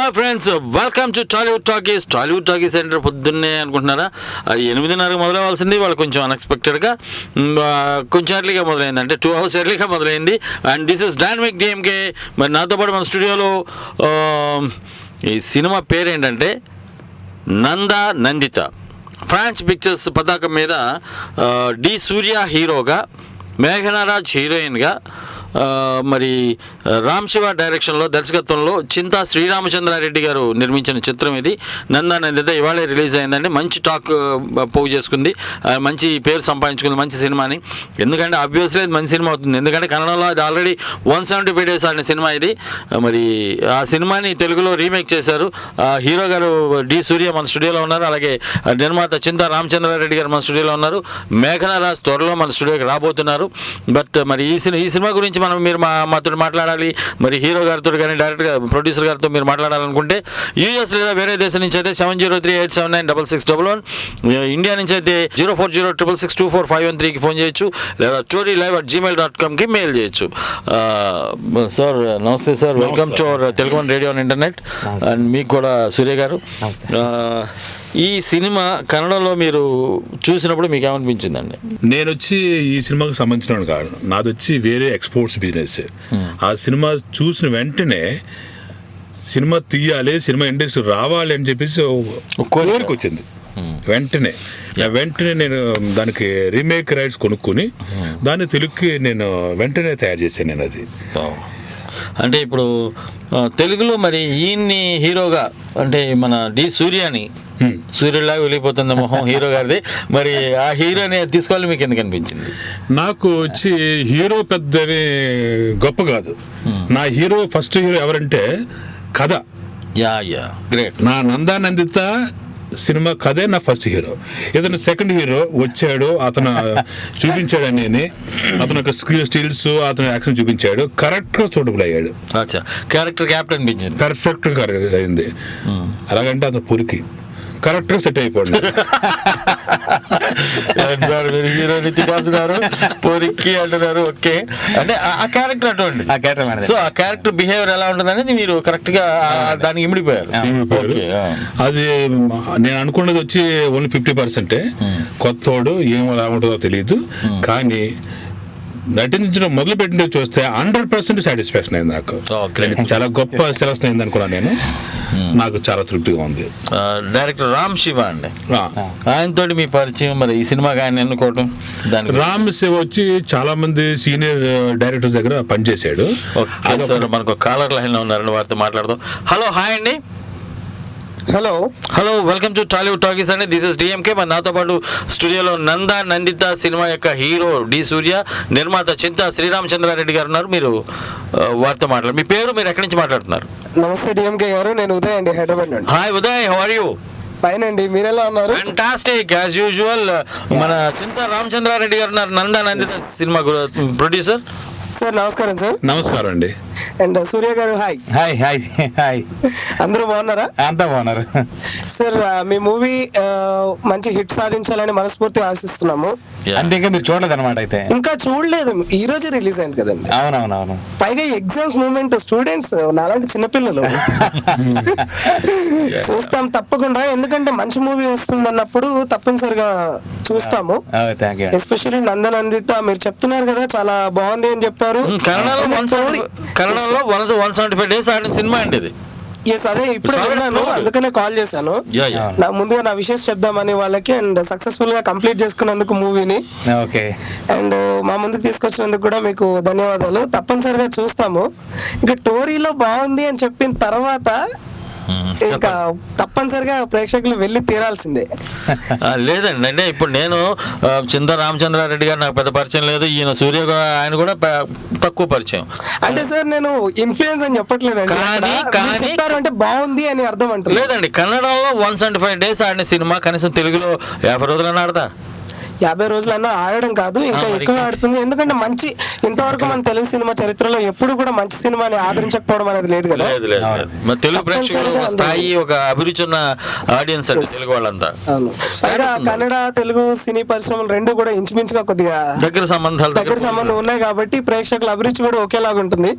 Hi friends, welcome to Tollywood talkies. Tollywood talkies అంటే పొద్దున్నే అనుకుంటున్నారా? 8:30 మొదలవ్వాల్సింది వాళ్ళు కొంచెం అన్ఎక్స్పెక్టెడ్గా కొంచెం ఎర్లీగా మొదలైంది, అంటే 2 hours ఎర్లీగా మొదలైంది. And this is dynamic DMK. మరి నాతో పాటు మన స్టూడియోలో ఈ సినిమా పేరు ఏంటంటే నందా నందిత. ఫ్రాన్స్ పిక్చర్స్ పతాకం మీద డి సూర్య హీరోగా, మేఘనారాజ్ హీరోయిన్గా, మరి రామ్ శివ డైరెక్షన్లో, దర్శకత్వంలో చింతా శ్రీరామచంద్రారెడ్డి గారు నిర్మించిన చిత్రం ఇది నందా నందిత. ఇవాళే రిలీజ్ అయిందండి. మంచి టాక్ పోగు చేసుకుంది, మంచి పేరు సంపాదించుకుంది, మంచి సినిమాని. ఎందుకంటే ఆబ్వియస్లీ అది మంచి సినిమా అవుతుంది, ఎందుకంటే కన్నడలో అది ఆల్రెడీ 175 days ఆడిన సినిమా ఇది. మరి ఆ సినిమాని తెలుగులో రీమేక్ చేశారు. హీరో గారు డి సూర్య మన స్టూడియోలో ఉన్నారు, అలాగే నిర్మాత చింతా రామచంద్రారెడ్డి గారు మన స్టూడియోలో ఉన్నారు. మేఘనారాజ్ త్వరలో మన స్టూడియోకి రాబోతున్నారు. బట్ మరి ఈ సినిమా గురించి మీరు మాతో మాట్లాడాలి, మరి హీరో గారితో కానీ డైరెక్ట్గా ప్రొడ్యూసర్ గారితో మీరు మాట్లాడాలనుకుంటే యూఎస్ లేదా వేరే దేశం నుంచి అయితే 7038796611, ఇండియా నుంచి అయితే 0406662451 ఫోన్ చేయొచ్చు, లేదా storylive@gmail.comకి మెయిల్ చేయొచ్చు. సార్ నమస్తే sir, welcome to our Telugu one radio and internet. And మీకు కూడా సూర్య గారు, ఈ సినిమా కన్నడలో మీరు చూసినప్పుడు మీకు ఏమనిపించిందండి? నేను వచ్చి ఈ సినిమాకి సంబంధించిన కాదు, నాది వచ్చి వేరే ఎక్స్పోర్ట్స్ బిజినెస్. ఆ సినిమా చూసిన వెంటనే సినిమా తీయాలి, సినిమా ఇండస్ట్రీ రావాలి అని చెప్పేసి కోరిక వచ్చింది. వెంటనే నేను దానికి రీమేక్ రైట్స్ కొనుక్కొని దాన్ని తెలుగుకి నేను వెంటనే తయారు చేశాను. నేను అది అంటే ఇప్పుడు తెలుగులో మరి ఈయన్ని హీరోగా, అంటే మన డి సూర్యని సూర్యులాగా వెళ్ళిపోతుంది మొహం హీరో గారిది, మరి ఆ హీరోని తీసుకోవాలి మీకు ఎందుకు అనిపించింది? నాకు వచ్చి హీరో పెద్దని గొప్ప కాదు. నా హీరో ఫస్ట్ హీరో ఎవరంటే కథ. గ్రేట్. నా నందా నందిత సినిమా కథే నా ఫస్ట్ హీరో. ఇతను సెకండ్ హీరో వచ్చాడు, అతను చూపించాడు అని, అతను ఒక స్టిల్స్, అతను యాక్షన్ చూపించాడు, కరెక్ట్గా సూటబుల్ అయ్యాడు. క్యారెక్టర్ క్యాప్టెన్ అనిపించింది, పర్ఫెక్ట్గా అయింది. అలాగంటే అతను పొరికి కరెక్ట్గా సెట్ అయిపోయింది. హీరోని తిపాల్సినారు, పొరికి అంటున్నారు. ఓకే, అంటే ఆ క్యారెక్టర్ అటువంటి, సో ఆ క్యారెక్టర్ బిహేవియర్ ఎలా ఉంటుంది అనేది మీరు కరెక్ట్గా దానికి ఇమిడిపోయారు. అది నేను అనుకున్నది వచ్చి ఓన్లీ 50%. కొత్తోడు ఏమో ఎలా ఉంటుందో తెలియదు, కానీ నటించడం మొదలు పెట్టింది చూస్తే 100% సాటిస్ఫాక్షన్ అయింది నాకు. చాలా గొప్ప సెలక్షన్ అయింది అనుకున్నాను నేను. నాకు చాలా తృప్తిగా ఉంది. డైరెక్టర్ రామ్ శివ అండి, ఆయనతో మీ పరిచయం, మరి ఈ సినిమాకి ఆయన ఎన్నుకోవటం? రామ్ శివ వచ్చి చాలా మంది సీనియర్ డైరెక్టర్స్ దగ్గర పనిచేశాడు. మనకు కాలర్ లైన్ లో ఉన్నారని వారితో మాట్లాడదాం. హలో, హాయ్ అండి. Hello, welcome to Tollywood talkies అండి. This is DMK. మరి నాతో పాటు స్టూడియోలో నందా నందిత సినిమా యొక్క హీరో డి సూర్య, నిర్మాత చింతా శ్రీరామచంద్రారెడ్డి గారు ఉన్నారు. మీరు వారితో మాట్లాడారు. మీ పేరు, మీరు ఎక్కడి నుంచి మాట్లాడుతున్నారు? నమస్తే డిఎంకే గారు, నేను ఉదయ్ అండి, హైదరాబాద్ నుండి. Hi Uday, how are you? Fine అండి, మీరు ఎలా ఉన్నారు? Fantastic as usual. మన చింతా రామచంద్రారెడ్డి గారు ఉన్నారు, Nanda Nandita cinema producer. Sir నమస్కారం. సార్ నమస్కారం అండి. అండ్ సూర్య గారు హాయ్. హాయ్. అందరూ బాగున్నారా? అంతా బాగున్నారు. సార్ మీ మూవీ మంచి హిట్ సాధించాలని మనస్ఫూర్తిగా ఆశిస్తున్నాము. అంటే ఇంకా మీరు చూడలేదు అనమాట? అయితే ఇంకా చూడలేదు, ఈ రోజే రిలీజ్ అయింది కదండి. అవునవునవును. పైగా ఎగ్జామ్స్ మూమెంట్, స్టూడెంట్స్ నాలాంటి చిన్నపిల్లలు చూస్తాం తప్పకుండా, ఎందుకంటే మంచి మూవీ వస్తుంది అన్నప్పుడు తప్పనిసరిగా చూస్తాము. ఎస్పెషల్లీ నందనందిత మీరు చెప్తున్నారు కదా, చాలా బాగుంది అని చెప్పారు. కన్నడలో 175 days ఆడిన సినిమా అండి ఇది. అదే ఇప్పుడు విన్నాను, అందుకనే కాల్ చేశాను. నా ముందుగా నా విషయం చెప్దామని వాళ్ళకి, అండ్ సక్సెస్ఫుల్ గా కంప్లీట్ చేసుకున్నందుకు మూవీని, అండ్ మా ముందుకు తీసుకొచ్చినందుకు కూడా మీకు ధన్యవాదాలు. తప్పనిసరిగా చూస్తాము. ఇంకా టోరీలో బాగుంది అని చెప్పిన తర్వాత ఇంకా తప్పనిసరిగా ప్రేక్షకులు వెళ్ళి తీరాల్సిందే. లేదండి, అంటే ఇప్పుడు నేను చింతా రామచంద్రారెడ్డి గారు నాకు పెద్ద పరిచయం లేదు, ఈయన సూర్య ఆయన కూడా తక్కువ పరిచయం. అంటే సార్ నేను ఇన్ఫ్లుయెన్స్ అని చెప్పట్లేదండి, చెప్పారు అంటే బాగుంది అని అర్థం అంటారు. లేదండి, కన్నడంలో 175 days ఆడిన సినిమా కనీసం తెలుగులో 50 రోజులని ఆడదా? 50 రోజులన్నా ఆడడం కాదు, ఇంకా ఎక్కువ ఆడుతుంది. ఎందుకంటే మంచి ఇంతవరకు మన తెలుగు సినిమా చరిత్రలో ఎప్పుడు కూడా మంచి సినిమాని ఆదరించకపోవడం అనేది లేదు కదా. మన తెలుగు ప్రేక్షకులు ఒక స్థాయి, ఒక అభిరుచి ఉన్న ఆడియన్స్ అండి తెలుగు వాళ్ళంతా. అవును, పైగా కన్నడ తెలుగు సినీ పరిశ్రమలు రెండు కూడా ఇంచుమించుగా కొద్దిగా దగ్గర సంబంధం ఉన్నాయి కాబట్టి ప్రేక్షకుల అభిరుచి కూడా ఒకేలాగా ఉంటుంది.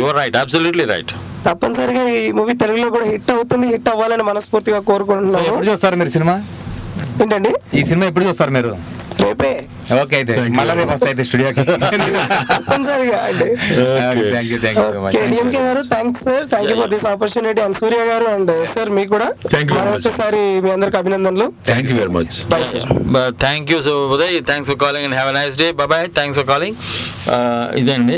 Your right, absolutely right. తప్పనిసరిగా ఈ మూవీ తెలుగులో కూడా హిట్ అవుతుంది, హిట్ అవ్వాలని మనస్ఫూర్తిగా కోరుకుంటున్నాను. ఎప్పుడు చూస్తారు మీరు సినిమా? ఏంటండి ఈ సినిమా ఎప్పుడు చూస్తారు మీరు? రేపే. ఓకే, అయితే మళ్ళీ రేపు వస్తాయి అయితే స్టూడియోకి. తప్పనిసరిగా అండి. డిఎంకే గారు thanks sir, thank you for this opportunity. And Surya గారు అండ్ సార్ మీకు కూడా మరొకసారి మీ అందరికి అభినందనలు. Thank you very much. Bye sir. Thank you so Uday, thanks for calling and have a nice day. Bye, thanks for calling. ఇదండి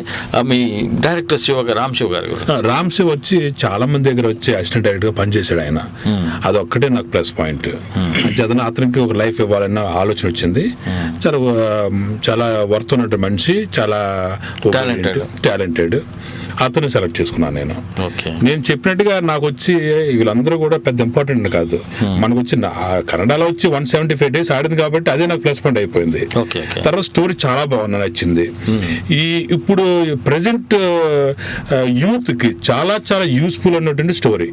మీ director Ram Shiva గారు. రామ్ శివ్ వచ్చి చాలా మంది దగ్గర వచ్చి అసిస్టెంట్ డైరెక్టర్ గా పనిచేశాడు ఆయన. అదొక్కటే నాకు ప్లస్ పాయింట్. అతనికి ఒక లైఫ్ ఇవ్వాలన్న ఆలోచన వచ్చింది. చాలా వర్త్ ఉన్నట్టు మనిషి, చాలా టాలెంటెడ్. అతను సెలెక్ట్ చేసుకున్నాను నేను. నేను చెప్పినట్టుగా నాకు వచ్చి వీళ్ళందరూ కూడా పెద్ద ఇంపార్టెంట్ కాదు. మనకు వచ్చి కన్నడలో వచ్చి 175 days ఆడింది కాబట్టి అదే నాకు ప్లస్ పాయింట్ అయిపోయింది. తర్వాత స్టోరీ చాలా బాగుంది, నచ్చింది. ఇప్పుడు ప్రెసెంట్ యూత్ కి చాలా చాలా యూస్ఫుల్ అన్నటువంటి స్టోరీ.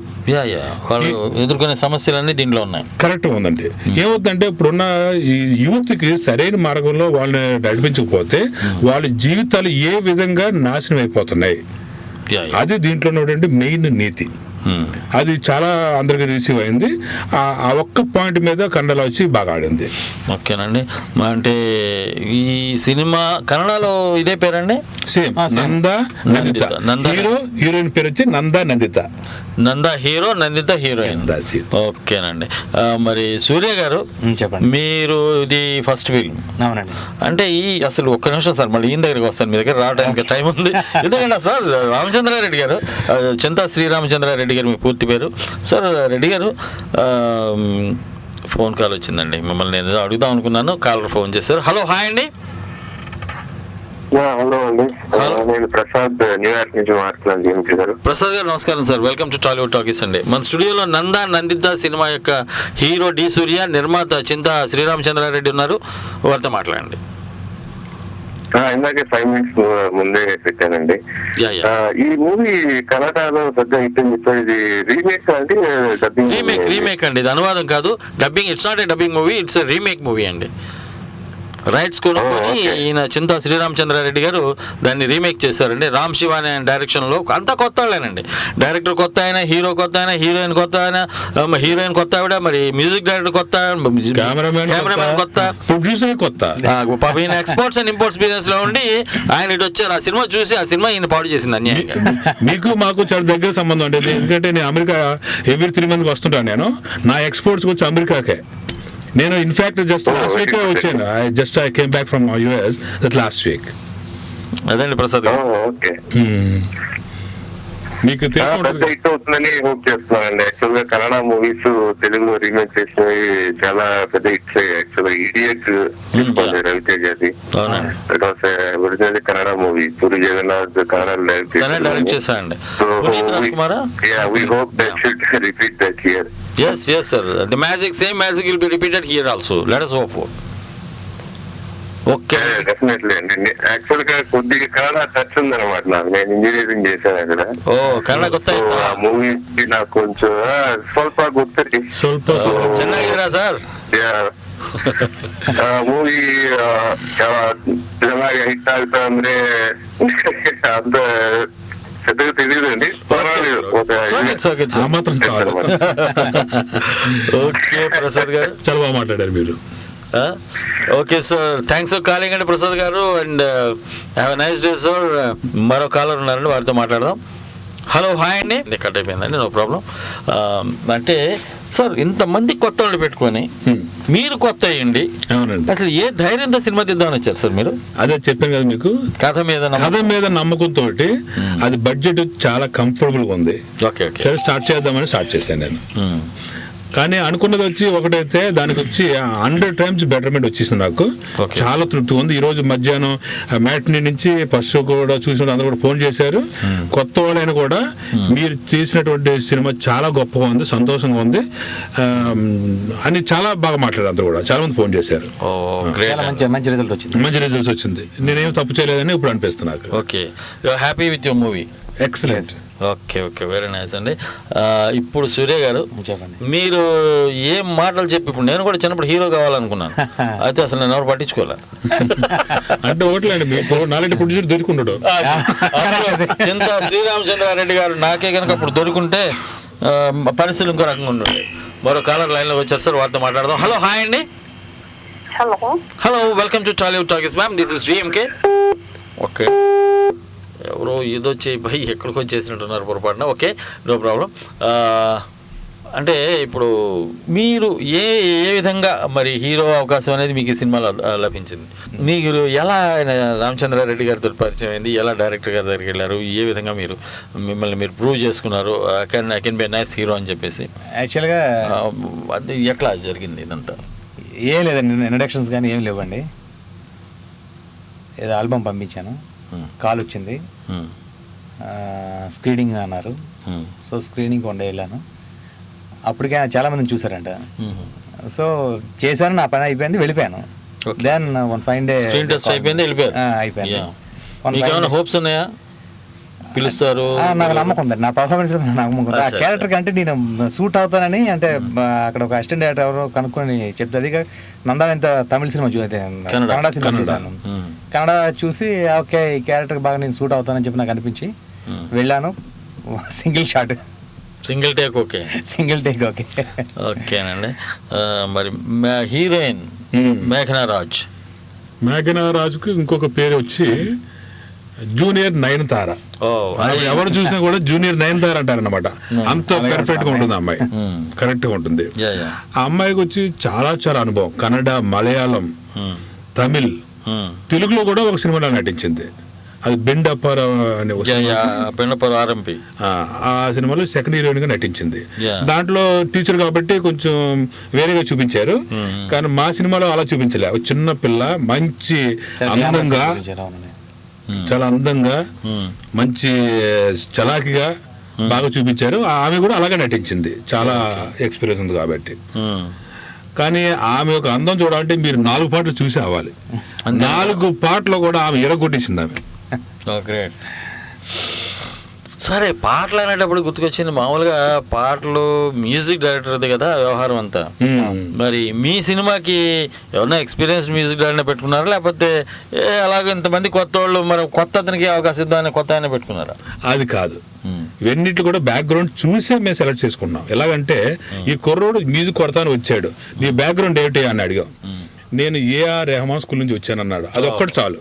వాళ్ళు ఎదుర్కొనే సమస్యలన్నీ దీంట్లో ఉన్నాయి. కరెక్ట్ ఉందండి. ఏమవుతుందంటే ఇప్పుడున్న ఈ యూత్ కి సరైన మార్గంలో వాళ్ళని నడిపించకపోతే వాళ్ళ జీవితాలు ఏ విధంగా నాశనం అయిపోతున్నాయి, అది దీంట్లో ఉన్నటువంటి మెయిన్ నీతి. అది చాలా అందరికి రిసీవ్ అయింది. ఆ ఒక్క పాయింట్ మీద కన్నడలో వచ్చి బాగా ఆడింది. ఓకేనండి. అంటే ఈ సినిమా కన్నడలో ఇదే పేరండి? సేమ్, నందా నందిత. హీరోయిన్ పేరు వచ్చి నందా నందిత. Nanda hero, Nandita heroine. ఓకేనండి. మరి సూర్య గారు చెప్పండి, మీరు ఇది ఫస్ట్ ఫిల్మ్? అవునండి. అంటే అసలు ఒక్క నిమిషం సార్, మళ్ళీ ఈయన దగ్గరికి వస్తాను, మీ దగ్గర రావడానికి టైం ఉంది. ఎందుకంటే సార్ రామచంద్రారెడ్డి గారు, చింతా శ్రీరామచంద్రారెడ్డి గారు మీ పూర్తి పేరు. సార్ రెడ్డి గారు, ఫోన్ కాల్ వచ్చిందండి, మిమ్మల్ని నేను అడుగుదాం అనుకున్నాను, కాలర్ ఫోన్ చేశారు. హలో, హాయ్ అండి. హలో అండి, నేను ప్రసాద్, న్యూయార్క్ నుంచి మాట్లాడుతున్నాను. ప్రసాద్ గారు నమస్కారం sir, welcome to Tollywood talkies అండి. మన స్టూడియోలో నందా నందిత సినిమా యొక్క హీరో డి సూర్య, నిర్మాత చింతా శ్రీరామచంద్రారెడ్డి ఉన్నారు, వారితో మాట్లాడండి. ఇందాకే 5 minutes ముందే పెట్టానండి. ఈ మూవీ కన్నడలో పెద్ద హిట్ అని చెప్పారు. ఇది రీమేక్ అండి, డబ్బింగ్? రీమేక్ అండి, ఇది అనువాదం కాదు, dubbing. It's not a dubbing movie, it's a remake movie అండి. రైట్స్ కొనుక్కొని ఈయన చింతా శ్రీరామచంద్రారెడ్డి గారు దాన్ని రీమేక్ చేశారండి. రామ్ శివ అనే డైరెక్షన్లో. అంతా కొత్త వాళ్ళేనండి. డైరెక్టర్ కొత్త ఆయన, హీరో కొత్త ఆయన, హీరోయిన్ కొత్త ఆయన, హీరోయిన్ కొత్త ఆవిడ, మరి మ్యూజిక్ డైరెక్టర్ కొత్త, కెమెరామెన్ కొత్త, ప్రొడ్యూసర్ కొత్త. ఈయన ఎక్స్పోర్ట్స్ అండ్ ఇంపోర్ట్స్ బిజినెస్ లో ఉండి ఆయన ఇటు వచ్చారు. ఆ సినిమా చూసి ఆ సినిమా ఈయన పాడు చేసింది అన్యాయంగా. మీకు మాకు చాలా దగ్గర సంబంధం అండి. ఎందుకంటే నేను అమెరికా ఎవ్రీ 3 months వస్తుంటాను. నేను నా ఎక్స్పోర్ట్స్ వచ్చి అమెరికాకే. నేను ఇన్ఫాక్ట్ జస్ట్ లాస్ట్ వీక్ వచ్చాను. I came back from US that last week. అదండి ప్రసాద్ గారు. మీకు పెద్ద హిట్ అవుతుందని హోప్ చేస్తున్నానండి. యాక్చువల్ గా కన్నడ మూవీస్ తెలుగులో రీమేక్ చేసినవి చాలా పెద్ద హిట్స్. యాక్చువల్ గా ఇడియట్ తీసుకోండి, రవితేజది. Original Kannada movie, Puri Jagannath Kannada direct చేశారండి. we hope that should repeat that here. Yes sir, the same magic will be repeated here also. Let us hope for. Okay, definitely అండి. Actual గా కొద్దిగా కన్నడ టచ్ ఉందన్నమాట నాకు. నేను ఇంజనీరింగ్ చేశాను అక్కడ. కన్నడ కొత్త ఆ మూవీ నాకు కొంచెం ಸ್ವಲ್ಪ ಗೊತ್ತಿದೆ. ಚೆನ್ನಾಗಿದ್ದೀರಾ ಸರ್? ಮೂವಿ ಚೆನ್ನಾಗಿ ಹಿಟ್ ಆಗ್ತಾ ಅಂದ್ರೆ ಅಂತ పెద్దగా తెలియదండి. ఓకే ప్రసాద్ గారు, చాలా బాగా మాట్లాడారు మీరు. Okay sir, thanks for calling అండి ప్రసాద్ గారు. And have a nice day sir. మరో కాలర్ ఉన్నారండి, వారితో మాట్లాడదాం. హలో, హాయ్ అండి. కట్ అయిపోయిందండి, నో ప్రాబ్లం. అంటే సార్ ఇంతమంది కొత్త వాళ్ళు పెట్టుకొని మీరు కొత్త అయ్యండి. అవునండి. అసలు ఏ ధైర్యంతో సినిమా తీద్దామని వచ్చారు సార్ మీరు? అదే చెప్పాను కదా మీకు, కథ మీద నమ్మకంతో. అది బడ్జెట్ చాలా కంఫర్టబుల్ గా ఉంది. ఓకే సరే స్టార్ట్ చేద్దామని స్టార్ట్ చేశాను నేను. కానీ అనుకున్నది వచ్చి ఒకటైతే దానికి వచ్చి 100 times బెటర్మెంట్ వచ్చేసింది నాకు. చాలా తృప్తి ఉంది. ఈ రోజు మధ్యాహ్నం మ్యాట్నీ నుంచి ఫస్ట్ షో కూడా చూసిన అందరూ కూడా ఫోన్ చేశారు. కొత్త వాళ్ళైనా కూడా మీరు చేసినటువంటి సినిమా చాలా గొప్పగా ఉంది, సంతోషంగా ఉంది అని చాలా బాగా మాట్లాడారు. అందరూ కూడా చాలా మంది ఫోన్ చేశారు. మంచి రిజల్ట్స్ వచ్చింది. నేనేం తప్పు చేయలేదని ఇప్పుడు అనిపిస్తుంది నాకు. Okay, happy with your movie. Excellent. Okay okay, very nice అండి. ఇప్పుడు సూర్య గారు, చెప్పండి. మీరు ఏం మాటలు చెప్పి, ఇప్పుడు నేను కూడా చిన్నప్పుడు హీరో కావాలనుకున్నాను, అయితే అసలు నేను ఎవరు పట్టించుకోలే. అంటే ఒకట్లేండి, మీకు నాలుగు ప్రొడ్యూసర్ దొరుకుంటాడు. చింత శ్రీరామచంద్రారెడ్డి గారు నాకే కనుక అప్పుడు దొరుకుంటే పరిస్థితులు ఇంకో రకంగా ఉండే. మరో కాలర్ లైన్లో వచ్చారు సార్, వారితో మాట్లాడదాం. హలో, హాయ్ అండి. Hello, welcome to Tollywood talkies ma'am, this is GMK. Okay, ఎవరో ఏదో భయ్ ఎక్కడికి వచ్చేసినట్టున్నారు పొరపాటున. Okay, no problem. అంటే ఇప్పుడు మీరు ఏ విధంగా మరి హీరో అవకాశం అనేది మీకు ఈ సినిమాలో లభించింది? మీకు ఎలా రామచంద్రారెడ్డి గారితో పరిచయం అయింది? ఎలా డైరెక్టర్ గారి దగ్గరికి వెళ్ళారు? ఏ విధంగా మిమ్మల్ని మీరు ప్రూవ్ చేసుకున్నారు I can be nice hero అని చెప్పేసి? యాక్చువల్గా అది ఎట్లా జరిగింది ఇదంతా? ఏం లేదండి, ఇంట్రడక్షన్స్ కానీ ఏం లేవండి. ఏదో ఆల్బమ్ పంపించాను, కాల్ వచ్చింది, స్క్రీనింగ్ అన్నారు. సో స్క్రీనింగ్ కొండ వెళ్ళాను. అప్పటికే చాలామందిని చూసారంట. సో చేశాను, నా పని అయిపోయింది, వెళ్ళిపోయాను. దెన్ వన్ ఫైన్ డే అయిపోయింది, వెళ్ళిపోయాను. హోప్స్ ఉన్నాయా? పిలుస్తారు? నాకు నమ్మకం ఉందండి, నా పర్ఫార్మెన్స్ మీద నమ్మకం ఉంది. ఆ క్యారెక్టర్ కంటే నేను సూట్ అవుతానని, అంటే అక్కడ ఒక అసిస్టెంట్ డైరెక్టర్ ఎవరో కనుక్కొని చెప్తే, అది నందా ఇంత తమిళ సినిమా కన్నడ సినిమా చూసాను. కన్నడ చూసి ఓకే ఈ క్యారెక్టర్ బాగా నేను సూట్ అవుతానని చెప్పి నాకు అనిపించి వెళ్ళాను. Single shot, single take. Okay, single take. Okay, ఓకేనండి. మరి హీరోయిన్ మేఘనా రాజ్కి ఇంకొక పేరు వచ్చి జూనియర్ నయనతార. ఎవరు చూసినా కూడా జూనియర్ నయనతార అంటారనమాట. అంత పర్ఫెక్ట్ గా ఉంటుంది అమ్మాయి, కరెక్ట్ గా ఉంటుంది. ఆ అమ్మాయికి వచ్చి చాలా చాలా అనుభవం. కన్నడ, మలయాళం, తమిళ్, తెలుగులో కూడా ఒక సినిమాలో నటించింది. అది బెండప్పర్ అనే ఆర్ఎంపి. ఆ సినిమాలో సెకండ్ హీరోయిన్ గా నటించింది. దాంట్లో టీచర్ కాబట్టి కొంచెం వేరేగా చూపించారు, కానీ మా సినిమాలో అలా చూపించలే. ఒక చిన్న పిల్ల, మంచి అందంగా, చాలా అందంగా, మంచి చలాకీగా బాగా చూపించారు. ఆమె కూడా అలాగే నటించింది, చాలా ఎక్స్పీరియన్స్ ఉంది కాబట్టి. కానీ ఆమె యొక్క అందం చూడాలంటే మీరు 4 పాటలు చూసి అవ్వాలి. 4 పాటలు కూడా ఆమె ఎరగొట్టేసింది ఆమె. గ్రేట్. సరే, పాటలు అనేటప్పుడు గుర్తుకొచ్చింది, మామూలుగా పాటలు మ్యూజిక్ డైరెక్టర్ది కదా వ్యవహారం అంతా. మరి మీ సినిమాకి ఎవరైనా ఎక్స్పీరియన్స్డ్ మ్యూజిక్ డైరెక్టర్ పెట్టుకున్నారా, లేకపోతే అలాగే ఇంతమంది కొత్త వాళ్ళు మరి కొత్త అతనికి అవకాశం ఇద్దామని కొత్త ఆయన పెట్టుకున్నారా? అది కాదు, ఇవన్నిటి కూడా బ్యాక్గ్రౌండ్ చూసే మేము సెలెక్ట్ చేసుకున్నాం. ఎలాగంటే ఈ కుర్రోడు మ్యూజిక్ కొడతాను వచ్చాడు, నీ బ్యాక్గ్రౌండ్ ఏమిటి అని అడిగాం. నేను AR రెహమాన్ స్కూల్ నుంచి వచ్చానన్నాడు. అది ఒక్కటి చాలు.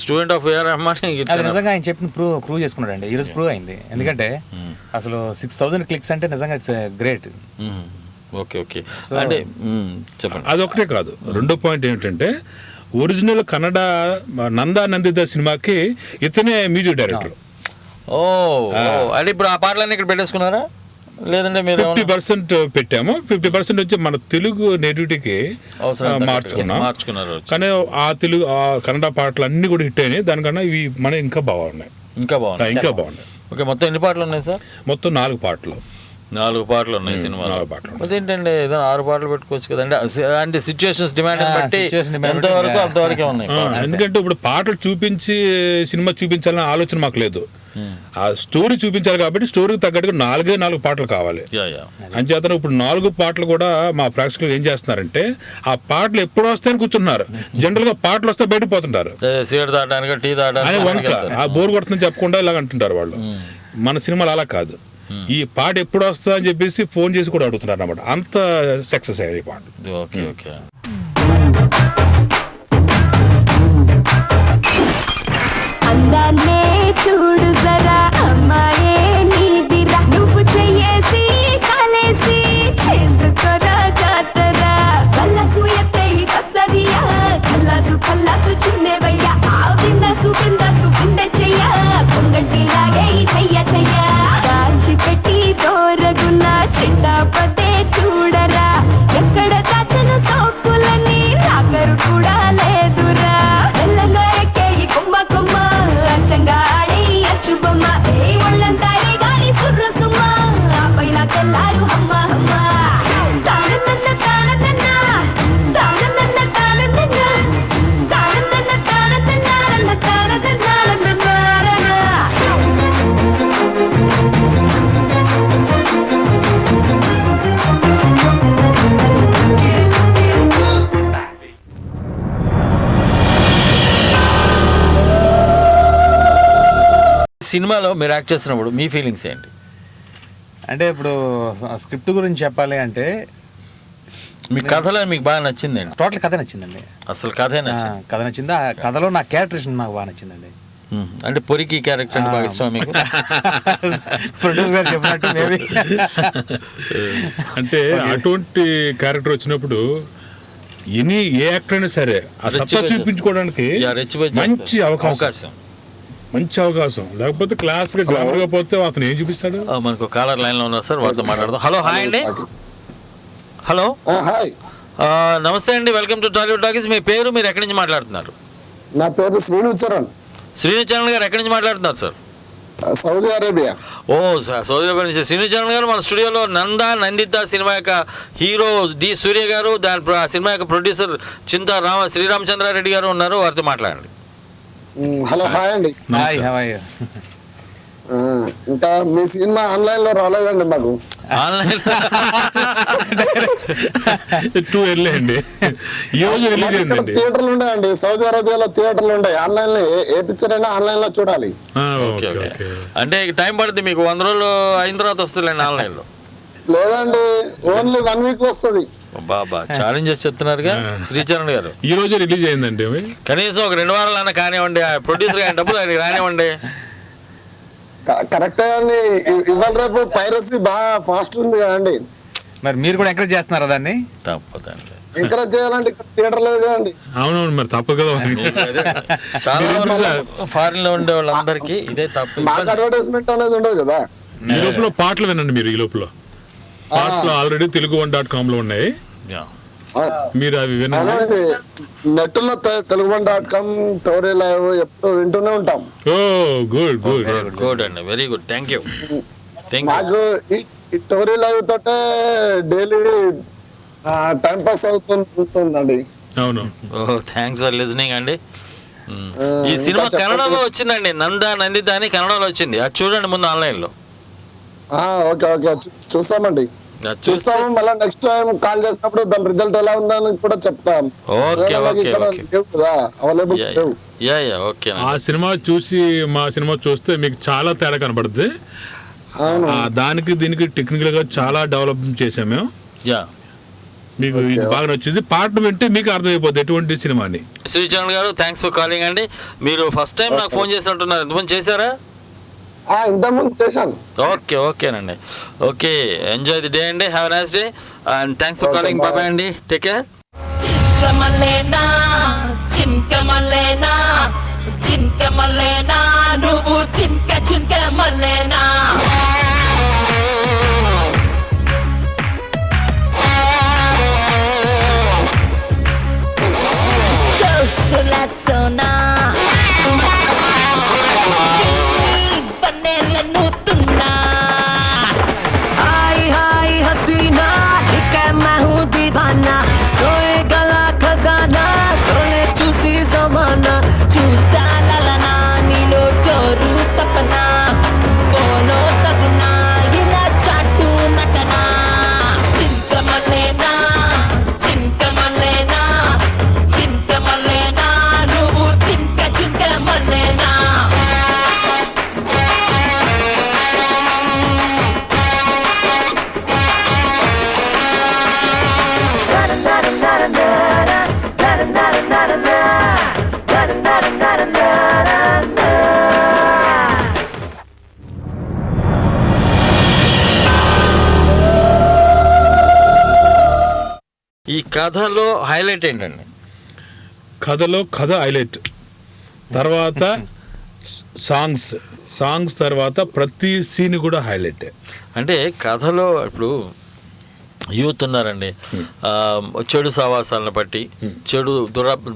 Student of AR Rahman. నిజంగా ఆయన చెప్పిన ప్రూవ్ చేసుకున్నాడు అండి. ఈరోజు ప్రూవ్ అయింది. ఎందుకంటే అసలు 6000 క్లిక్స్ అంటే నిజంగా ఇట్స్ గ్రేట్. ఓకే ఓకే, అంటే చెప్పండి. అదొకటే కాదు, రెండో పాయింట్ ఏంటంటే ఒరిజినల్ కన్నడ నందా నందిత సినిమాకి ఇతనే మ్యూజిక్ డైరెక్టర్. అంటే ఇప్పుడు ఆ పాటలన్నీ ఇక్కడ పెట్టేసుకున్నారా, లేదంటే మీరు 50% పెట్టాము, 50% వచ్చి మన తెలుగు నేటివిటీకి మార్చుకున్నారు. కానీ ఆ తెలుగు కన్నడ పాటలు అన్ని కూడా హిట్ అయినాయి. దానికన్నా ఇవి మన ఇంకా బాగున్నాయి. ఓకే, మొత్తం ఎన్ని పాటలు ఉన్నాయి సార్? మొత్తం 4 పాటలు. 4 పాటలు ఉన్నాయి సినిమాలో. అదేంటండి, ఏదైనా 6 పాటలు పెట్టుకోవచ్చు కదండి. అంటే సిచ్యువేషన్స్ డిమాండ్ బట్టి ఎంతవరకు అంతవరకే ఉన్నాయి. ఎందుకంటే ఇప్పుడు పాటలు చూపించి సినిమా చూపించాలన్న ఆలోచన మాకు లేదు. ఆ స్టోరీ చూపించాలి కాబట్టి స్టోరీకి తగ్గట్టుగా 4 పాటలు కావాలి. అంచేత ఇప్పుడు 4 పాటలు కూడా మా ప్రేక్షకులు ఏం చేస్తున్నారంటే ఆ పాటలు ఎప్పుడు వస్తాయని కూర్చుంటున్నారు. జనరల్ గా పాటలు వస్తే బయటకు పోతుంటారు, ఆ బోర్ కొడుతుందని చెప్పకుండా ఇలాగ అంటుంటారు వాళ్ళు. మన సినిమాలు అలా కాదు, ఈ పాట ఎప్పుడు వస్తా అని చెప్పేసి ఫోన్ చేసి కూడా అడుగుతున్నారు అన్నమాట. అంత సక్సెస్ అయ్యారు ఈ పాట. Okay okay. అందాన్నే చూడు జరా అమ్మాయే నీదిరా, నువ్వు చెయ్యేసి కాలేసి చేసుకోరా జాతరా, కళ్ళకు ఎత్తై కసరియా, కళ్ళకు చిన్నవయ్యా, ఆ బిందకు బిందె చెయ్య, పొంగంటిలాగే చెయ్య దాచి పెట్టి తోరగున్న చిట్టపదే చూడరా ఎక్కడ దాచను సోకులని నాకరు కూడా లేదురా మెల్లగా ఎక్కే ఈ కొమ్మ కొమ్మ అచ్చంగా ఆడి అచ్చుబొమ్మ ఏ ఒళ్ళంతా ఏ గాలి సుర్రసుమ్మ ఆ పైన తెల్లారు హమ్మ హమ్మ తానన్న తానన్న తానన్న తానన్న తానన్న తానన్న తానన్న సినిమాలో మీరు యాక్ట్ చేస్తున్నప్పుడు మీ ఫీలింగ్స్ ఏంటి? అంటే ఇప్పుడు స్క్రిప్ట్ గురించి చెప్పాలి అంటే మీ కథలో మీకు బాగా నచ్చిందండి? టోటల్ కథ నచ్చిందండి. అసలు కథే నచ్చింది. కథ నచ్చింది. ఆ కథలో నా క్యారెక్టరేషన్ నాకు బాగా నచ్చిందండి. అంటే పొరికి క్యారెక్టర్ అంటే బాగా ఇష్టం మీకు? ప్రొడ్యూసర్ గారు చెప్పినట్టు మేబీ. అంటే అటువంటి క్యారెక్టర్ వచ్చినప్పుడు ఏ యాక్టర్ అయినా సరే ఆ సత్తా చూపించుకోవడానికి మంచి అవకాశం. లేకపోతే క్లాస్ గా గ్లామర్ గా పోతే అతను ఏం చూపిస్తాడు? మనకు కాలర్ లైన్ లో ఉన్నారు సార్, వాళ్ళతో మాట్లాడదాం. హలో, హాయ్ అండి. హలో, హాయ్, నమస్తే అండి, వెల్కమ్ టు టాలీవుడ్ టాకీస్. మీ పేరు, మీరు ఎక్కడి నుంచి మాట్లాడుతున్నారు? నా పేరు శ్రీనుచరణ్. శ్రీనుచరణ్ గారు ఎక్కడి నుంచి మాట్లాడుతున్నారు సార్? Saudi Arabia. ఓ సార్, సౌదీ అరేబియా నుంచి. శ్రీనుచరణ్ గారు మన స్టూడియోలో నందిత సినిమా యొక్క హీరో డి సూర్య గారు, దాని సినిమా యొక్క ప్రొడ్యూసర్ చింతా శ్రీరామచంద్రారెడ్డి గారు ఉన్నారు, వారితో మాట్లాడండి. హలో, హాయ్ అండి. ఇంకా మీ సినిమా ఆన్లైన్ లో రాలేదండి మాకు. ఆన్లైన్ టూ ఎర్లీ అండి. ఈ రోజు రిలీజ్ అయిందండి. థియేటర్లు ఉన్నాయండి, సౌదీ అరేబియాలో థియేటర్లు ఉన్నాయి. ఆన్లైన్ లో ఏ పిక్చర్ అయినా ఆన్లైన్ లో చూడాలి. అంటే టైం పడుతుంది మీకు, 100 రోజులు అయిన తర్వాత వస్తుందండి ఆన్లైన్ లో? లేదండి, ఓన్లీ 1 వీక్ లో వస్తుంది. బాబా, ఛాలెంజెస్ చెప్తున్నారుగా శ్రీచరణ్ గారు. ఈ రోజు రిలీజ్ అయిందండి. కనీసం ఒక 2 వారాలన్నా కానివ్వండి, ప్రొడ్యూసర్ గారి డబ్బులు ఆయనకి రానివ్వండి. కరెక్టే అండి, ఇవాళ రేపు పైరసీ బాగా ఫాస్ట్ ఉంది కదండి. మరి మీరు కూడా ఎంకరేజ్ చేస్తున్నారా దాన్ని? తప్పదండి, ఎంకరేజ్ చేయాలంటే థియేటర్ లేదు కదండి. అవునవును, మరి తప్పదు కదా. చాలా ఫారిన్ లో ఉండే వాళ్ళందరికీ ఇదే తప్పు. మాకు అడ్వర్టైజ్మెంట్ అనేది ఉండదు కదా. ఈ లోపల పాటలు వినండి మీరు. ఈ లోపల పాటలు ఆల్రెడీ తెలుగు1.com లో ఉన్నాయి, మీరు అవి వినండి. నెట్లో తెలుగు1.com టోరీ లైవ్ ఎప్పుడు వింటూనే ఉంటాం. ఓ గుడ్ గుడ్ గుడ్ అండి, వెరీ గుడ్, థ్యాంక్ యూ. మాకు ఈ టోరీ లైవ్ తోటే డైలీ టైం పాస్ అవుతుందండి. అవును. ఓ, థ్యాంక్స్ ఫర్ లిజనింగ్ అండి. ఈ సినిమా కన్నడలో వచ్చిందండి, నందిత అని కన్నడలో వచ్చింది, అది చూడండి ముందు ఆన్లైన్ లో. ఓకే ఓకే, చూస్తామండి, చూస్తాము. మళ్ళీ నెక్స్ట్ టైం కాల్ చేసినప్పుడు దాని రిజల్ట్ ఎలా ఉందని కూడా చెప్తాం. ఆ సినిమా చూసి మా సినిమా చూస్తే మీకు చాలా తేడా కనబడుతుంది. దానికి దీనికి టెక్నికల్ గా చాలా డెవలప్ చేసాం మేము. మీకు ఇది బాగా నచ్చింది. పాట వింటే మీకు అర్థమైపోతుంది ఎటువంటి సినిమా అని. శ్రీచరణ్ గారు, థ్యాంక్స్ ఫర్ కాలింగ్ అండి. మీరు ఫస్ట్ టైం నాకు ఫోన్ చేసినట్టున్నారు, ఎంతమంది చేశారా? ఇంతకుముందు చేశాను. ఓకే, ఓకేనండి. ఓకే, ఎంజాయ్ ది డే అండి, have a nice day and thanks for calling. Bye అండి, టేక్ కేర్. నువ్వు చింక చింక మల్లేనా ఈ కథలో హైలైట్ ఏంటండి? కథ హైలైట్ తర్వాత సాంగ్స్ తర్వాత ప్రతి సీన్ కూడా హైలైట్. అంటే కథలో ఇప్పుడు యూత్ ఉన్నారండి, చెడు సావాసాలను బట్టి చెడు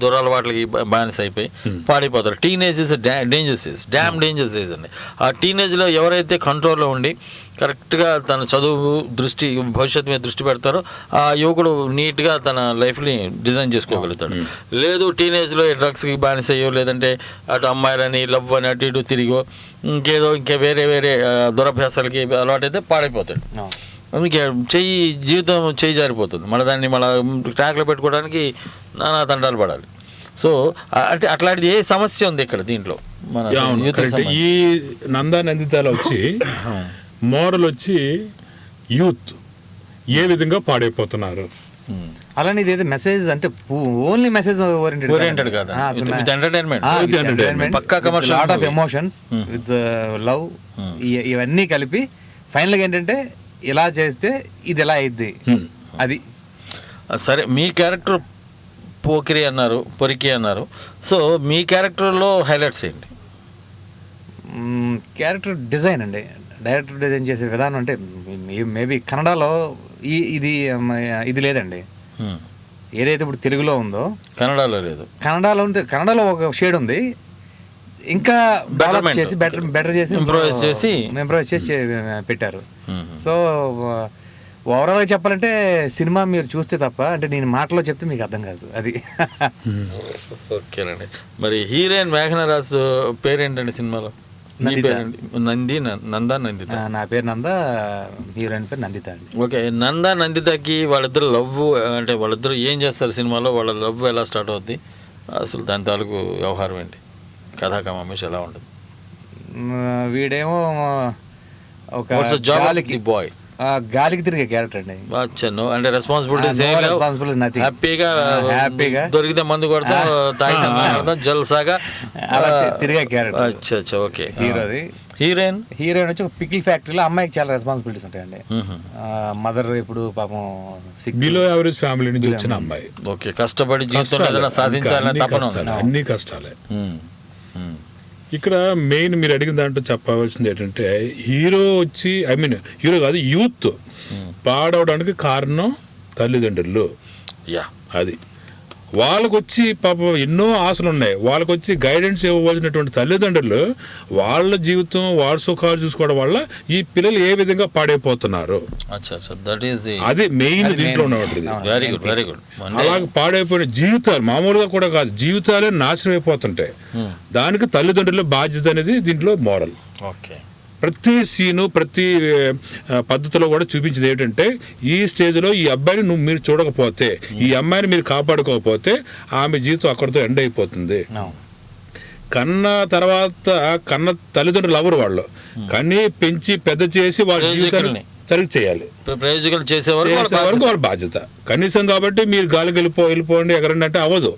దురలవాట్లకి బానిస అయిపోయి పాడైపోతారు. Teenage is dangerous age, damn dangerous age అండి. ఆ టీనేజ్లో ఎవరైతే కంట్రోల్లో ఉండి కరెక్ట్గా తన చదువు దృష్టి భవిష్యత్తు మీద దృష్టి పెడతారో ఆ యువకుడు నీట్గా తన లైఫ్ని డిజైన్ చేసుకోగలుగుతాడు. లేదు టీనేజ్లో డ్రగ్స్కి బానిస అయ్యో, లేదంటే అటు అమ్మాయిలని లవ్ అని అటు ఇటు తిరిగో ఇంకా వేరే దురభ్యాసాలకి అలవాటైతే పాడైపోతాడు. అందుకే జీవితం చేయి జారిపోతుంది. మళ్ళీ దాన్ని మళ్ళీ ట్రాక్లో పెట్టుకోవడానికి నానా తండాలు పడాలి. సో అంటే అట్లాంటిది ఏ సమస్య ఉంది ఇక్కడ దీంట్లో మన ఈ నందా నందితాలో వచ్చి మోడల్ వచ్చి యూత్ ఏ విధంగా పాడైపోతున్నారు. అలానే ఇదేదో మెసేజ్ అంటే ఓన్లీ మెసేజ్ ఓరియంటెడ్ కాదు, విత్ ఎంటర్టైన్మెంట్, పక్కా commercial, lot of emotions with love, ఇవన్నీ కలిపి ఫైనల్గా ఏంటంటే ఇలా చేస్తే ఇది ఎలా అయింది అది. సరే, మీ క్యారెక్టర్ పోకిరి అన్నారు, పొరికి అన్నారు. సో మీ క్యారెక్టర్లో హైలైట్స్ ఏంటి? క్యారెక్టర్ డిజైన్ అండి, డైరెక్టర్ డిజైన్ చేసే విధానం. అంటే మేబీ కన్నడలో ఇది లేదండి. ఏదైతే ఇప్పుడు తెలుగులో ఉందో కన్నడలో లేదు. కన్నడలో ఒక షేడ్ ఉంది, ఇంకా డెవలప్ చేసి బెటర్ చేసి ఇంప్రూవైజ్ చేసి పెట్టారు. సో ఓవరాల్గా చెప్పాలంటే సినిమా మీరు చూస్తే తప్ప, అంటే నేను మాటలో చెప్తే మీకు అర్థం కాదు అది. ఓకేనండి. మరి హీరోయిన్ మేఘనరాజు పేరేంటండి సినిమాలో? నందా నందిత. నా పేరు నంద, హీరోయిన్ పేరు నందిత అండి. ఓకే, నందా నందితకి వాళ్ళిద్దరు లవ్, అంటే వాళ్ళిద్దరు ఏం చేస్తారు సినిమాలో, వాళ్ళ లవ్ ఎలా స్టార్ట్ అవుద్ది, అసలు దాని తాలూకు వ్యవహారం ఏంటి, కథాకమేష్ ఎలా ఉంటుంది? వీడేమో ఒక బాయ్ గాలికి తిరిగే క్యారెక్టర్ అండి. అంటే రెస్పాన్సిబిలిటీస్ హ్యాపీగా దొరికితే మందు కొడతాం, తాగితే జల్సాగా తిరిగే క్యారెక్టర్. అచ్చా, ఓకే. హీరోది. హీరోయిన్ వచ్చి ఒక పికిల్ ఫ్యాక్టరీలో అమ్మాయికి చాలా రెస్పాన్సిబిలిటీస్ ఉంటాయండి. మదర్ ఇప్పుడు పాపం బిలో యావరేజ్ ఫ్యామిలీ నుంచి వచ్చిన అమ్మాయి. ఓకే, కష్టపడి జీవితంలో సాధించాలని తపన, అన్ని కష్టాలే. ఇక్కడ మెయిన్ మీరు అడిగిన దాంట్లో చెప్పవలసింది ఏంటంటే హీరో వచ్చి హీరో కాదు, యూత్ పాడవడానికి కారణం తల్లిదండ్రులు. అది వాళ్ళకు వచ్చి పాపం ఎన్నో ఆశలు ఉన్నాయి, వాళ్ళకు వచ్చి గైడెన్స్ ఇవ్వవలసినటువంటి తల్లిదండ్రులు వాళ్ళ జీవితం వాళ్ళ సుఖాలు చూసుకోవడం వల్ల ఈ పిల్లలు ఏ విధంగా పాడైపోతున్నారు, అది మెయిన్ దీంట్లో ఉన్నది. అలాగే పాడైపోయిన జీవితాలు మామూలుగా కూడా కాదు, జీవితాలే నాశనం అయిపోతుంటాయి. దానికి తల్లిదండ్రుల బాధ్యత అనేది దీంట్లో మోడల్. ప్రతి సీను ప్రతి పద్ధతిలో కూడా చూపించేది ఏంటంటే ఈ స్టేజ్లో ఈ అబ్బాయిని మీరు చూడకపోతే, ఈ అమ్మాయిని మీరు కాపాడుకోకపోతే ఆమె జీవితం అక్కడితో ఎండ్ అయిపోతుంది. కన్న తర్వాత కన్న తల్లిదండ్రులు ఎవరు వాళ్ళు, కన్నీ పెంచి పెద్ద చేసి వాళ్ళ జీవితాన్ని సరిగ్గా చేయాలి, ప్రయోజకులు చేసే వరకు వాళ్ళ బాధ్యత కనీసం. కాబట్టి మీరు గాలికి వెళ్ళిపోండి ఎక్కడంటే అంటే అవ్వదు.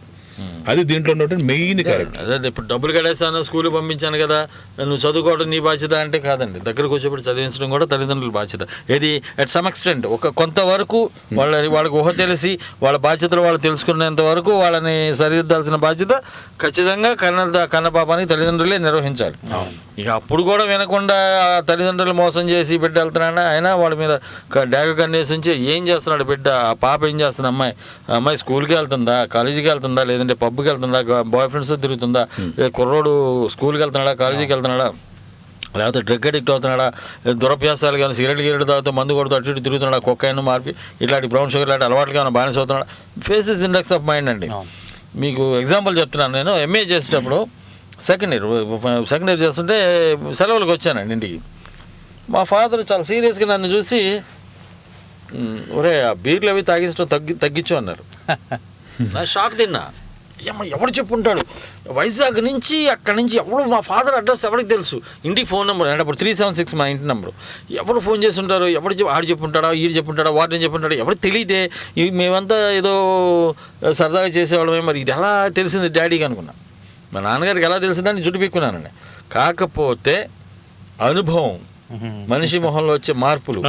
అది దీంట్లో ఉన్నటువంటి మెయిన్ క్యారెక్టర్. అదే ఇప్పుడు డబ్బులు కట్టేస్తాను, స్కూల్కి పంపించాను కదా, నువ్వు చదువుకోవడం నీ బాధ్యత అంటే కాదండి. దగ్గరకు వచ్చేప్పుడు చదివించడం కూడా తల్లిదండ్రుల బాధ్యత. ఇది అట్ సమ్ ఎక్స్టెంట్ కొంతవరకు వాళ్ళకి ఊహ తెలిసి వాళ్ళ బాధ్యతలు వాళ్ళు తెలుసుకునేంత వరకు వాళ్ళని సరిదిద్దాల్సిన బాధ్యత ఖచ్చితంగా కన్న పాపానికి తల్లిదండ్రులే నిర్వహించాలి. ఇక అప్పుడు కూడా వినకుండా తల్లిదండ్రులు మోసం చేసి బిడ్డ వెళ్తున్నాడు, అయినా వాళ్ళ మీద డాగ కన్నేసి ఉంచి ఏం చేస్తున్నాడు బిడ్డ, ఆ పాప ఏం చేస్తుంది, అమ్మాయి స్కూల్కి వెళ్తుందా, కాలేజీకి వెళ్తుందా, లేదంటే పబ్కి వెళ్తుందా, బాయ్ ఫ్రెండ్స్ తిరుగుతుందా, కుర్రోడు స్కూల్కి వెళ్తున్నాడా, కాలేజీకి వెళ్తున్నాడా, లేకపోతే డ్రగ్ అడిక్ట్ అవుతున్నాడా, దురభ్యాసాలు కానీ సిగరెట్ తాగుతూ మందు కొడుతూ అటు ఇటు తిరుగుతున్నాడా, కొక్కైన్ మార్పి ఇట్లాంటి బ్రౌన్ షుగర్ లాంటి అలవాట్లు కానీ బానిస అవుతున్నాడా. ఫేసెస్ ఇండెక్స్ ఆఫ్ మైండ్ అండి. మీకు ఎగ్జాంపుల్ చెప్తున్నాను, నేను ఎంఏ చేసేటప్పుడు సెకండ్ ఇయర్ చేస్తుంటే సెలవులకు వచ్చానండి ఇంటికి. మా ఫాదర్ చాలా సీరియస్గా నన్ను చూసి, ఒరే ఆ బీర్లు అవి తాగించడం తగ్గించు అన్నారు. నా షాక్ తిన్నా. ఎవడు చెప్పుంటాడు, వైజాగ్ నుంచి అక్కడి నుంచి ఎవడు, మా ఫాదర్ అడ్రస్ ఎవరికి తెలుసు, ఇంటికి ఫోన్ నెంబర్ అంటే అప్పుడు 376 మా ఇంటి నెంబరు, ఎవరు ఫోన్ చేసి ఉంటారు, ఆడు చెప్పుంటాడా, ఈడు చెప్పుంటాడా, వాటిని చెప్పుంటాడా, ఎవరు తెలియదే, మేమంతా ఏదో సరదాగా చేసేవాళ్ళమే, మరి ఇది ఎలా తెలిసింది డాడీకి అనుకున్నా. మా నాన్నగారికి ఎలా తెలిసిందని జుట్టు పీక్కున్నానండి. కాకపోతే అనుభవం మనిషి మొహంలో వచ్చే మార్పులు,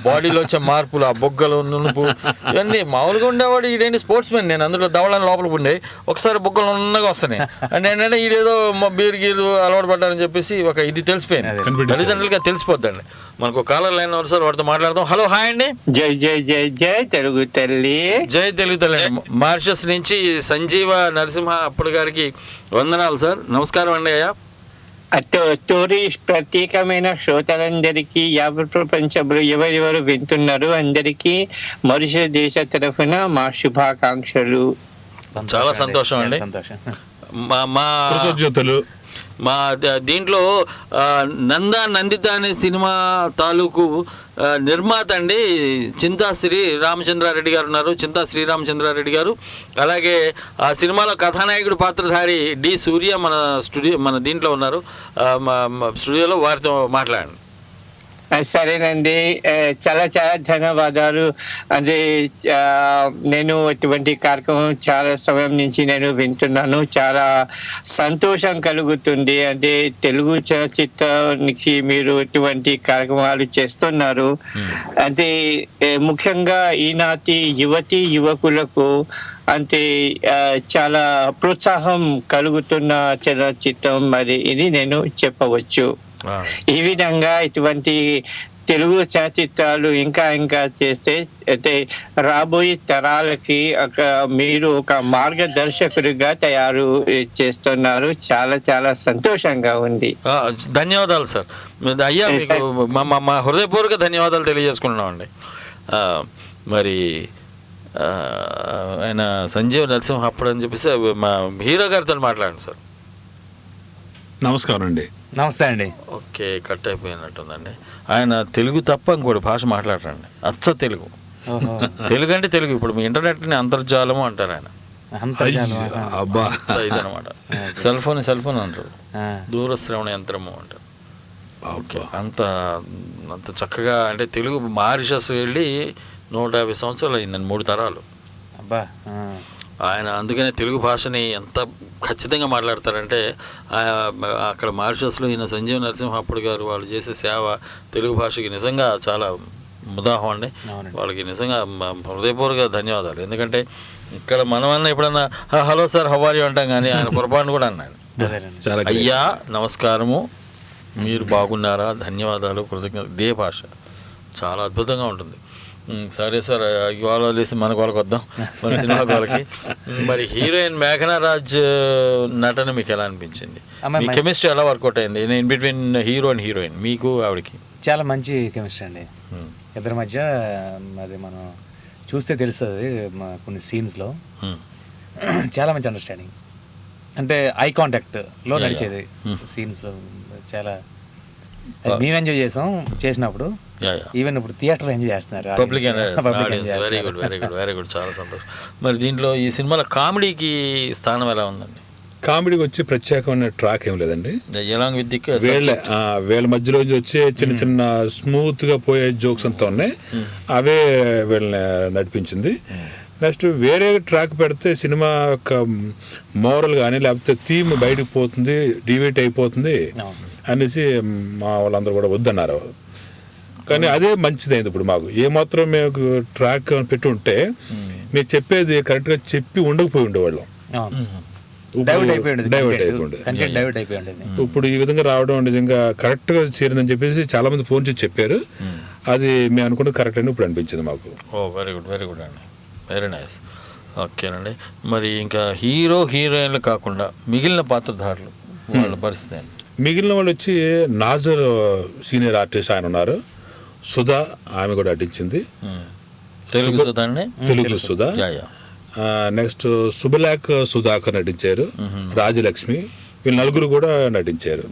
బాడీలో వచ్చే మార్పులు, ఆ బొగ్గలు, నునుపు, ఇవన్నీ మామూలుగా ఉండేవాడు. ఈడేంటి స్పోర్ట్స్ మ్యాన్, నేను అందులో దవడని లోపల ఉండే ఒకసారి బొగ్గలు ఉన్నగా వస్తున్నాయి అంటే ఏంటంటే ఈడేదో బీర్ గీరు అలవాటు పడ్డారని చెప్పేసి ఒక ఇది తెలిసిపోయింది, తల్లిదండ్రులుగా తెలిసిపోద్దండి. మనకు కాలర్ లైన్ సార్ వాడితో మాట్లాడదాం. హలో, హాయ్ అండి. జై జై జై జై తెలుగు తల్లి. జై తెలుగు తల్లి. మారిషస్ నుంచి సంజీవ నరసింహ అప్పుడు గారికి వందనాలు సార్. నమస్కారం అండి. అయ్యా స్టోరీ ప్రత్యేకమైన శ్రోతలందరికీ యావత్ ప్రపంచంలో ఎవరెవరు వింటున్నారు అందరికీ మారిషస్ దేశ తరఫున మా శుభాకాంక్షలు. చాలా సంతోషం అండి. మా కృతజ్ఞతలు. మా దీంట్లో నందిత అనే సినిమా తాలూకు నిర్మాత అండి చింతా శ్రీ రామచంద్రారెడ్డి గారు ఉన్నారు. చింతా శ్రీరామచంద్రారెడ్డి గారు. అలాగే ఆ సినిమాలో కథానాయకుడు పాత్రధారి డి సూర్య మన దీంట్లో ఉన్నారు. మా స్టూడియోలో వారితో మాట్లాడండి. సరేనండి, చాలా చాలా ధన్యవాదాలు. అంటే నేను ఇటువంటి కార్యక్రమం చాలా సమయం నుంచి నేను వింటున్నాను, చాలా సంతోషం కలుగుతుంది. అంటే తెలుగు చలచిత్రానికి మీరు ఇటువంటి కార్యక్రమాలు చేస్తున్నారు. అంటే ముఖ్యంగా ఈనాటి యువకులకు అంటే చాలా ప్రోత్సాహం కలుగుతున్న చలచిత్రం మరి ఇది నేను చెప్పవచ్చు. ఈ విధంగా ఇటువంటి తెలుగు చలచిత్రాలు ఇంకా చేస్తే అయితే రాబోయే తరాలకి మీరు ఒక మార్గదర్శకుడిగా తయారు చేస్తున్నారు. చాలా చాలా సంతోషంగా ఉంది. ధన్యవాదాలు సార్. అయ్యా మా హృదయపూర్వక ధన్యవాదాలు తెలియజేసుకుంటున్నామండి. మరి ఆయన సంజీవ్ నరసింహ అప్పుడు అని చెప్పేసి మా హీరో గారితో మాట్లాడండి సార్. నమస్కారం అండి. నమస్తే అండి. ఓకే, కట్ అయిపోయినట్టుందండి. ఆయన తెలుగు తప్ప ఇంకోటి భాష మాట్లాడరండి, అచ్చ తెలుగు. తెలుగు అంటే తెలుగు. ఇప్పుడు మీ ఇంటర్నెట్ని అంతర్జాలము అంటారు ఆయన. అబ్బా, ఇదనమాట. సెల్ ఫోన్ అంటారు, దూరశ్రవణ యంత్రము అంటారు. ఓకే, అంత చక్కగా అంటే తెలుగు మారిషస్ వెళ్ళి 150 సంవత్సరాలు అయిందండి, 3 తరాలు. అబ్బా, ఆయన అందుకనే తెలుగు భాషని ఎంత ఖచ్చితంగా మాట్లాడతారంటే అక్కడ మారిషస్లో ఈయన సంజీవ్ నరసింహ అప్పుడు గారు వాళ్ళు చేసే సేవ తెలుగు భాషకి నిజంగా చాలా ఉదాహరణ అండి. వాళ్ళకి నిజంగా హృదయపూర్వక ధన్యవాదాలు. ఎందుకంటే ఇక్కడ మనమన్నా ఎప్పుడన్నా hello sir how are you అంటాం, కానీ ఆయన పొరపాటును కూడా అన్నాడు. అయ్యా నమస్కారము, మీరు బాగున్నారా, ధన్యవాదాలు, కృతజ్ఞత. ఇదే భాష చాలా అద్భుతంగా ఉంటుంది. సరే సార్, ఇవాళ లేసి మన వాళ్ళకి వద్దాం, మన సినిమా వాళ్ళకి. మరి హీరోయిన్ మేఘనా రాజ్ నటన మీకు ఎలా అనిపించింది? మీ కెమిస్ట్రీ ఎలా వర్కౌట్ అయింది in between hero and heroine, మీకు ఆవిడకి? చాలా మంచి కెమిస్ట్రీ అండి ఇద్దరి మధ్య. అది మనం చూస్తే తెలుస్తుంది కొన్ని సీన్స్లో. చాలా మంచి అండర్స్టాండింగ్, అంటే ఐ కాంటాక్ట్లో నడిచేది సీన్స్. చాలా మేము ఎంజాయ్ చేసినప్పుడు, ఈవెన్ ఇప్పుడు థియేటర్ ఎంజాయ్ చేస్తున్నారు, public. Very good, very good, very good, చాలా సంతోషం. మరి దీంట్లో ఈ సినిమాలో కామెడీకి స్థానం ఎలా ఉందండి? కామెడీకి వచ్చి ప్రత్యేకమైన ట్రాక్ ఏం లేదండి. ఎలాంగ్ విత్ వీళ్ళ మధ్యలో వచ్చే చిన్న స్మూత్ గా పోయే జోక్స్ అంతా ఉన్నాయి, అవే వీళ్ళని నడిపించింది. నెక్స్ట్ వేరే ట్రాక్ పెడితే సినిమా యొక్క మోరల్ కానీ లేకపోతే థీమ్ బయటకు పోతుంది, డివేట్ అయిపోతుంది అనేసి మా వాళ్ళందరూ కూడా వద్దన్నారు. కానీ అదే మంచిదైంది. ఇప్పుడు మాకు ఏమాత్రం మేము ట్రాక్ పెట్టి ఉంటే మీరు చెప్పేది కరెక్ట్గా చెప్పి ఉండకపోయి ఉండేవాళ్ళం, డైవర్ట్ అయిపోయింది. ఇప్పుడు ఈ విధంగా రావడం నిజంగా కరెక్ట్గా చేరిందని చెప్పేసి చాలా మంది ఫోన్ చేసి చెప్పారు. అది మేము అనుకుంటే కరెక్ట్ అని ఇప్పుడు అనిపించింది మాకు. వెరీ గుడ్, వెరీ గుడ్ అండి, వెరీ నైస్. ఓకేనండి. మరి ఇంకా హీరోయిన్లు కాకుండా మిగిలిన పాత్రధారులు వాళ్ళ పరిస్థితి ఏంటి? మిగిలిన వాళ్ళు వచ్చి నాజర్ సీనియర్ ఆర్టిస్ట్ ఆయన ఉన్నారు, సుధా ఆమె కూడా నటించింది. తెలుగు సుధా. నెక్స్ట్ సుబలాక్ సుధాకర్ నటించారు, రాజలక్ష్మి, వీళ్ళు నలుగురు కూడా నటించారు.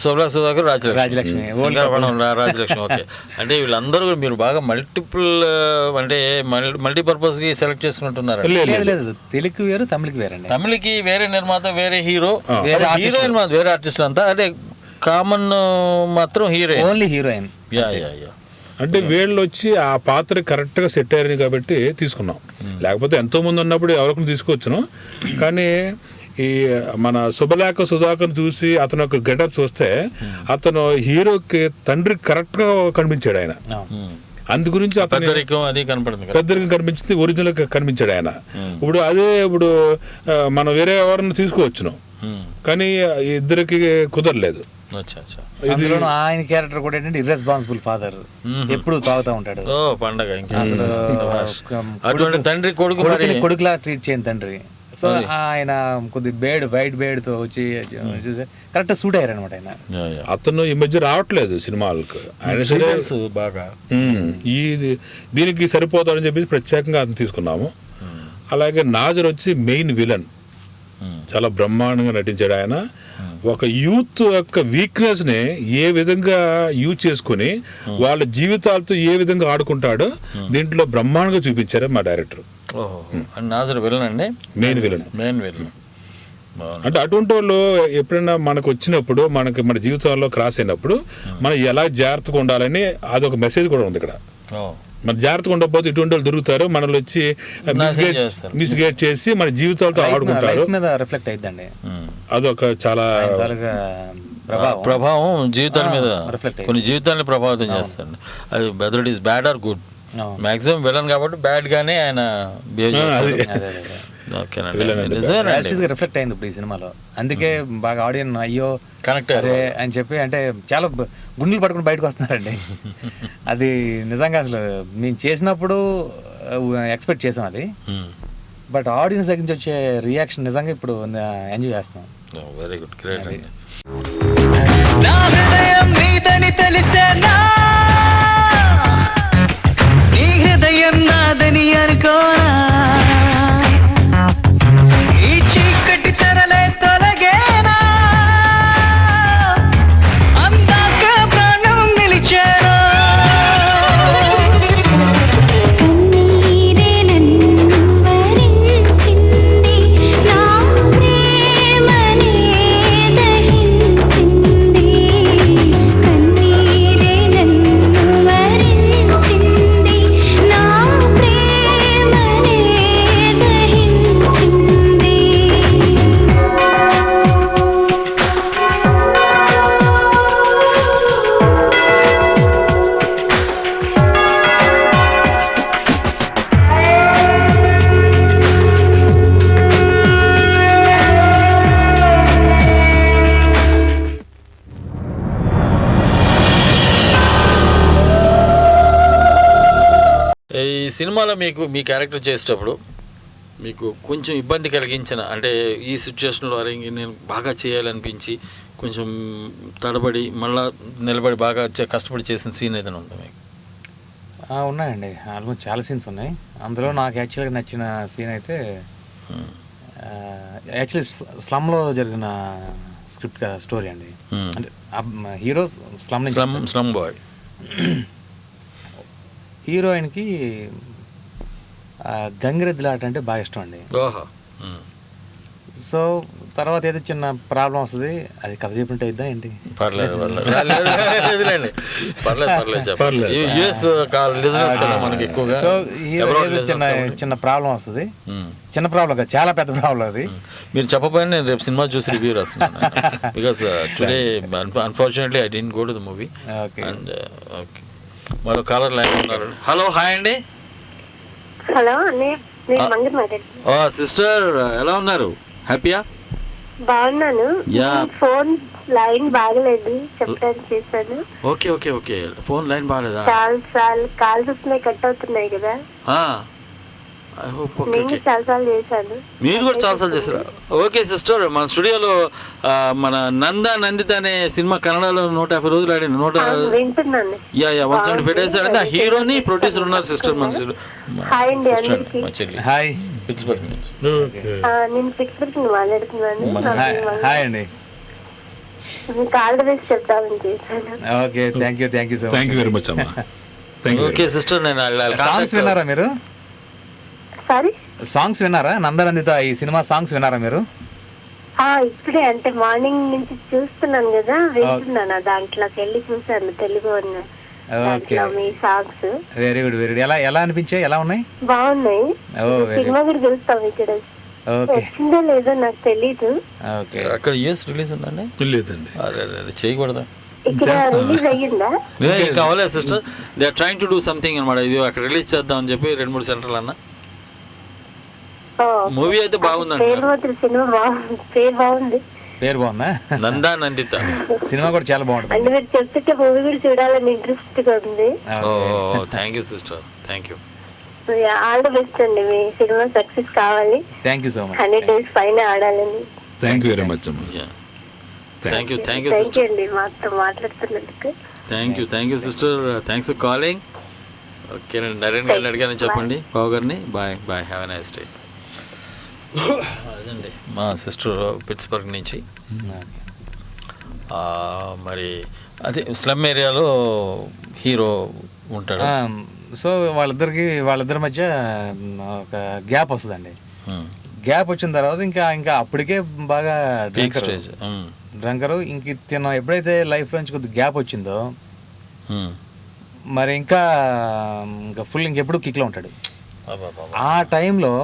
సుధాకర్, రాజలక్ష్మి. ఓకే, అంటే వీళ్ళందరూ మీరు బాగా మల్టిపుల్ అంటే మల్టీపర్పస్ కి సెలెక్ట్ చేసుకుంటున్నారు. తెలుగు వేరు, తమిళకి వేరే. తమిళకి వేరే నిర్మాత, వేరే హీరో, హీరోయిన్ వేరే ఆర్టిస్టులు అంతా. అదే కామన్ మాత్రం హీరోయిన్, ఓన్లీ హీరోయిన్. అంటే వీళ్ళు వచ్చి ఆ పాత్ర కరెక్ట్గా సెట్ అయ్యారని కాబట్టి తీసుకున్నాం. లేకపోతే ఎంతో మంది ఉన్నప్పుడు ఎవరికి తీసుకోవచ్చును. కానీ ఈ మన శుభలేఖ సుధాకర్ చూసి అతను ఒక గెటప్ చూస్తే అతను హీరోకి తండ్రి కరెక్ట్ గా కనిపించాడు ఆయన. అందు గురించి పెద్దరికం కనిపించింది, ఒరిజినల్ కనిపించాడు ఆయన. ఇప్పుడు మనం వేరే ఎవరిని తీసుకోవచ్చును, కానీ ఇద్దరికి కుదరలేదు. ఆయన క్యారెక్టర్ కూడా ఏంటంటే ఇర్రెస్పాన్సిబుల్ ఫాదర్, ఎప్పుడు తాగుతా ఉంటాడు, పండగ అసలు తండ్రి కొడుకులా ట్రీట్ చేయని తండ్రి. సో ఆయన కొద్ది వైట్ బేడ్ తో వచ్చి చూసే కరెక్ట్ సూట్ అయ్యారు అనమాట ఆయన. అతను ఈ మధ్య రావట్లేదు సినిమాలకు, ఆయన సరే బాగా దీనికి సరిపోతాడని చెప్పి ప్రత్యేకంగా అతను తీసుకున్నాము. అలాగే నాజర్ వచ్చి మెయిన్ విలన్, చాలా బ్రహ్మాండంగా నటించాడు ఆయన. ఒక యూత్ యొక్క వీక్నెస్ ని ఏ విధంగా యూజ్ చేసుకుని వాళ్ళ జీవితాలతో ఏ విధంగా ఆడుకుంటాడో దీంట్లో బ్రహ్మాండంగా చూపించారు మా డైరెక్టర్. Main villain. అంటే అటువంటి వాళ్ళు ఎప్పుడైనా మనకు వచ్చినప్పుడు మన జీవితాల్లో క్రాస్ అయినప్పుడు మనం ఎలా జాగ్రత్తగా ఉండాలని అదొక మెసేజ్ కూడా ఉంది ఇక్కడ. మన జాగ్రత్తగా ఉండకపోతే ఇటువంటి వాళ్ళు దొరుకుతారు, మనల్ని వచ్చి మిస్గైడ్ చేసి మన జీవితాలతో ఆడుకుంటారు. రిఫ్లెక్ట్ అయిద్దండి, అదొక చాలా ప్రభావం జీవితాల మీద, కొన్ని జీవితాలని ప్రభావితం చేస్తాడు. అది whether it is bad or good, maximum villain కాబట్టి బ్యాడ్ గానే ఆయన రిఫ్లెక్ట్ అయింది ఇప్పుడు ఈ సినిమాలో. అందుకే బాగా ఆడియన్స్ అయ్యో కనెక్ట్ అరే అని చెప్పి, అంటే చాలా గుండెలు పట్టుకుని బయటకు వస్తున్నారండి. అది నిజంగా అసలు మేము చేసినప్పుడు ఎక్స్పెక్ట్ చేసాం అది, బట్ ఆడియన్స్ దగ్గర నుంచి వచ్చే రియాక్షన్ నిజంగా ఇప్పుడు ఎంజాయ్ చేస్తున్నాం. వెరీ గుడ్, గ్రేట్ అండి. నా హృదయం నీదని తెలిసేనా, నీ హృదయం నాదని అనుకోనా, ఈ చీకటి తెరలే తొలగేనా, అందాక ప్రాణం నిలిచేనా. కన్నీరే నన్ను వరించింది, నా ప్రేమనే దహించింది. కన్నీరే నన్ను వరించింది, నా ప్రేమనే దహించింది. ఈ సినిమాలో మీ క్యారెక్టర్ చేసేటప్పుడు మీకు కొంచెం ఇబ్బంది కలిగించిన, అంటే ఈ సిచ్యువేషన్లో అరే నేను బాగా చేయాలనిపించి కొంచెం తడబడి మళ్ళా నిలబడి బాగా కష్టపడి చేసిన సీన్ ఏదైనా ఉందా మీకు? ఉన్నాయండి, ఆల్మోస్ట్ చాలా సీన్స్ ఉన్నాయి. అందులో నాకు యాక్చువల్గా నచ్చిన సీన్ అయితే యాక్చువల్లీ స్లమ్లో జరిగిన స్క్రిప్ట్ స్టోరీ అండి. అంటే హీరో స్లమ్ బాయ్, హీరోయిన్కి గంగిరెద్దులాట అంటే బాగా ఇష్టం అండి. సో తర్వాత ఏదో చిన్న ప్రాబ్లం వస్తుంది, అది కథ చెప్పినట్టు అయిద్దా ఏంటి? సో చిన్న ప్రాబ్లం వస్తుంది, చిన్న ప్రాబ్లం కాదు, చాలా పెద్ద ప్రాబ్లం అది. మీరు చెప్పబోయిన నేను రేపు సినిమా చూసి రివ్యూ రాస్తున్నాను. Because today unfortunately I didn't go to the movie. And okay, మరో కాలర్ లైన్ ఉన్నారు. హలో, హాయ్ అండి. హలో అండి, సిస్టర్ ఎలా ఉన్నారు? హ్యాపీయా? బాగున్నాను. ఫోన్ లైన్ బాగలేదు, చెప్పడానికి చేశాను. Okay okay okay, phone line బాగలేదా? చాలా కాల్స్ వస్తున్నాయి, కట్ అవుతున్నాయి కదా. నేను చాలాసార్లు చేశాను, మీరు కూడా చాలాసార్లు చేశారు. ఓకే సిస్టర్, మన స్టూడియోలో మన నందిత అనే సినిమా కన్నడలో 150 రోజులు ఆడింది. 175 days ఆడింది. ఆ హీరోని ప్రొడ్యూసర్ ఉన్నారు సిస్టర్ మన హాయ్ అండి అందరికి. హాయ్, పిట్స్బర్గ్ నేను పిట్స్బర్గ్ మాట్లాడుతున్నాను. హాయ్ అండి, మీకు ఆల్ ది బెస్ట్ చెప్తామని చేశాను. Okay, thank you so much. Thank you very much అమ్మా. ఓకే సిస్టర్, నేను సాంగ్స్ విన్నారా మీరు? సారీ, సాంగ్స్ విన్నారా? నందనందిత ఈ సినిమా సాంగ్స్ విన్నారా మీరు? ఇప్పుడే అంటే మార్నింగ్ నుంచి చూస్తున్నాను కదా, వింటున్నాను. దాంట్లోకి వెళ్ళి చూసాను తెలుగు మీ songs. Very good very good. ఎలా అనిపించాయి? ఎలా ఉన్నాయి? బాగున్నాయి. సినిమా కూడా చూస్తాం ఇక్కడ. వచ్చిందో లేదో నాకు తెలీదు. ఓకే. అక్కడ యూఎస్ రిలీజ్ ఉందండి? లేదండి. అదే చేయకూడదా? ఇక్కడ రిలీజ్ అయ్యిందా? ఇంకా అవ్వలేదు sister. They are trying to do something అనమాట. ఇది అక్కడ రిలీజ్ చేద్దాం అని చెప్పి 2-3 సెంటర్లు అన్న. మూవీ అయితే బాగుందండి. సినిమా పేరు బాగుంది. పేరు బాగుందా? నందా నందిత సినిమా కూడా చాలా బాగుంటుంది. అంటే మీరు చెప్తుంటే మూవీ కూడా చూడాలని ఇంట్రెస్ట్ గా ఉంది. Thank you sister, thank you. All the best అండి. మీ సినిమా సక్సెస్ కావాలి. Thank you so much. 100 days పైన ఆడాలని. థ్యాంక్ యూ వెరీ మచ్ అమ్మా. థ్యాంక్ యూ అండి మాతో మాట్లాడుతున్నందుకు. Thank you sister. Thanks for calling. ఓకేనండి. నరేన్ గారిని అడిగానని చెప్పండి, బాబు గారిని. Bye bye, have a nice day. అదండి మా సిస్టర్ పిట్స్బర్గ్ నుంచి. మరి అదే స్లమ్ ఏరియాలో హీరో ఉంటాడు. సో వాళ్ళిద్దరి మధ్య ఒక గ్యాప్ వస్తుందండి. గ్యాప్ వచ్చిన తర్వాత ఇంకా అప్పటికే బాగా డ్రంకరు. ఇంక తిన ఎప్పుడైతే లైఫ్ నుంచి కొద్దిగా గ్యాప్ వచ్చిందో మరి ఇంకా ఫుల్ ఇంకెప్పుడు కిక్లో ఉంటాడు. ఆ టైంలో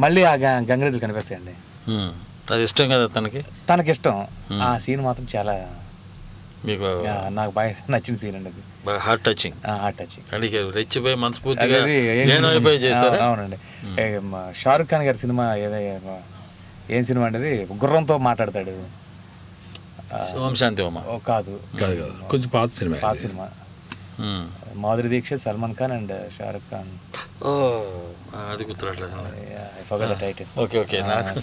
మళ్ళీ ఆ గంగరీతులు కనిపిస్తాయండి. అది ఇష్టం కదా తనకి ఇష్టం. ఆ సీన్ మాత్రం చాలా మీకు నాకు బాగా నచ్చిన సీన్ అండి. అది హార్ట్ టచింగ్. రెచ్చిపోయి మనస్ఫూర్తిగా. అవునండి. షారుఖ్ ఖాన్ గారి సినిమా ఏం సినిమా అండి? గుర్రంతో మాట్లాడతాడు. శాంతి కాదు, కొంచెం పాత సినిమా. మాధురి దీక్షిత్, సల్మాన్ ఖాన్ అండ్ షారుఖ్ ఖాన్. అది గుర్తురాట్లేదు.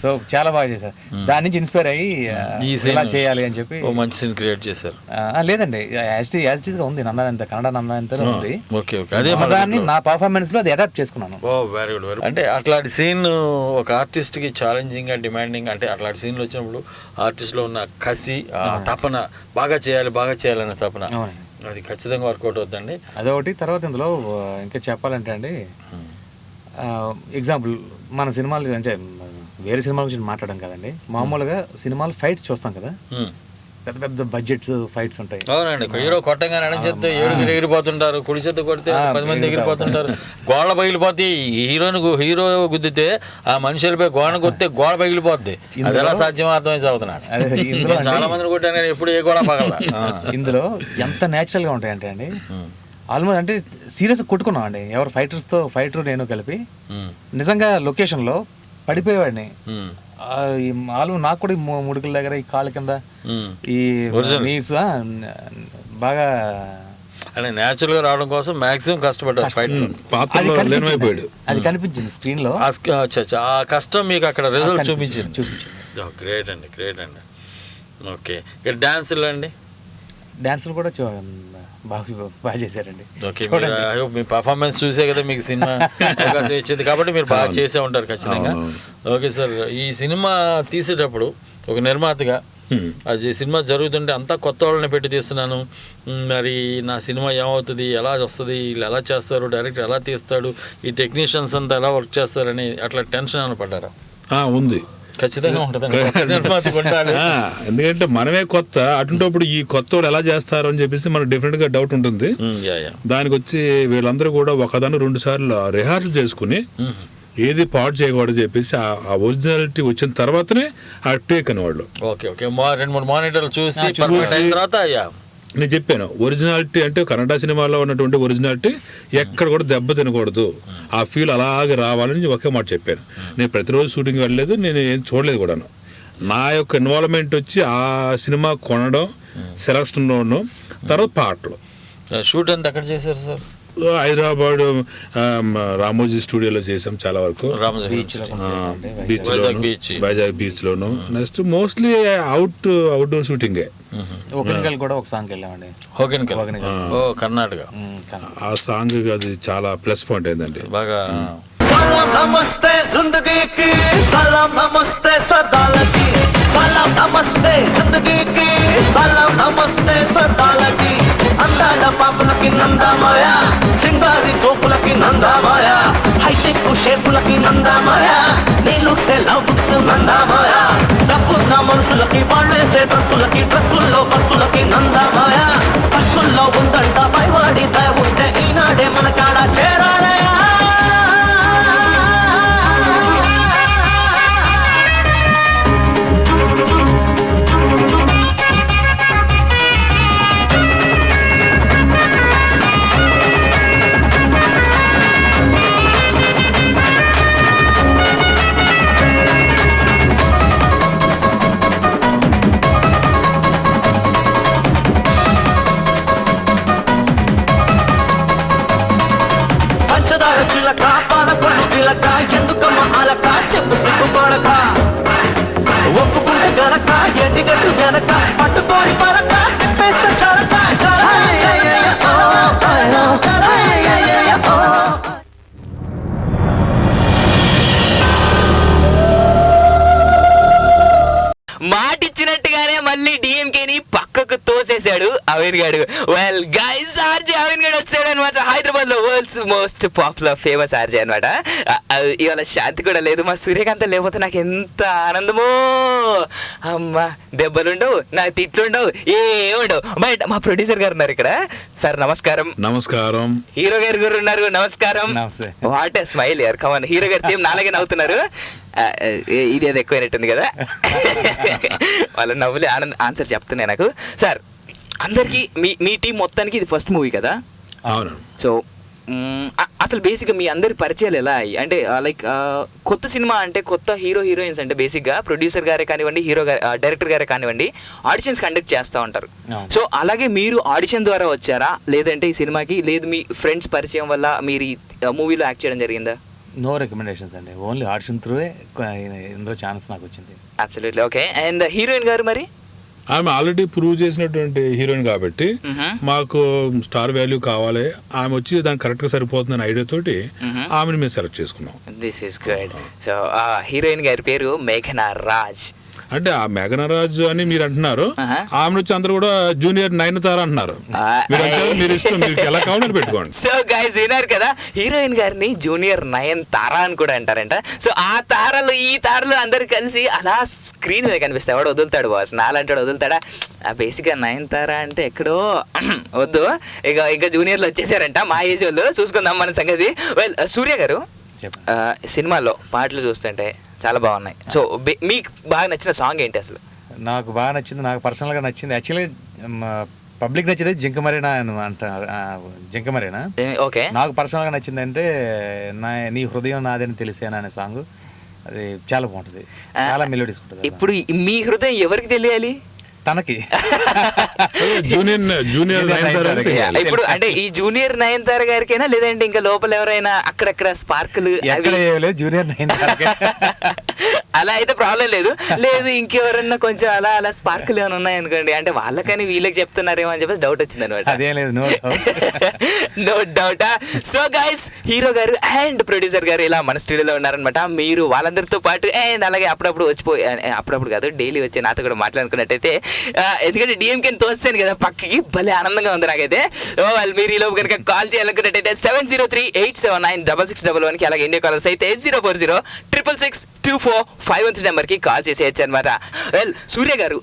సో చాలా బాగా చేశారు. దాని నుంచి ఇన్స్పైర్ అయ్యి ఇలా చేయాలి అని చెప్పి మంచి సీన్ క్రియేట్ చేశారు. లేదండి, యాజ్ గా ఉంది. నందానంత కన్నడ నందానంతలో ఉంది. అదే దాన్ని నా పర్ఫార్మెన్స్ లో అది అడాప్ట్ చేసుకున్నాను. Very good. అంటే అట్లాంటి సీన్ ఒక ఆర్టిస్ట్ కి ఛాలెంజింగ్ గా డిమాండింగ్. అంటే అట్లాంటి సీన్లు వచ్చినప్పుడు ఆర్టిస్ట్ లో ఉన్న కసి, తపన, బాగా చేయాలనే తపన, అది ఖచ్చితంగా వర్కౌట్ అవుతుందండి. అదొకటి. తర్వాత ఇందులో ఇంకా చెప్పాలంటే అండి, ఎగ్జాంపుల్ మన సినిమాలు అంటే వేరే సినిమాల గురించి మాట్లాడడం కదండి. మామూలుగా సినిమాలు ఫైట్స్ చూస్తాం కదా, పెద్ద పెద్ద బడ్జెట్స్ ఫైట్స్ ఉంటాయి. అవునండి. హీరో కొట్టంగానే ఎడం చేస్తే 7 ఎగిరిపోతుంటారు, కుడి చేత కొడితే 10 మంది ఎగిరిపోతుంటారు, గోడ పగిలిపోతే హీరో గుద్దితే ఆ మనుషులపై గోడ కొడితే గోడ పగిలిపోద్ది. అది ఎలా సాధ్యమో అర్థమై చదువుతున్నాడు. చాలా మందిని కొట్టాను కానీ ఎప్పుడు ఏ గోడ పగల. ఇందులో ఎంత నేచురల్ గా ఉంటాయంటే అండి, ఆల్మోస్ట్ అంటే సీరియస్ కొట్టుకున్నాం అండి. ఎవరు ఫైటర్ నేను కలిపి నిజంగా లొకేషన్ లో పడిపోయేవాడిని. నాకు కూడా ముడుకుల దగ్గర, ఈ కాళ్ళ కింద, ఈ నీస్ బాగా నేచురల్ గా రావడం కోసం మాక్సిమం కష్టపడ్డాడు. అది కనిపించింది స్క్రీన్ లో. ఆ కష్టం మీకు అక్కడ రిజల్ట్ చూపించింది. గ్రేట్ అండి. ఓకే. డాన్సులు అండి? డాన్సులు కూడా బాగా చేశారండి. మీ పర్ఫార్మెన్స్ చూసే కదా మీకు సినిమా అవకాశం ఇచ్చింది, కాబట్టి మీరు బాగా చేసే ఉంటారు ఖచ్చితంగా. ఓకే సార్, ఈ సినిమా తీసేటప్పుడు ఒక నిర్మాతగా అది సినిమా జరుగుతుంటే అంతా కొత్త వాళ్ళని పెట్టి తీస్తున్నాను, మరి నా సినిమా ఏమవుతుంది, ఎలా వస్తుంది, వీళ్ళు ఎలా చేస్తారు, డైరెక్టర్ ఎలా తీస్తాడు, ఈ టెక్నీషియన్స్ అంతా ఎలా వర్క్ చేస్తారని అట్లా టెన్షన్ అని పడ్డారా? ఉంది, ఖచ్చితంగా ఉంటుంది. ఎందుకంటే మనమే కొత్త, అటువంటిప్పుడు ఈ కొత్త వాళ్ళు ఎలా చేస్తారు అని చెప్పేసి మనకు డిఫరెంట్ గా డౌట్ ఉంటుంది. దానికి వచ్చి వీళ్ళందరూ కూడా ఒకదాన్ని 2 సార్లు రిహార్సల్ చేసుకుని ఏది పాడు చేయకూడదు చెప్పేసి ఆ ఒరిజినాలిటీ వచ్చిన తర్వాతనే ఆ టేక్ అని వాళ్ళు. ఓకే 2-3 మానిటర్లు చూసి తర్వాత నేను చెప్పాను, ఒరిజినాలిటీ అంటే కన్నడ సినిమాలో ఉన్నటువంటి ఒరిజినాలిటీ ఎక్కడ కూడా దెబ్బ తినకూడదు, ఆ ఫీల్ అలాగే రావాలని ఒకే మాట చెప్పాను. నేను ప్రతిరోజు షూటింగ్ వెళ్ళలేదు, నేను ఏం చూడలేదు కూడాను. నా యొక్క ఇన్వాల్వ్మెంట్ వచ్చి ఆ సినిమా కొనడం, సెలక్షన్ ఉండడం, తర్వాత పాటలు. షూట్ అంతా ఎక్కడ చేశారు సార్? హైదరాబాద్ రామోజీ స్టూడియోలో చేసాం చాలా వరకు, వైజాగ్ బీచ్ లోను. నెక్స్ట్ మోస్ట్లీ అవుట్డోర్ షూటింగే. కూడా ఒక సాంగ్ వెళ్ళామండి, కర్ణాటక. ఆ సాంగ్ అది చాలా ప్లస్ పాయింట్ అయిందండి బాగా. సలాం నమస్తే జిందగీకి, సలాం నమస్తే సదాలకి, సలాం నమస్తే జిందగీకి, సలాం నమస్తే సదాలకి. అందాల పాపులకి నందామాయ, సింగారి సోపులకి నందామాయ, హైటెక్ షేపులకి నందామాయ, నీళ్ళు లవ్ బుక్స్ నందామాయ, డబ్బున్న మనుషులకి వాళ్ళేసే డ్రస్సులకి, డ్రస్సుల్లో బస్సులకి నందామాయ. బస్సుల్లో ఉందంట పైవాడి దయ ఉంటే ఈనాడే మన కాడ చేరాలయా. బంగారు చిలక పాలకొల్లు పిలక ఎందుకమ్మ అలక చెప్పు సిగ్గుపడక ఒప్పుకుంటే గనక ఎండిగట్టు గనక పట్టుకోని పరక తిప్పేస్తా చరక మాటిచ్చినట్టుగానే మళ్ళీ డిఎంకేని పక్కకు తోసేశాడు అవిన్ గారు. వెల్ గైస్, ఆర్జే అవిన్ గారు వచ్చాడు అనమాట. హైదరాబాద్ లో world's most popular famous RJ అనమాట. ఇవాళ శాంతి కూడా లేదు, మా సూర్యకాంత్ లేకపోతే నాకు ఎంత ఆనందమో. అమ్మా దెబ్బలుండవు, నాకు తిట్లుండవు, ఏముండవు. బట్ మా ప్రొడ్యూసర్ గారు ఉన్నారు ఇక్కడ. సార్ నమస్కారం. నమస్కారం. హీరో గారు కూడా ఉన్నారు. నమస్కారం. వాట్ ఏ స్మైల్ యార్, కమన్. హీరో గారు సేమ్ నాలాగే నవ్వుతున్నారు. ఇది అది ఎక్కువైనట్టుంది కదా. వాళ్ళ నవ్వులే ఆన్సర్ చెప్తున్నాయి నాకు. సార్, అందరికి మీ టీం మొత్తానికి ఇది ఫస్ట్ మూవీ కదా? అవును. సో అసలు బేసిక్గా మీ అందరి పరిచయాలు ఎలా అయ్యి? అంటే లైక్ కొత్త సినిమా అంటే కొత్త హీరోయిన్స్ అంటే బేసిక్గా ప్రొడ్యూసర్ గారే కానివ్వండి, డైరెక్టర్ గారే కానివ్వండి, ఆడిషన్స్ కండక్ట్ చేస్తూ ఉంటారు. సో అలాగే మీరు ఆడిషన్ ద్వారా వచ్చారా, లేదంటే ఈ సినిమాకి లేదు మీ ఫ్రెండ్స్ పరిచయం వల్ల మీరు ఈ మూవీలో యాక్ట్ చేయడం జరిగిందా? నో రికమెండేషన్స్ అండి, ఓన్లీ ఆడిషన్ త్రూ ఇందులో ఛాన్స్ నాకు వచ్చింది. అబ్సల్యూట్లీ. ఓకే. అండ్ హీరోయిన్ గారు మరి? ఆమె ఆల్రెడీ ప్రూవ్ చేసినటువంటి హీరోయిన్ కాబట్టి మాకు స్టార్ వాల్యూ కావాలి, ఆమె వచ్చి దానికి కరెక్ట్గా సరిపోతుందని ఐడియా తోటి ఆమెను మేము సెలెక్ట్ చేసుకున్నాం. This is good. So heroine గారి పేరు మేఘనా రాజ్. అంటే ఆ మేఘనారాజ్ అని మీరు అంటున్నారు, ఆమె నుంచి అందరూ కూడా జూనియర్ నయనతార అంటున్నారు. మీరు ఇష్టం, మీకు ఎలా కావాలని పెట్టుకోండి. సో గైస్, విన్నారు కదా, హీరోయిన్ గారిని జూనియర్ నయనతార అని కూడా అంటారంట. సో ఆ తారలు ఈ తారలు అందరు కలిసి అలా స్క్రీన్ మీద కనిపిస్తాయి. వాడు వదులుతాడు బాస్, నాలంటాడు వదులుతాడా? బేసిక్గా నయనతార అంటే ఎక్కడో వద్దు, ఇక జూనియర్లు వచ్చేసారంట మా ఏజ్ వాళ్ళు. చూసుకుందాం మన సంగతి. వెల్, సూర్య గారు, సినిమాలో పాటలు చూస్తుంటే చాలా బాగున్నాయి. సో మీకు బాగా నచ్చిన సాంగ్ ఏంటి అసలు? నాకు బాగా నచ్చింది, నాకు పర్సనల్గా నచ్చింది. యాక్చువల్లీ పబ్లిక్ నచ్చింది జింకమరేనా అంటారు, జింకమరేనా. ఓకే. నాకు పర్సనల్గా నచ్చింది అంటే నీ హృదయం నాదని తెలిసేనా అనే సాంగ్. అది చాలా బాగుంటుంది, చాలా మెలోడీస్ ఉంటుంది. ఇప్పుడు మీ హృదయం ఎవరికి తెలియాలి? తనకి. ఇప్పుడు అంటే ఈ జూనియర్ నయనతార గారికైనా, లేదంటే ఇంకా లోపల ఎవరైనా అక్కడక్కడ స్పార్కులు జూనియర్ నయనతార అలా అయితే ప్రాబ్లం లేదు. లేదు ఇంకెవరన్నా కొంచెం అలా అలా స్పార్కులు ఏమైనా ఉన్నాయనుకోండి, అంటే వాళ్ళకని వీళ్ళకి చెప్తున్నారేమో అని చెప్పేసి డౌట్ వచ్చింది అనమాట. అదే లేదు, no doubt. So guys, hero గారు అండ్ ప్రొడ్యూసర్ గారు ఇలా మన స్టూడియోలో ఉన్నారనమాట. మీరు వాళ్ళందరితో పాటు అండ్ అలాగే అప్పుడప్పుడు వచ్చిపోయి, అప్పుడప్పుడు కాదు డైలీ వచ్చి నాతో కూడా మాట్లాడుకున్నట్టయితే, ఎందుకంటే డిఎంకేని తోస్తాను కదా పక్కకి, భలే ఆనందంగా ఉంది నాకైతే. వాళ్ళు మీరు ఈలోపు కనుక కాల్ చేయాలనుకున్నట్టయితే 7038796611కి, అలాగే ఇండియా కాలర్స్ అయితే 8040666245 నెంబర్కి కాల్ చేసేయచ్చు అనమాట. వెల్, సూర్య గారు,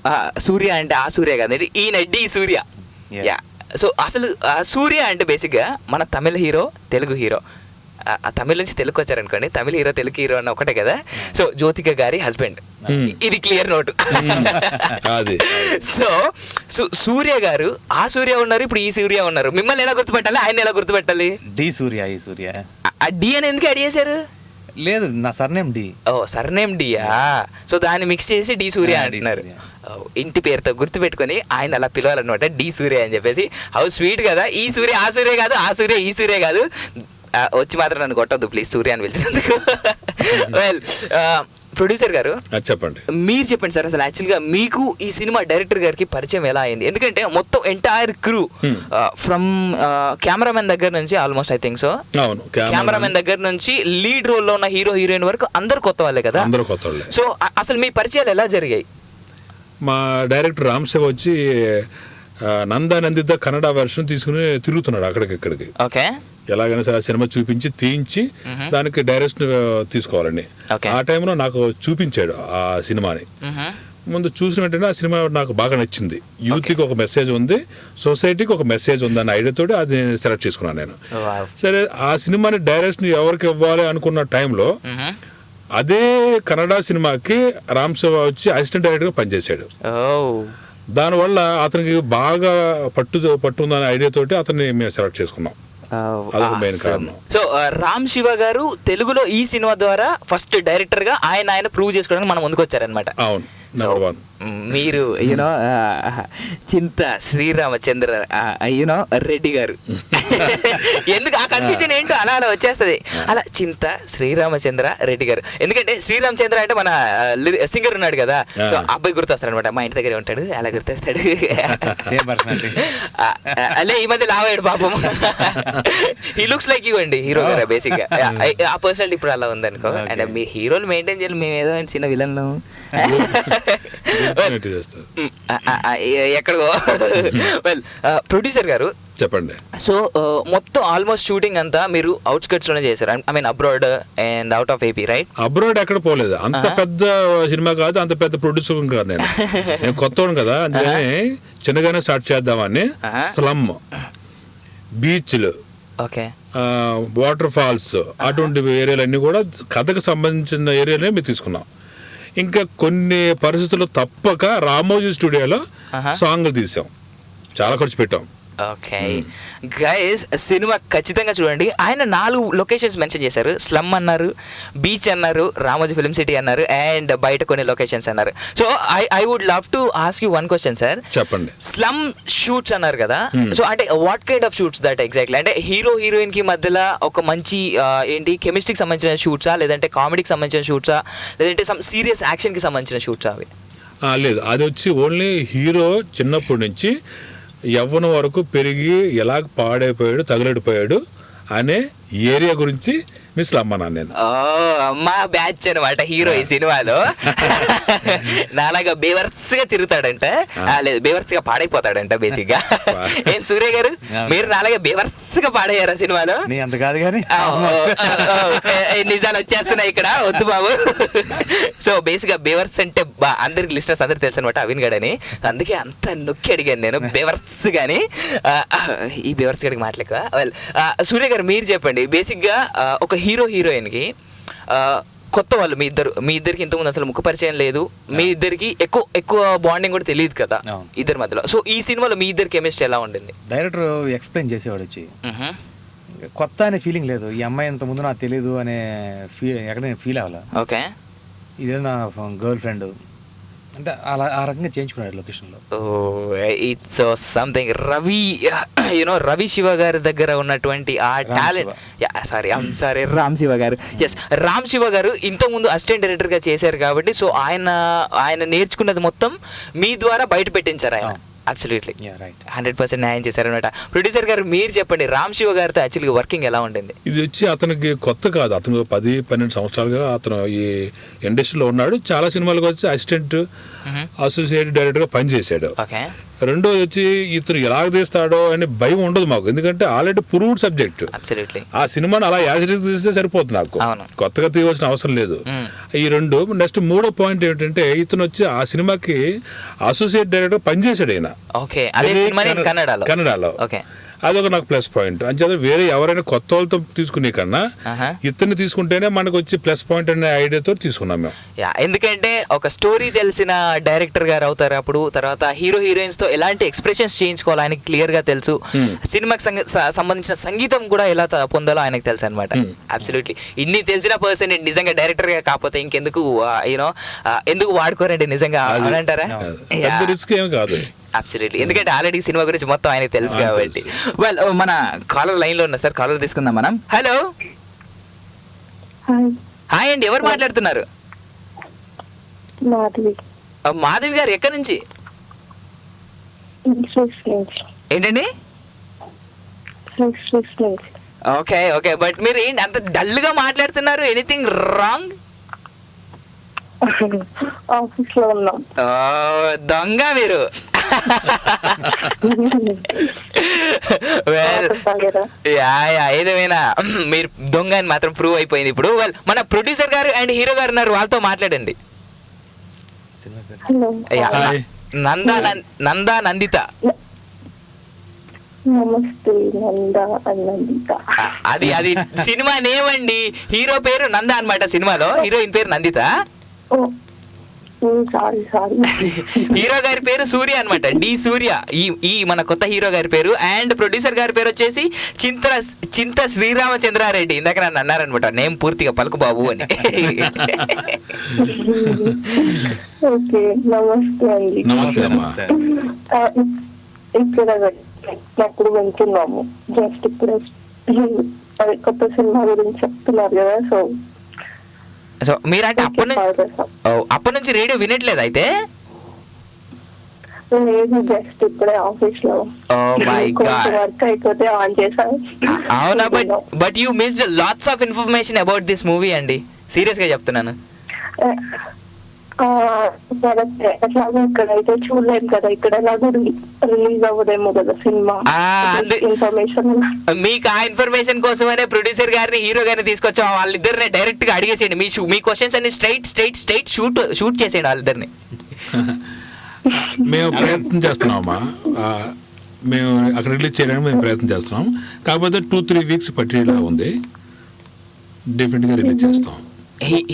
సూర్య అంటే ఆ సూర్య కాదండి, ఈయన డి సూర్య. యా. సో అసలు సూర్య అంటే బేసిక్గా మన తమిళ హీరో, తెలుగు హీరో. తమిళ నుంచి తెలుగు వచ్చారనుకోండి, తమిళ హీరో తెలుగు హీరో అన్న ఒకటే కదా. సో జ్యోతిక గారి హస్బెండ్, ఇది క్లియర్ నోట్. సో సూర్య గారు, ఆ సూర్య ఉన్నారు, ఇప్పుడు ఈ సూర్య ఉన్నారు. మిమ్మల్ని ఎలా గుర్తుపెట్టాలి, ఆయన ఎలా గుర్తుపెట్టాలి? డి సూర్య, ఈ సూర్య. ఆ డి అని ఎందుకు యాడ్ చేశారు? లేదు, నా సర్నేమ్ డి. ఓ, సర్నేమ్ డియా. సో దాన్ని మిక్స్ చేసి డి సూర్య అంటున్నారు. ఇంటి పేరుతో గుర్తుపెట్టుకొని ఆయన అలా పిలవాలన్నమాట, డి సూర్య అని చెప్పేసి. హౌ స్వీట్ కదా. ఈ సూర్య ఆ సూర్య కాదు, ఆ సూర్య ఈ సూర్య కాదు. వచ్చి మాత్రం నన్ను కొట్టద్దు ప్లీజ్, సూర్య అని పిలిచినందుకు. వెల్, ప్రొడ్యూసర్ గారు చెప్పండి, మీరు చెప్పండి సార్, అసలు యాక్చువల్గా మీకు ఈ సినిమా డైరెక్టర్ గారికి పరిచయం ఎలా అయింది? ఎందుకంటే మొత్తం ఎంటైర్ క్రూ ఫ్రమ్ కెమెరామెన్ దగ్గర నుంచి, almost I think so cameraman దగ్గర నుంచి లీడ్ రోల్లో ఉన్న హీరో హీరోయిన్ వరకు అందరు కొత్త వాళ్ళే కదా. సో అసలు మీ పరిచయాలు ఎలా జరిగాయి? మా డైరెక్టర్ రామ్ శివ వచ్చి నందిత కన్నడ వెర్షన్ తీసుకుని తిరుగుతున్నాడు అక్కడికి. ఓకే. ఎలాగైనా సరే ఆ సినిమా చూపించి తీయించి దానికి డైరెక్షన్ తీసుకోవాలండి. ఆ టైంలో నాకు చూపించాడు ఆ సినిమాని. ముందు చూసిన వెంటనే ఆ సినిమా నాకు బాగా నచ్చింది. యూత్కి ఒక మెసేజ్ ఉంది, సొసైటీకి ఒక మెసేజ్ ఉంది అన్న ఐడియాతో అది సెలెక్ట్ చేసుకున్నాను నేను. సరే, ఆ సినిమాని డైరెక్షన్ ఎవరికి ఇవ్వాలి అనుకున్న టైంలో అదే కన్నడ సినిమాకి రామ్ శివ వచ్చి అసిస్టెంట్ డైరెక్టర్గా పనిచేశాడు. దానివల్ల అతనికి బాగా పట్టు ఉందనే ఐడియాతోటి అతన్ని మేము సెలెక్ట్ చేసుకున్నాం. సో రామ్ శివ గారు తెలుగులో ఈ సినిమా ద్వారా ఫస్ట్ డైరెక్టర్ గా ఆయన ప్రూవ్ చేసుకోవడానికి మనం ముందుకు వచ్చారనమాట. అవును. నెంబర్ 1. మీరు యూనో చింత శ్రీరామచంద్ర యూనో రెడ్డి గారు. ఎందుకు ఆ కన్ఫ్యూజన్ ఏంటో అలా అలా వచ్చేస్తుంది. అలా చింత శ్రీరామచంద్ర రెడ్డి గారు, ఎందుకంటే శ్రీరామచంద్ర అంటే మన సింగర్ ఉన్నాడు కదా, సో అబ్బాయి గుర్తొస్తాడు అనమాట. మా ఇంటి దగ్గరే ఉంటాడు, అలా గుర్తొస్తాడు. అలే ఈ మధ్య లావాడు పాపం. హీ లుక్స్ లైక్ యూ అండి హీరో గారు బేసిక్ గా. ఆ పర్సనాలిటీ ఇప్పుడు అలా ఉందనుకో. అండ్ మీ హీరోలు మెయింటైన్ చేయాలి, మేము ఏదో చిన్న విలన్లు ఎక్కడికో. వెల్ ప్రొడ్యూసర్ గారు చెప్పండి. సో మొత్తం ఆల్మోస్ట్ షూటింగ్ అంతా మీరు అవుట్స్కట్స్ లోనే చేశారు, I mean abroad and out of AP, right? Abroad ఎక్కడ పోలేదు, అంత పెద్ద సినిమా కాదు, అంత పెద్ద ప్రొడ్యూసర్ కాదు. నేను కొత్తవాడు కదా, అందుకని చిన్నగానే స్టార్ట్ చేద్దామని. స్లమ్, బీచ్లు, ఓకే, వాటర్ ఫాల్స్, అటువంటి ఏరియాలన్నీ కూడా కథకు సంబంధించిన ఏరియాలనే మేము తీసుకున్నాం. ఇంకా కొన్ని పరిస్థితుల్లో తప్పక రామోజీ స్టూడియోలో సాంగ్లు తీసాం, చాలా ఖర్చు పెట్టాం. ఓకే గైస్, సినిమా ఖచ్చితంగా చూడండి. ఆయన 4 లొకేషన్స్ మెన్షన్ చేశారు. స్లమ్ అన్నారు, బీచ్ అన్నారు, రామోజీ ఫిల్మ్ సిటీ అన్నారు, అండ్ బయట కొన్ని లొకేషన్స్ అన్నారు. So I would love to ask you one question sir. చెప్పండి. స్లమ్ షూట్స్ అన్నారు కదా, సో అంటే what kind of shoots that exactly? అంటే హీరో హీరోయిన్ కి మధ్యలో ఒక మంచి ఏంటి కెమిస్ట్రీకి సంబంధించిన షూట్సా, లేదంటే కామెడీకి సంబంధించిన షూట్సా, లేదంటే సమ్ సీరియస్ యాక్షన్కి సంబంధించిన షూట్సా అవి? లేదు, అది వచ్చి ఓన్లీ హీరో చిన్నప్పటి నుంచి యవ్వనం వరకు పెరిగి ఎలా పాడైపోయాడు, తగులడిపోయాడు అనే ఏరియా గురించి మిస్ అమ్మనా నేను. మా బ్యాచ్ అనమాట హీరో ఈ సినిమాలో. నాలాగా బేవర్స్గా తిరుగుతాడంట, లేదు బేవర్స్గా పాడైపోతాడంట బేసిక్ గా. ఏం సూర్య గారు, మీరు నాలాగా బేవర్స్గా పాడయ్యారా సినిమాలో? అంత కాదు కానీ నిజాలు వచ్చేస్తున్నాయి ఇక్కడ, వద్దు బాబు. సో బేసిక్ గా బేవర్స్ అంటే అందరికి లిస్టర్స్ అందరికి తెలుసు అనమాట, అవిన్ గడని. అందుకే అంత నొక్కి అడిగాను నేను బేవర్స్ గాని. ఈ బేవర్స్ గడికి మాట్లాడక. వెల్ సూర్య గారు మీరు చెప్పండి, బేసిక్ గా ఒక హీరో హీరోయిన్ కి కొత్త వాళ్ళు మీ ఇద్దరికి ఇంతకుముందు అసలు ముఖ పరిచయం లేదు, మీ ఇద్దరికి ఎక్కువ బాండింగ్ కూడా తెలియదు కదా ఇద్దరి మధ్యలో. సో ఈ సినిమాలో మీ ఇద్దరు కెమిస్ట్రీ ఎలా ఉండింది? డైరెక్టర్ ఎక్స్ప్లెయిన్ చేసేవాడు వచ్చి, కొత్త అనే ఫీలింగ్ లేదు, ఈ అమ్మాయి ఇంత ముందు నాకు తెలియదు అనే ఎక్కడ ఫీల్ అవ్వాలి. ఓకే, ఇదే నా గర్ల్ ఫ్రెండ్ అంటే అలా ఆ రకంగా చేయించుకున్నాడు లొకేషన్లో. It's something. రవి శివ గారి దగ్గర ఉన్నటువంటి ఆ టాలెంట్, సారీ రామ్ శివ గారు, ఎస్ రామ్ శివ గారు ఇంతకుముందు అసిస్టెంట్ డైరెక్టర్ గా చేశారు కాబట్టి, సో ఆయన నేర్చుకున్నది మొత్తం మీ ద్వారా బయట పెట్టించారు ఆయన. అబ్సల్యూట్లీ 100% న్యాయం చేశారనమాట. ప్రొడ్యూసర్ గారు మీరు చెప్పండి, రామ్ శివ గారితో యాక్చువల్గా వర్కింగ్ ఎలా ఉండింది? ఇది వచ్చి అతనికి కొత్త కాదు, అతను 10-12 సంవత్సరాలుగా అతను ఈ ఇండస్ట్రీలో ఉన్నాడు. చాలా సినిమాలకు వచ్చి అసిస్టెంట్, అసోసియేట్ డైరెక్టర్ గా పనిచేశాడు. రెండోది వచ్చి ఇతను ఎలాగ తీస్తాడో అని భయం ఉండదు మాకు, ఎందుకంటే ఆల్రెడీ ప్రూవ్డ్ సబ్జెక్ట్. ఆ సినిమాని అలా యాసిడ్ తీస్తే సరిపోతుంది, నాకు కొత్తగా తీయవలసిన అవసరం లేదు. ఈ రెండు. నెక్స్ట్ మూడో పాయింట్ ఏంటంటే, ఇతను వచ్చి ఆ సినిమాకి అసోసియేట్ డైరెక్టర్ పనిచేశాడు ఆయన కన్నడలో. అదొక నాకు ప్లస్ పాయింట్. అంచేత వేరే ఎవరైనా కొత్త వాళ్ళతో తీసుకునే కన్నా ఇతన్ని తీసుకుంటేనే మనకు వచ్చి ప్లస్ పాయింట్ అనే ఐడియాతో తీసుకున్నాం మేము. ఎందుకంటే ఒక స్టోరీ తెలిసిన డైరెక్టర్ గారు అవుతారు అప్పుడు. తర్వాత హీరో హీరోయిన్స్ తో ఎలాంటి ఎక్స్ప్రెషన్స్ చేయించుకోవాలి ఆయనకి క్లియర్ గా తెలుసు. సినిమాకి సంబంధించిన సంగీతం కూడా ఎలా పొందాలో ఆయనకు తెలుసు అనమాట. అబ్సల్యూట్లీ ఇన్ని తెలిసిన పర్సన్ నిజంగా డైరెక్టర్ గా కాకపోతే ఇంకెందుకు ఎందుకు వాడుకోరండి నిజంగా అంటారా? రిస్క్ ఏం కాదు. అబ్సల్యూట్లీ, ఎందుకంటే ఆల్రెడీ సినిమా గురించి మొత్తం ఆయనకు తెలుసు కాబట్టి. వెల్ మన కాలర్ లైన్ లో ఉన్నా సార్, కాలర్ తీసుకుందాం మనం. హలో, హాయ్ అండి, ఎవరు మాట్లాడుతున్నారు? మాధవి గారు, ఎక్కడి నుంచి? ఏంటండి? ఓకే ఓకే, బట్ మీరు ఏంటి అంత డల్ గా మాట్లాడుతున్నారు? Anything wrong? దొంగ మీరు. ఏదేమైనా మీరు దొంగ అని మాత్రం ప్రూవ్ అయిపోయింది ఇప్పుడు. వెల్ మన ప్రొడ్యూసర్ గారు అండ్ హీరో గారు ఉన్నారు, వాళ్ళతో మాట్లాడండి. నందా నందిత. అది సినిమా నేమ్ అండి, హీరో పేరు నంద అన్నమాట, సినిమాలో హీరోయిన్ పేరు నందిత. సారీ హీరో గారి పేరు సూర్య అన్నమాట, డి సూర్య ఈ మన కొత్త హీరో గారి పేరు. అండ్ ప్రొడ్యూసర్ గారి పేరు వచ్చేసి చింత శ్రీరామచంద్రారెడ్డి. ఇందాక నన్ను అన్నారనమాట నేమ్ పూర్తిగా పలుకు బాబు అని. ఓకే, నమస్తే అండి. నమస్తే అమ్మా. ఇక్కడ ఎప్పుడు వెళ్తున్నాము, జస్ట్ ఇప్పుడు అదే కొత్త సినిమా గురించి చెప్తున్నారు కదా, సో మీరంటే అప్పటి నుంచి రేడియో వినట్లేదు అయితే? లేదు, జస్ట్ ఇప్పుడే ఆఫీస్ లో వర్క్ అయిపోతే ఆన్ చేశాను. అవునా? But you missed lots of information about this movie అండి, సీరియస్ గా చెప్తున్నాను. ఎట్లాగో ఇక్కడ అయితే చూడలేము కదా, ఇక్కడ ఎలాగో రిలీజ్ అవ్వదేమో కదా సినిమా, ఇన్ఫర్మేషన్. మీకు ఆ ఇన్ఫర్మేషన్ కోసమనే ప్రొడ్యూసర్ గారిని హీరో గారిని తీసుకొచ్చాం. వాళ్ళిద్దరిని డైరెక్ట్ గా అడిగేసేయండి, మీ క్వశ్చన్స్ అన్ని స్ట్రైట్ షూట్ చేసేయండి వాళ్ళిద్దరిని. మేము ప్రయత్నం చేస్తున్నామమ్మా, మేము అక్కడ రిలీజ్ చేయడానికి మేము ప్రయత్నం చేస్తున్నాం. కాకపోతే 2-3 వీక్స్ పట్టేలా ఉంది, డెఫినెట్గా రిలీజ్ చేస్తాం.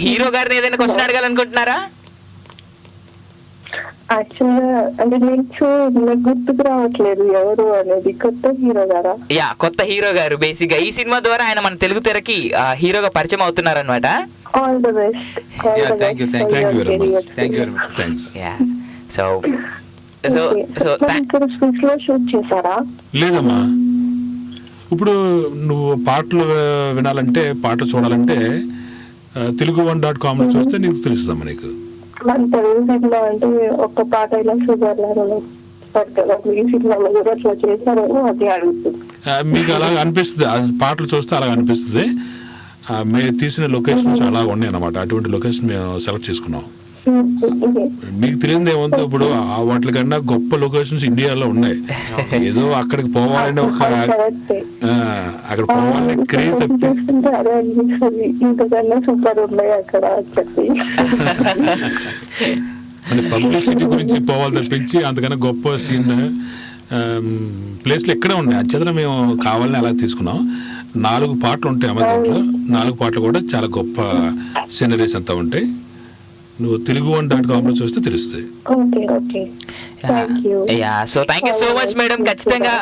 హీరో గారిని ఏదైనా క్వశ్చన్ అడగాలనుకుంటున్నారా? యాక్చువల్గా అంటే మీకు గుర్తుకు రావట్లేదు ఎవరు అనేది. కొత్త హీరో గారా? యా, కొత్త హీరో గారు. బేసిక్ గా ఈ సినిమా ద్వారా ఆయన మన తెలుగు తెరకి హీరోగా పరిచయం అవుతున్నారు అనమాట. All the best. Thank you very much. Thanks. So ఇక్కడ స్విచ్ లో షూట్ చేశారా? లేదమ్మా, ఇప్పుడు నువ్వు పాటలు వినాలంటే, పాటలు చూడాలంటే telugu1.com లో చూస్తే నీకు తెలుస్తుందమ్మా. నీకు మన తెలుగు సినిమా అంటే ఒక్క పాట అయినా చూడాలి, ఈ సినిమాలో కూడా అట్లా చేశారని అది అడుగుతుంది. మీకు అలా అనిపిస్తుంది, పాటలు చూస్తే అలా అనిపిస్తుంది. మేము తీసిన లొకేషన్స్ అలా ఉన్నాయి అన్నమాట, అటువంటి లొకేషన్ మేము సెలెక్ట్ చేసుకున్నాం. మీకు తెలియదు ఏమంతా, ఇప్పుడు వాటి కన్నా గొప్ప లొకేషన్స్ ఇండియాలో ఉన్నాయి. ఏదో అక్కడికి పోవాలని అక్కడ పోవాలని క్రేజ్ తప్పి సూపర్ ఉన్నాయి అక్కడ చెప్పి పబ్లిసిటీ గురించి పోవాలి తప్పించి అంతకన్నా గొప్ప సీన్ ప్లేస్లు ఎక్కడ ఉన్నాయి. అంచేతన మేము కావాలని అలా తీసుకున్నాం. 4 పాటలు ఉంటాయి అమ్మ దీంట్లో. 4 పాటలు కూడా చాలా గొప్ప సీనరీస్ అంతా ఉంటాయి. నువ్వు telugu1.com లో చూస్తే తెలుస్తుంది. So thank you so much madam. ఖచ్చితంగా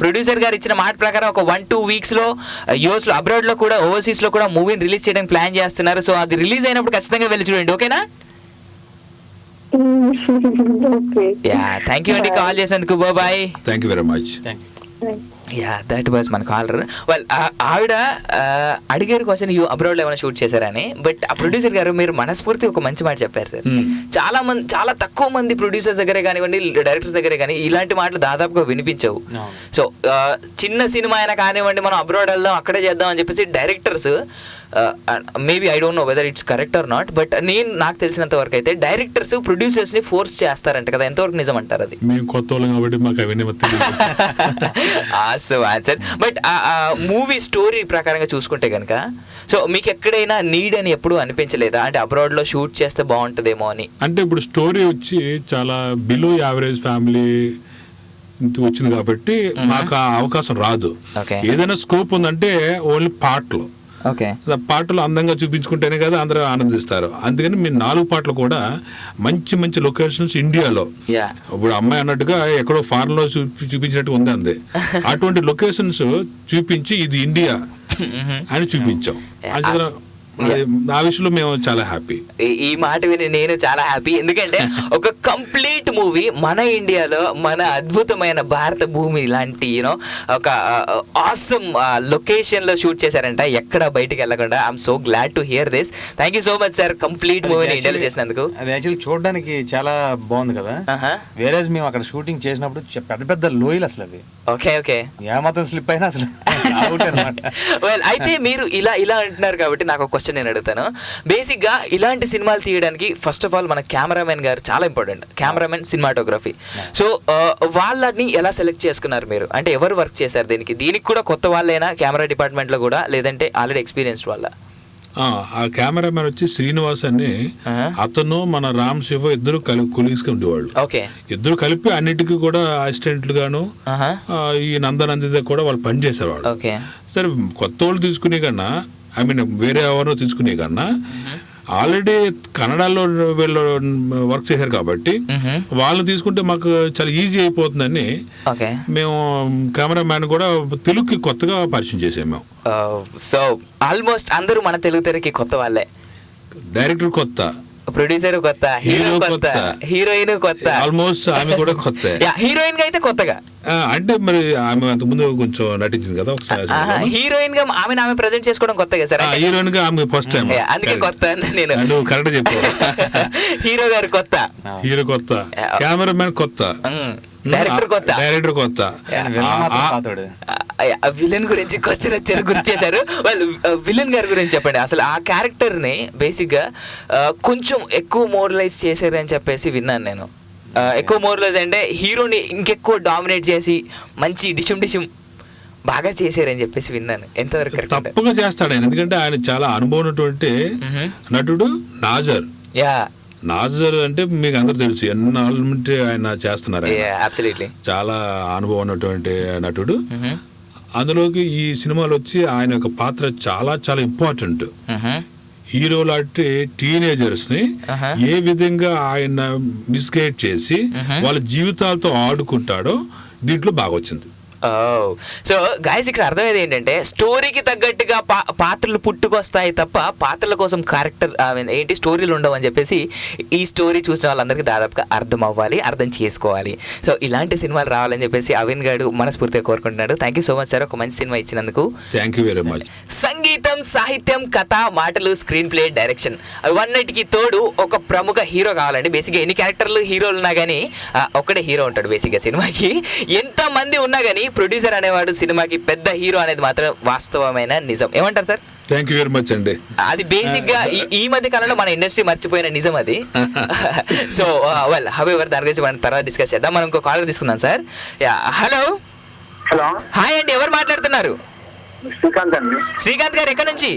ప్రొడ్యూసర్ గారు ఇచ్చిన మాట ప్రకారం ఒక 1-2 వీక్స్ లో యూఎస్ లో, అబ్రాడ్ లో కూడా, ఓవర్సీస్ లో కూడా మూవీని రిలీజ్ చేయడానికి ప్లాన్ చేస్తున్నారు. సో అది రిలీజ్ అయినప్పుడు ఖచ్చితంగా వెళ్ళి చూడండి, ఓకేనా? థ్యాంక్ యూ అండి కాల్ చేసేందుకు. Bye. Thank you very much. That was మన కాలర్. వెల్, ఆవిడ అడిగారు క్వశ్చన్, అబ్రాడ్లో ఏమైనా షూట్ చేశారని. బట్ ఆ ప్రొడ్యూసర్ గారు మీరు మనస్ఫూర్తి ఒక మంచి మాట చెప్పారు సార్. చాలా తక్కువ మంది ప్రొడ్యూసర్స్ దగ్గరే కానివ్వండి, డైరెక్టర్స్ దగ్గరే కానీ ఇలాంటి మాటలు దాదాపుగా వినిపించవు. సో చిన్న సినిమా అయినా కానివ్వండి, మనం అబ్రాడ్ వెళ్దాం అక్కడే చేద్దాం అని చెప్పేసి directors, maybe I don't know whether it's correct or not, but నాకు తెలిసినంత వరకు అయితే డైరెక్టర్స్ ప్రొడ్యూసర్స్ ని ఫోర్స్ చేస్తారంట కదా, ఎంతవరకు నిజం అంటారు అది? మేము కొత్త వాళ్ళం కాబట్టి మాకు అవన్నీ ఆన్సర్. బట్ మూవీ స్టోరీ ప్రకారంగా చూసుకుంటే కనుక, సో మీకు ఎక్కడైనా నీడ్ అని ఎప్పుడు అనిపించలేదా, అంటే అబ్రాడ్ లో షూట్ చేస్తే బాగుంటుందేమో అని? అంటే ఇప్పుడు స్టోరీ వచ్చి చాలా బిలో యావరేజ్ ఫ్యామిలీ వచ్చింది కాబట్టి మాకు ఆ అవకాశం రాదు. ఏదైనా స్కోప్ ఉందంటే ఓన్లీ పాటలు, పాటలు అందంగా చూపించుకుంటేనే కదా అందరూ ఆనందిస్తారు. అందుకని మీ 4 పాటలు కూడా మంచి మంచి లొకేషన్స్ ఇండియాలో, ఇప్పుడు అమ్మాయి అన్నట్టుగా ఎక్కడో ఫారెన్ లో చూపించినట్టు ఉంది అంది, అటువంటి లొకేషన్స్ చూపించి ఇది ఇండియా అని చూపించాం. ఆ విషయంలో మేము చాలా హ్యాపీ. ఈ మాట విని నేను చాలా హ్యాపీ. ఎందుకంటే ఒక కంప్లీట్ మూవీ మన ఇండియాలో, మన అద్భుతమైన భారత భూమి లాంటి ఒక ఆసమ్ లొకేషన్ లో షూట్ చేశారంట, ఎక్కడ బయటికి వెళ్ళకుండా. I'm so glad to hear this. Thank you so much sir, complete మూవీని ఇండియాలో చేసినందుకు. అది యాక్చువల్లీ చూడడానికి చాలా బాగుంది కదా. వేరే మేము అక్కడ షూటింగ్ చేసినప్పుడు పెద్ద పెద్ద లోయలు అసలు అవి. ఓకే ఏమాత్రం స్లిప్ అయినా అసలు వెల్, అయితే మీరు ఇలా అంటున్నారు కాబట్టి నాకు ఒక క్వశ్చన్ నేను అడుగుతాను. బేసిక్ గా ఇలాంటి సినిమాలు తీయడానికి ఫస్ట్ ఆఫ్ ఆల్ మన కెమెరామెన్ గారు చాలా ఇంపార్టెంట్. Cameraman, cinematography. సో వాళ్ళని ఎలా సెలెక్ట్ చేసుకున్నారు మీరు? అంటే ఎవరు వర్క్ చేశారు దీనికి కూడా కొత్త వాళ్ళైనా కెమెరా డిపార్ట్మెంట్ లో కూడా, లేదంటే ఆల్రెడీ ఎక్స్పీరియన్స్డ్ వాళ్ళ? ఆ కెమెరామెన్ వచ్చి శ్రీనివాస్ అని, అతను మన రామ్ శివ ఇద్దరు కొలీగ్స్ గా ఉండేవాళ్ళు. ఇద్దరు కలిపి అన్నిటికీ కూడా అసిస్టెంట్లు గాను, ఈ నందనందిత కూడా వాళ్ళు పనిచేసేవాళ్ళు. సరే, కొత్త వాళ్ళు తీసుకునే కన్నా, ఐ మీన్ వేరే ఎవరో తీసుకునే కన్నా ఆల్రెడీ కన్నడలో వీళ్ళు వర్క్ చేశారు కాబట్టి వాళ్ళని తీసుకుంటే మాకు చాలా ఈజీ అయిపోతుందని మేము కెమెరామ్యాన్ కూడా తెలుగుకి కొత్తగా పరిచయం చేసాం మేము. సో ఆల్మోస్ట్ అందరూ మన తెలుగు తెరకి కొత్త వాళ్ళే. డైరెక్టర్ కొత్త, ప్రొడ్యూసర్ కొత్త, హీరో కొత్త, హీరోయిన్ కొత్త, ఆల్మోస్ట్ ఆమె కూడా కొత్త. హీరోయిన్ గా అయితే కొత్తగా అంటే మరి ఆమె అంతకుముందు కొంచెం నటించింది కదా ఒకసారి. హీరోయిన్ గా ఆమె ప్రెజెంట్ చేసుకోవడం కొత్తగా సార్. హీరోయిన్ గా ఆమె ఫస్ట్ టైం, అందుకే కొత్త నేను. నువ్వు కరెక్ట్ చెప్పావు. హీరో గారు కొత్త, హీరో కొత్త, కెమెరామెన్ కొత్త, డైరెక్టర్ కొత్త. విలన్ గురించి క్వశ్చన్ వచ్చారు, గుర్తు చేశారు. వాళ్ళు విలన్ గారి గురించి చెప్పండి. అసలు ఆ క్యారెక్టర్ ని బేసిక్ గా కొంచెం ఎక్కువ మోరలైజ్ చేశారు అని చెప్పేసి విన్నాను నేను. ఎక్కువ మోరలైజ్ అంటే హీరోని ఇంకెక్కువ డామినేట్ చేసి మంచి డిషం బాగా చేశారని చెప్పేసి విన్నాను. ఎంతవరకు తప్పగా చేస్తాడు ఆయన, ఎందుకంటే ఆయన చాలా అనుభవం ఉన్నటువంటి నటుడు. నాజర్ అంటే మీకు అందరూ తెలుసు, ఎన్నాళ్ళ నుండి ఆయన చేస్తున్నారు. చాలా అనుభవం ఉన్నటువంటి నటుడు. అందులోకి ఈ సినిమాలో వచ్చి ఆయన యొక్క పాత్ర చాలా చాలా ఇంపార్టెంట్. హీరో లాంటి టీనేజర్స్ ని ఏ విధంగా ఆయన మిస్గైడ్ చేసి వాళ్ళ జీవితాలతో ఆడుకుంటాడో దీంట్లో బాగా వచ్చింది. సో గాయస్ ఇక్కడ అర్థమయ్యేది ఏంటంటే స్టోరీకి తగ్గట్టుగా పాత్రలు పుట్టుకొస్తాయి తప్ప పాత్రల కోసం క్యారెక్టర్ ఏంటి స్టోరీలు ఉండవు అని చెప్పేసి ఈ స్టోరీ చూసిన వాళ్ళందరికీ దాదాపుగా అర్థం అవ్వాలి, అర్థం చేసుకోవాలి. సో ఇలాంటి సినిమాలు రావాలని చెప్పేసి అవిన్ గారు మనస్ఫూర్తిగా కోరుకుంటున్నాడు. Thank you so much sir, ఒక మంచి సినిమా ఇచ్చినందుకు. Thank you very much. సంగీతం, సాహిత్యం, కథ, మాటలు, స్క్రీన్ ప్లే, డైరెక్షన్ అవన్నిటికి తోడు ఒక ప్రముఖ హీరో కావాలండి. బేసిక్గా ఎన్ని క్యారెక్టర్లు హీరోలు ఉన్నా కానీ ఒక్కడే హీరో ఉంటాడు. బేసిక్గా సినిమాకి ఎంత మంది ఉన్నా కానీ ప్రొడ్యూసర్ అనేవాడు సినిమాకి పెద్ద హీరో అనేది మాత్రం వాస్తవమైన నిజం. ఏమంటారు sir? Thank you very much అండి. అది బేసిక్ గా ఈ మధ్య కాలంలో మన ఇండస్ట్రీ మర్చిపోయిన నిజం అది. సో వెల్ హవెవర్ దాని గురించి మనం తర్వాత డిస్కస్ చేద్దాం. మనం ఇంకో కాల్ తీసుకుందాం సార్. హలో హాయ్ అండి, ఎవరు మాట్లాడుతున్నారు? శ్రీకాంత్ అండి. శ్రీకాంత్ గారు ఎక్కడి నుంచి?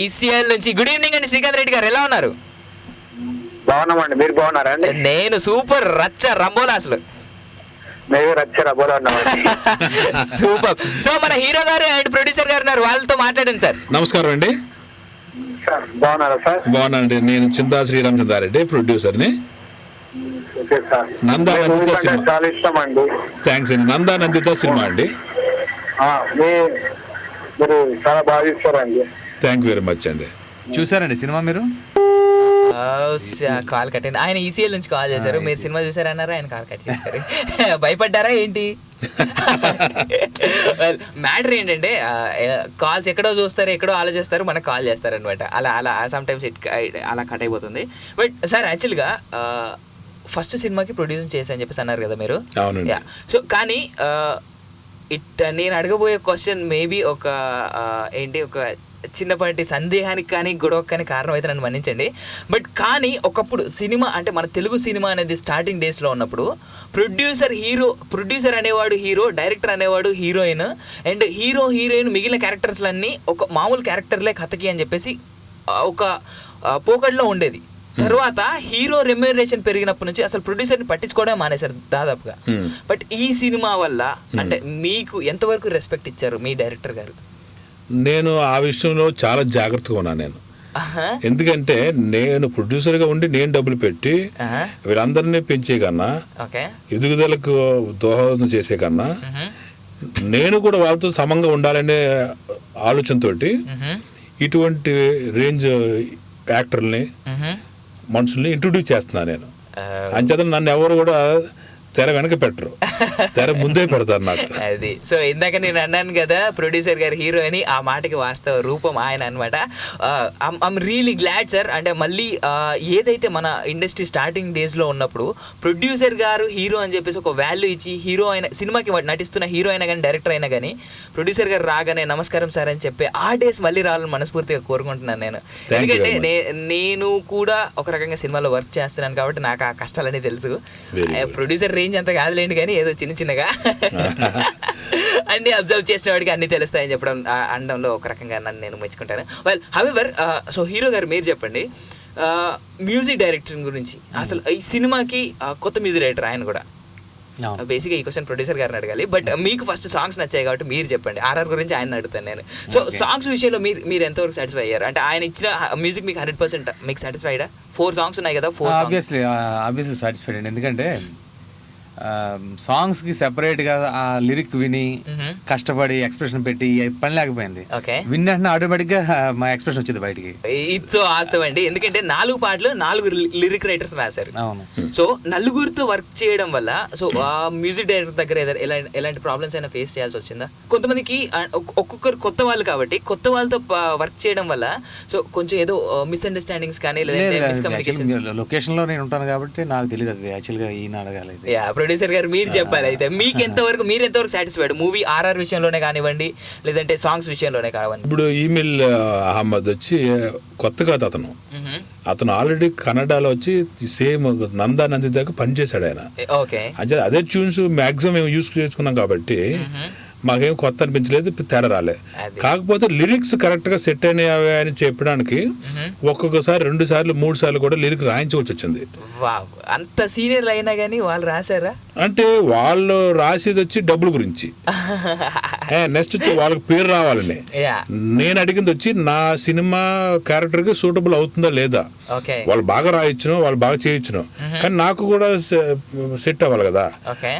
ఈసీఎల్ నుంచి. గుడ్ ఈవినింగ్ అండి శ్రీకాంత్ రెడ్డి గారు, ఎలా ఉన్నారు? బాగున్నామండి, మీరు బాగున్నారా అండి? నేను సూపర్ రచ్చ రంబోలా అసలు. సూపర్. సో మన హీరో గారు అండ్ ప్రొడ్యూసర్ గారు ఉన్నారు, వాళ్ళతో మాట్లాడండి సార్. నమస్కారం అండి. బాగున్నారా సార్? బాగున్నాండి. నేను చింతా శ్రీరామచంద్రారెడ్డి, ప్రొడ్యూసర్ ని. నందా నందిత సినిమా. చాలా ఇష్టం అండి. థ్యాంక్స్ అండి. నందా నందిత సినిమా అండి. మీరు చాలా బాగా ఇస్తారండి. థ్యాంక్ యూ వెరీ మచ్ అండి. చూసారండి సినిమా మీరు? కాల్ కట్ అయింది. ఆయన ఈసీఎల్ నుంచి కాల్ చేశారు, మీరు సినిమా చూసారన్నారు, ఆయన కాల్ కట్ చేశారు. భయపడ్డారా ఏంటి? మ్యాటర్ ఏంటంటే కాల్స్ ఎక్కడో చూస్తారు, ఎక్కడో ఆలోచిస్తారు, మనకు కాల్ చేస్తారు అనమాట. అలా సమ్ టైమ్స్ అలా కట్ అయిపోతుంది. బట్ సార్ యాక్చువల్గా ఫస్ట్ సినిమాకి ప్రొడ్యూస్ చేశారని చెప్పేసి అన్నారు కదా మీరు. సో కానీ నేను అడగబోయే క్వశ్చన్ మేబీ ఒక చిన్నపాటి సందేహానికి కానీ గొడవకి కానీ కారణం అయితే నన్ను మన్నించండి. బట్ కానీ ఒకప్పుడు సినిమా అంటే మన తెలుగు సినిమా అనేది స్టార్టింగ్ డేస్లో ఉన్నప్పుడు ప్రొడ్యూసర్ అనేవాడు హీరో, డైరెక్టర్ అనేవాడు హీరోయిన్, అండ్ హీరోయిన్ మిగిలిన క్యారెక్టర్స్లన్నీ ఒక మామూలు క్యారెక్టర్లే కథకి అని చెప్పేసి ఒక పోకడ్లో ఉండేది. తర్వాత హీరో రెమ్యూనరేషన్ పెరిగినప్పటి నుంచి అసలు ప్రొడ్యూసర్ని పట్టించుకోవడం మానేశారు దాదాపుగా. బట్ ఈ సినిమా వల్ల అంటే మీకు ఎంతవరకు రెస్పెక్ట్ ఇచ్చారు మీ డైరెక్టర్ గారు? నేను ఆ విషయంలో చాలా జాగ్రత్తగా ఉన్నాను నేను. ఎందుకంటే నేను ప్రొడ్యూసర్గా ఉండి నేను డబ్బులు పెట్టి వీళ్ళందరినీ పెంచే కన్నా, ఎదుగుదలకు దోహదం చేసే కన్నా, నేను కూడా వాళ్ళతో సమంగా ఉండాలనే ఆలోచనతో ఇటువంటి రేంజ్ యాక్టర్ని, మనుషుల్ని ఇంట్రొడ్యూస్ చేస్తున్నాను నేను. అంచేత నన్ను ఎవరు కూడా తెర వెనక పెట్టరు, తెర ముందే పెడతారు నాకు. అది సో ఇందాక నేను అన్నాను కదా ప్రొడ్యూసర్ గారు హీరో అని, ఆ మాటకి వాస్తవ రూపం ఆయన అనమాట. I'm really glad sir. అంటే మళ్ళీ ఏదైతే మన ఇండస్ట్రీ స్టార్టింగ్ డేస్లో ఉన్నప్పుడు ప్రొడ్యూసర్ గారు హీరో అని చెప్పేసి ఒక వాల్యూ ఇచ్చి హీరో అయిన సినిమాకి నటిస్తున్న హీరో అయినా కానీ డైరెక్టర్ అయినా కానీ ప్రొడ్యూసర్ గారు రాగానే నమస్కారం సార్ అని చెప్పి ఆ డేస్ మళ్ళీ రావాలని మనస్ఫూర్తిగా కోరుకుంటున్నాను నేను. ఎందుకంటే నేను కూడా ఒక రకంగా సినిమాలో వర్క్ చేస్తున్నాను కాబట్టి నాకు ఆ కష్టాలన్నీ తెలుసు. ప్రొడ్యూసర్ రేంజ్ అంత కాదులేండి కానీ ఏదో చిన్నగా అన్ని అబ్జర్వ్ చేసిన వాడికి అన్ని తెలుస్తాయని చెప్పడం అనడంలో ఒక రకంగా నన్ను నేను మెచ్చుకుంటాను. వెల్ హవెవర్ సో హీరో గారు మీరు చెప్పండి మ్యూజిక్ డైరెక్టర్ గురించి. అసలు ఈ సినిమాకి కొత్త మ్యూజిక్ డైరెక్టర్ ఆయన కూడా బేసిక్గా ఈ క్వశ్చన్ ప్రొడ్యూసర్ గారిని అడగాలి, బట్ మీకు ఫస్ట్ సాంగ్స్ నచ్చాయి కాబట్టి మీరు చెప్పండి. ఆర్ఆర్ గురించి ఆయన అడుగుతాను నేను. సో సాంగ్స్ విషయంలో మీరు ఎంతవరకు సాటిస్ఫై అయ్యారు? అంటే ఆయన ఇచ్చిన మ్యూజిక్ మీకు 100% మీకు సాటిస్ఫైడా? 4 సాంగ్స్ ఉన్నాయి కదా, 4 ఆబ్వియస్లీ సాటిస్ఫైడ్ అండి. ఎందుకంటే సాంగ్స్ కి సెపరేట్ గా ఆ లిరిక్ విని కష్టపడి ఎక్స్ప్రెషన్ పెట్టి పని లేకపోయింది. విన్నట్టు ఆటోమేటిక్ గా మా ఎక్స్ప్రెషన్ వచ్చింది బయటికి. ఇదో ఆసం అండి, ఎందుకంటే 4 పాటలు 4 లిరిక్ రైటర్స్ రాశారు. సో నలుగురితో వర్క్ చేయడం వల్ల సో ఆ మ్యూజిక్ డైరెక్టర్ దగ్గర ఎలాంటి ప్రాబ్లమ్స్ అయినా ఫేస్ చేయాల్సి వచ్చిందా? కొంతమందికి ఒక్కొక్కరు కొత్త వాళ్ళు కాబట్టి కొత్త వాళ్ళతో వర్క్ చేయడం వల్ల సో కొంచెం ఏదో మిస్అండర్స్టాండింగ్స్ కానీ లొకేషన్ లో నేను ఉంటాను కాబట్టి నాకు తెలియదు అది యాక్చువల్ గా ఈయన అడగాలి. ప్రొడ్యూసర్ గారు మీరు చెప్పాలి అయితే మీరు ఎంతవరకు సాటిస్ఫైడ్ మూవీ ఆర్ఆర్ విషయంలోనే కానివ్వండి లేదంటే సాంగ్స్ విషయంలోనే కానివ్వండి. ఇప్పుడు ఈమెయిల్ అహ్మద్ వచ్చి కొత్త కాదు, అతను ఆల్రెడీ కన్నడలో వచ్చి సేమ్ నందా నంది దాకా పనిచేశాడు ఆయన. అదే ట్యూన్స్ మాక్సిమం మేము యూస్ చేసుకున్నాం కాబట్టి మాకేం కొత్త అనిపించలేదు, తేడా రాలే. కాకపోతే లిరిక్స్ కరెక్ట్ గా సెట్ అయినాయి అని చెప్పడానికి ఒక్కొక్కసారి 2 సార్లు 3 సార్లు కూడా లిరిక్ రాయించవలసి వచ్చింది. అంత సీనియర్ అయినా కానీ వాళ్ళు రాశారా? అంటే వాళ్ళు రాసేది వచ్చి డబ్బుల గురించి, నెక్స్ట్ వచ్చి వాళ్ళకి పేరు రావాలని. నేను అడిగింది వచ్చి నా సినిమా క్యారెక్టర్ కి సూటబుల్ అవుతుందా లేదా. వాళ్ళు బాగా రాయించను, వాళ్ళు బాగా చేయించను, కానీ నాకు కూడా సెట్ అవ్వాలి కదా.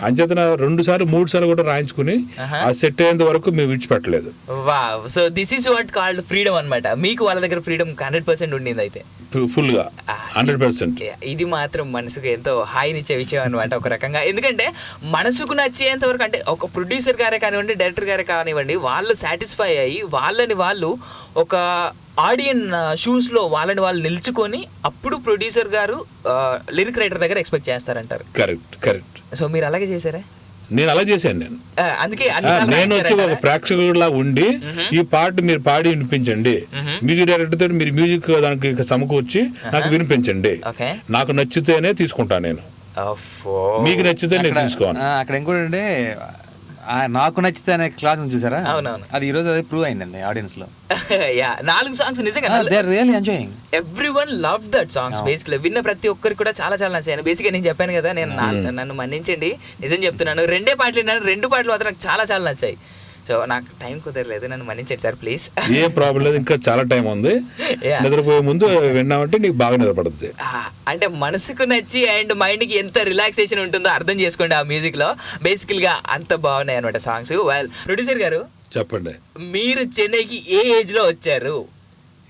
అంచేత 2 సార్లు 3 సార్లు కూడా రాయించుకుని ఆ సెట్ అయ్యేంత వరకు మేము విడిచిపెట్టలేదు. So this is what called freedom అన్నమాట. మీకు వాళ్ళ దగ్గర ఫ్రీడమ్ 100% ఉండింది అయితే ఫుల్ గా 100%. ఇది మాత్రం మనసుకు ఎంతో హాయినిచ్చే విషయం అనమాట ఒక రకంగా. ఎందుకంటే మనసుకు నచ్చేంత వరకు అంటే ఒక ప్రొడ్యూసర్ గారే కానివ్వండి డైరెక్టర్ గారే కానివ్వండి వాళ్ళు సాటిస్ఫై అయ్యి వాళ్ళని వాళ్ళు ఒక ఆడియన్ షూస్ లో వాళ్ళని వాళ్ళు నిల్చుకొని అప్పుడు ప్రొడ్యూసర్ గారు లిరిక్ రైటర్ దగ్గర ఎక్స్పెక్ట్ చేస్తారంటారు. కరెక్ట్. సో మీరు అలాగే చేశారా? నేను అలా చేశాను. నేను వచ్చి ఒక ప్రేక్షకుడిలా ఉండి ఈ పాట మీరు పాడి వినిపించండి, మ్యూజిక్ డైరెక్టర్ తోటి మీరు మ్యూజిక్ దానికి సమకూర్చి నాకు వినిపించండి, నాకు నచ్చితేనే తీసుకుంటాను నేను, మీకు నచ్చితే నేను తీసుకోను. అక్కడ ఇంకోటి నాకు నచ్చితే అనే క్లాస్ చూసారా? అవునవును, అది ఈ రోజు అదే ప్రూవ్ అయిందండి ఆడియన్స్ లో. 4 సాంగ్స్ నిజంగా they are really enjoying. Everyone love that songs. Basically విన్న ప్రతి ఒక్కరికి కూడా చాలా చాలా నచ్చాయి. బేసిక్గా నేను చెప్పాను కదా, నేను నన్ను మన్నించండి, నిజం చెప్తున్నాను. 2 పాటలు విన్నాను, 2 పాటలు మాత్రం నాకు చాలా చాలా నచ్చాయి. సో నాకు టైం కుదరలేదు, నన్ను మన్నించండి సార్ ప్లీజ్. ఏ ప్రాబ్లం లేదు, ఇంకా చాలా టైం ఉంది. నిద్రపోయే ముందు విన్నామంటే నీకు బాగా నిద్రపడుతుంది. అంటే మనసుకు నచ్చి అండ్ మైండ్ కి ఎంత రిలాక్సేషన్ ఉంటుందో అర్థం చేసుకోండి ఆ మ్యూజిక్ లో. బేసికల్ గా అంత బాగున్నాయి అనమాట సాంగ్స్. వెల్ ప్రొడ్యూసర్ గారు చెప్పండి, మీరు చెన్నైకి ఏ ఏజ్ లో వచ్చారు?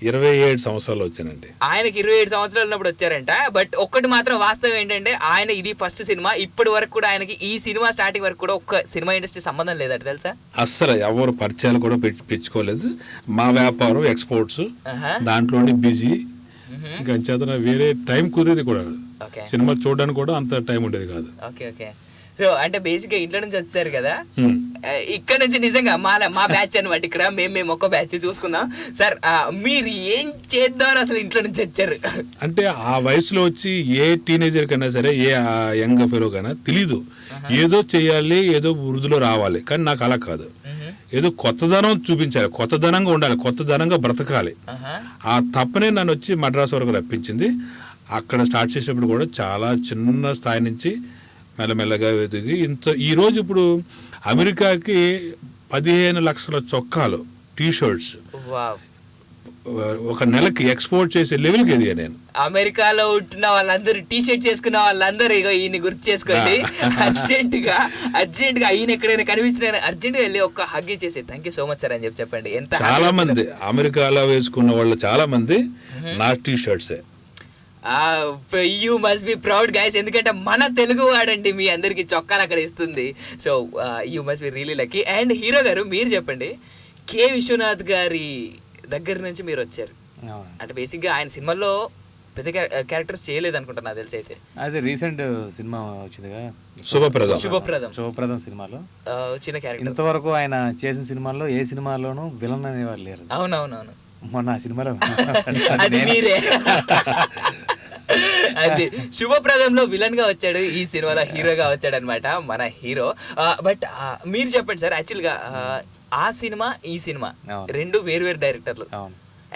27 సంవత్సరాలు వచ్చానండి. ఆయనకి 27 సంవత్సరాలు ఉన్నప్పుడు వచ్చారంట. బట్ ఒక్కటి మాత్రం వాస్తవం ఏంటంటే ఆయన ఇది ఫస్ట్ సినిమా, ఇప్పటి వరకు కూడా ఆయనకి ఈ సినిమా స్టార్టింగ్ వరకు కూడా ఒక్క సినిమా ఇండస్ట్రీ సంబంధం లేదట తెలుసా? అస్సలు ఎవరు పరిచయాలు కూడా పెంచుకోలేదు. మా వ్యాపారం ఎక్స్పోర్ట్స్, దాంట్లోనే బిజీ. ఇంకా చేత వేరే టైం కుదిరేది కూడా, సినిమా చూడడానికి కూడా అంత టైం ఉండేది కాదు. ఓకే. సో అంటే బేసిక్ గా ఇంట్లో నుంచి వచ్చారు కదా, ఇక్కడ నుంచి నిజంగా మా బ్యాచ్ అనమాట. ఇక్కడ మేము ఒక్క బ్యాచ్ చూసుకుందాం సార్. మీరు ఏం చేద్దామని అసలు ఇంట్లో నుంచి వచ్చారు? అంటే ఆ వయసులో వచ్చి ఏ టీనేజర్ కన్నా సరే, ఏ యంగ్ ఫెలో కన్నా తెలీదు, ఏదో చెయ్యాలి, ఏదో వృద్ధిలో రావాలి. కానీ నాకు అలా కాదు, ఏదో కొత్తదనం చూపించాలి, కొత్తదనంగా ఉండాలి, కొత్తదనంగా బ్రతకాలి. ఆ తప్పనే నన్ను వచ్చి మద్రాసు వరకు రప్పించింది. అక్కడ స్టార్ట్ చేసినప్పుడు కూడా చాలా చిన్న స్థాయి నుంచి మెల్లమెల్లగా వెతికి ఈరోజు ఇప్పుడు అమెరికాకి 15 లక్షల చొక్కాలు, టీ-షర్ట్స్ ఒక నెలకి ఎక్స్పోర్ట్ చేసే లెవెల్కి ఎదిగా నేను. అమెరికాలో ఉంటున్న వాళ్ళందరూ టీ-షర్ట్ చేసుకున్న వాళ్ళందరూ ఇక ఈయన గుర్తు చేసుకోండి. అర్జెంట్ గా ఈయన ఎక్కడైనా కనిపించిన అర్జెంట్ గా వెళ్ళి ఒక హగ్ చేసి thank you so much sir అని చెప్పండి. ఎంత చాలా మంది అమెరికాలో వేసుకున్న వాళ్ళు చాలా మంది నా టీ-షర్ట్సే. You must be proud guys, ఎందుకంటే మన తెలుగు వాడండి మీ అందరికి చొక్కాలు అక్కడ ఇస్తుంది. So you must be really lucky. And hero గారు మీరు చెప్పండి, కె విశ్వనాథ్ గారి దగ్గర నుంచి మీరు వచ్చారు అంటే బేసిక్ గా ఆయన సినిమాలో పెద్ద క్యారెక్టర్స్ చేయలేదు అనుకుంటా నాకు తెలిసి. అయితే అదే రీసెంట్ సినిమా వచ్చిందిగా శుభప్రదం సినిమాలో చిన్న క్యారెక్టర్. ఇంతవరకు ఆయన చేసిన సినిమాల్లో ఏ సినిమాలోనూ విలన్ అనేవారు లేరు. అవునవునవును, మొన్న ఆ సినిమాలో అది మీరే. అది శుభప్రదంలో విలన్ గా వచ్చాడు, ఈ సినిమాలో హీరోగా వచ్చాడు అనమాట మన హీరో. బట్ మీరు చెప్పండి సార్, యాక్చువల్ గా ఆ సినిమా ఈ సినిమా 2 వేరు డైరెక్టర్లు.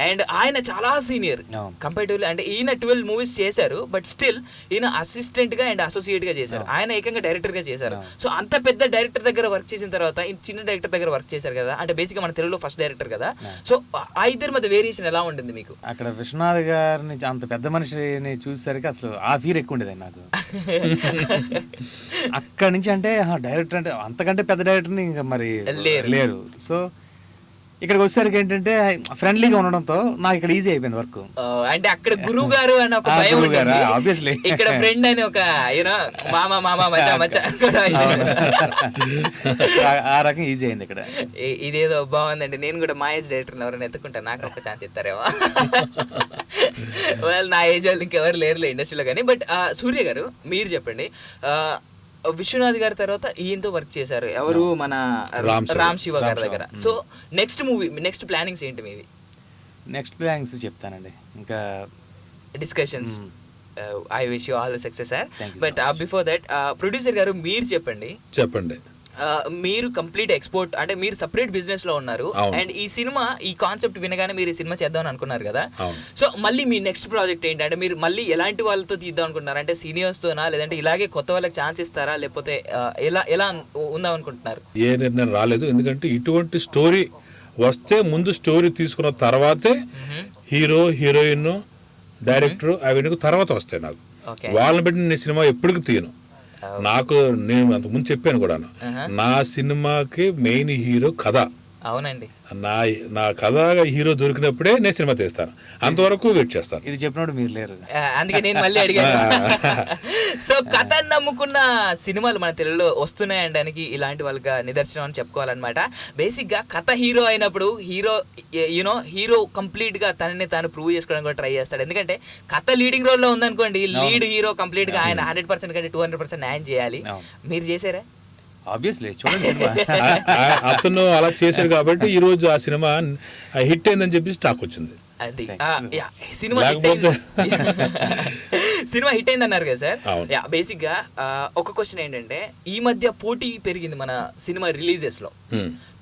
అండ్ ఆయన చాలా సీనియర్ కంపారిటివ్లీ, అంటే ఈయన 12 మూవీస్ చేశారు, బట్ స్టిల్ ఈయన అసిస్టెంట్ గా అండ్ అసోసియేట్ గా చేశారు, ఆయన ఏకంగా డైరెక్టర్ గా చేశారు. సో అంత పెద్ద డైరెక్టర్ దగ్గర వర్క్ చేసిన తర్వాత చిన్న డైరెక్టర్ దగ్గర వర్క్ చేశారు కదా, అంటే బేసిక్ గా మన తెలుగులో ఫస్ట్ డైరెక్టర్ కదా. సో ఆ ఇద్దరి మధ్య వేరియేషన్ ఎలా ఉంటుంది మీకు? అక్కడ విశ్వనాథ్ గారిని అంత పెద్ద మనిషిని చూసేసరికి అసలు ఆ ఫీల్ ఎక్కువ ఉండేది నాకు. అక్కడ నుంచి అంటే డైరెక్టర్ అంటే అంతకంటే పెద్ద డైరెక్టర్ని ఇంకా మరి లేరు. సో ఇక్కడికి వచ్చేసరికి ఏంటంటే ఫ్రెండ్లీగా ఉండడంతో నాకు ఇక్కడ ఈజీ అయిపోయింది వర్క్. అంటే అక్కడ గురువు గారు అని ఒక భయం ఉంటుంది, ఆబ్వియస్లీ ఇక్కడ ఫ్రెండ్ అని ఒక మామ మచ్చా మచ్చా కూడా ఆ రకం ఈజీ అయింది ఇక్కడ. ఇదేదో బాగుందండి. నేను కూడా మా ఏజ్ డైరెక్టర్ ఎవరైనా ఎత్తుకుంటాను, నాకు ఒక ఛాన్స్ ఇస్తారేమో. నా ఏజ్ వాళ్ళు ఇంకెవరు లేరులే ఇండస్ట్రీలో కానీ. బట్ సూర్య గారు మీరు చెప్పండి, విశ్వనాథ్ గారి తర్వాత ఈయనతో వర్క్ చేశారు ఎవరు, మన రామ్ శివ గారి దగ్గర. So next movie, next plannings ఏంటి మీవి? నెక్స్ట్ ప్లానింగ్స్ చెప్తానండి, ఇంకా discussions. I wish you all the success sir. But before that producer గారు మీరు చెప్పండి. మీరు కంప్లీట్ ఎక్స్పోర్ట్ అంటే మీరు సపరేట్ బిజినెస్ లో ఉన్నారు, అండ్ ఈ సినిమా ఈ కాన్సెప్ట్ వినగానే మీరు ఈ సినిమా చేద్దాం అనుకున్నారు కదా. సో మళ్ళీ మీ నెక్స్ట్ ప్రాజెక్ట్ ఏంటి, అంటే మీరు మళ్ళీ ఎలాంటి వాళ్ళతో తీద్దాం అనుకుంటున్నారు, అంటే సీనియర్స్ తోనా, లేదంటే ఇలాగే కొత్త వాళ్ళకి ఛాన్స్ ఇస్తారా, లేకపోతే ఎలా ఉందాం అనుకుంటున్నారు? ఏ నిర్ణయం రాలేదు, ఎందుకంటే ఇటువంటి స్టోరీ వస్తే ముందు స్టోరీ తీసుకున్న తర్వాతే హీరో హీరోయిన్ డైరెక్టర్ అవన్నీ తర్వాత వస్తాయి. నాకు వాళ్ళని బట్టి నేను సినిమా ఎప్పటికీ తీయను. నాకు నేను అంతకుముందు చెప్పాను కూడా, నా సినిమాకి మెయిన్ హీరో కథ. అవునండి, నా కథగా హీరో దొరికినప్పుడే నేను సినిమా తీస్తాను, అంతవరకు వెయిట్ చేస్తాను. ఇది చెప్పినప్పుడు మీరు లేరు, అందుకే నేను మళ్ళీ అడిగాను. సో కథ నమ్ముకున్న సినిమాలు మన తెలుగులో వస్తున్నాయనడానికి ఇలాంటి వాళ్ళకి నిదర్శనం అని చెప్పుకోవాలన్నమాట. బేసిక్ గా కథ హీరో అయినప్పుడు హీరో కంప్లీట్ గా తనని తాను ప్రూవ్ చేసుకోవడానికి కూడా ట్రై చేస్తాడు. ఎందుకంటే కథ లీడింగ్ రోల్ లో ఉందనుకోండి, లీడ్ హీరో కంప్లీట్ గా ఆయన 100% కంటే 200% న్యాయం చేయాలి. మీరు చేశారా? ఆబ్వియస్లీ చూడండి, అతను అలా చేశాడు కాబట్టి ఈ రోజు ఆ సినిమా హిట్ అయిందని చెప్పి టాక్ వచ్చింది. అది సినిమా హిట్ అయింది అన్నారు కదా సార్. బేసిక్ గా ఒక క్వశ్చన్ ఏంటంటే, ఈ మధ్య పోటీ పెరిగింది మన సినిమా రిలీజెస్ లో.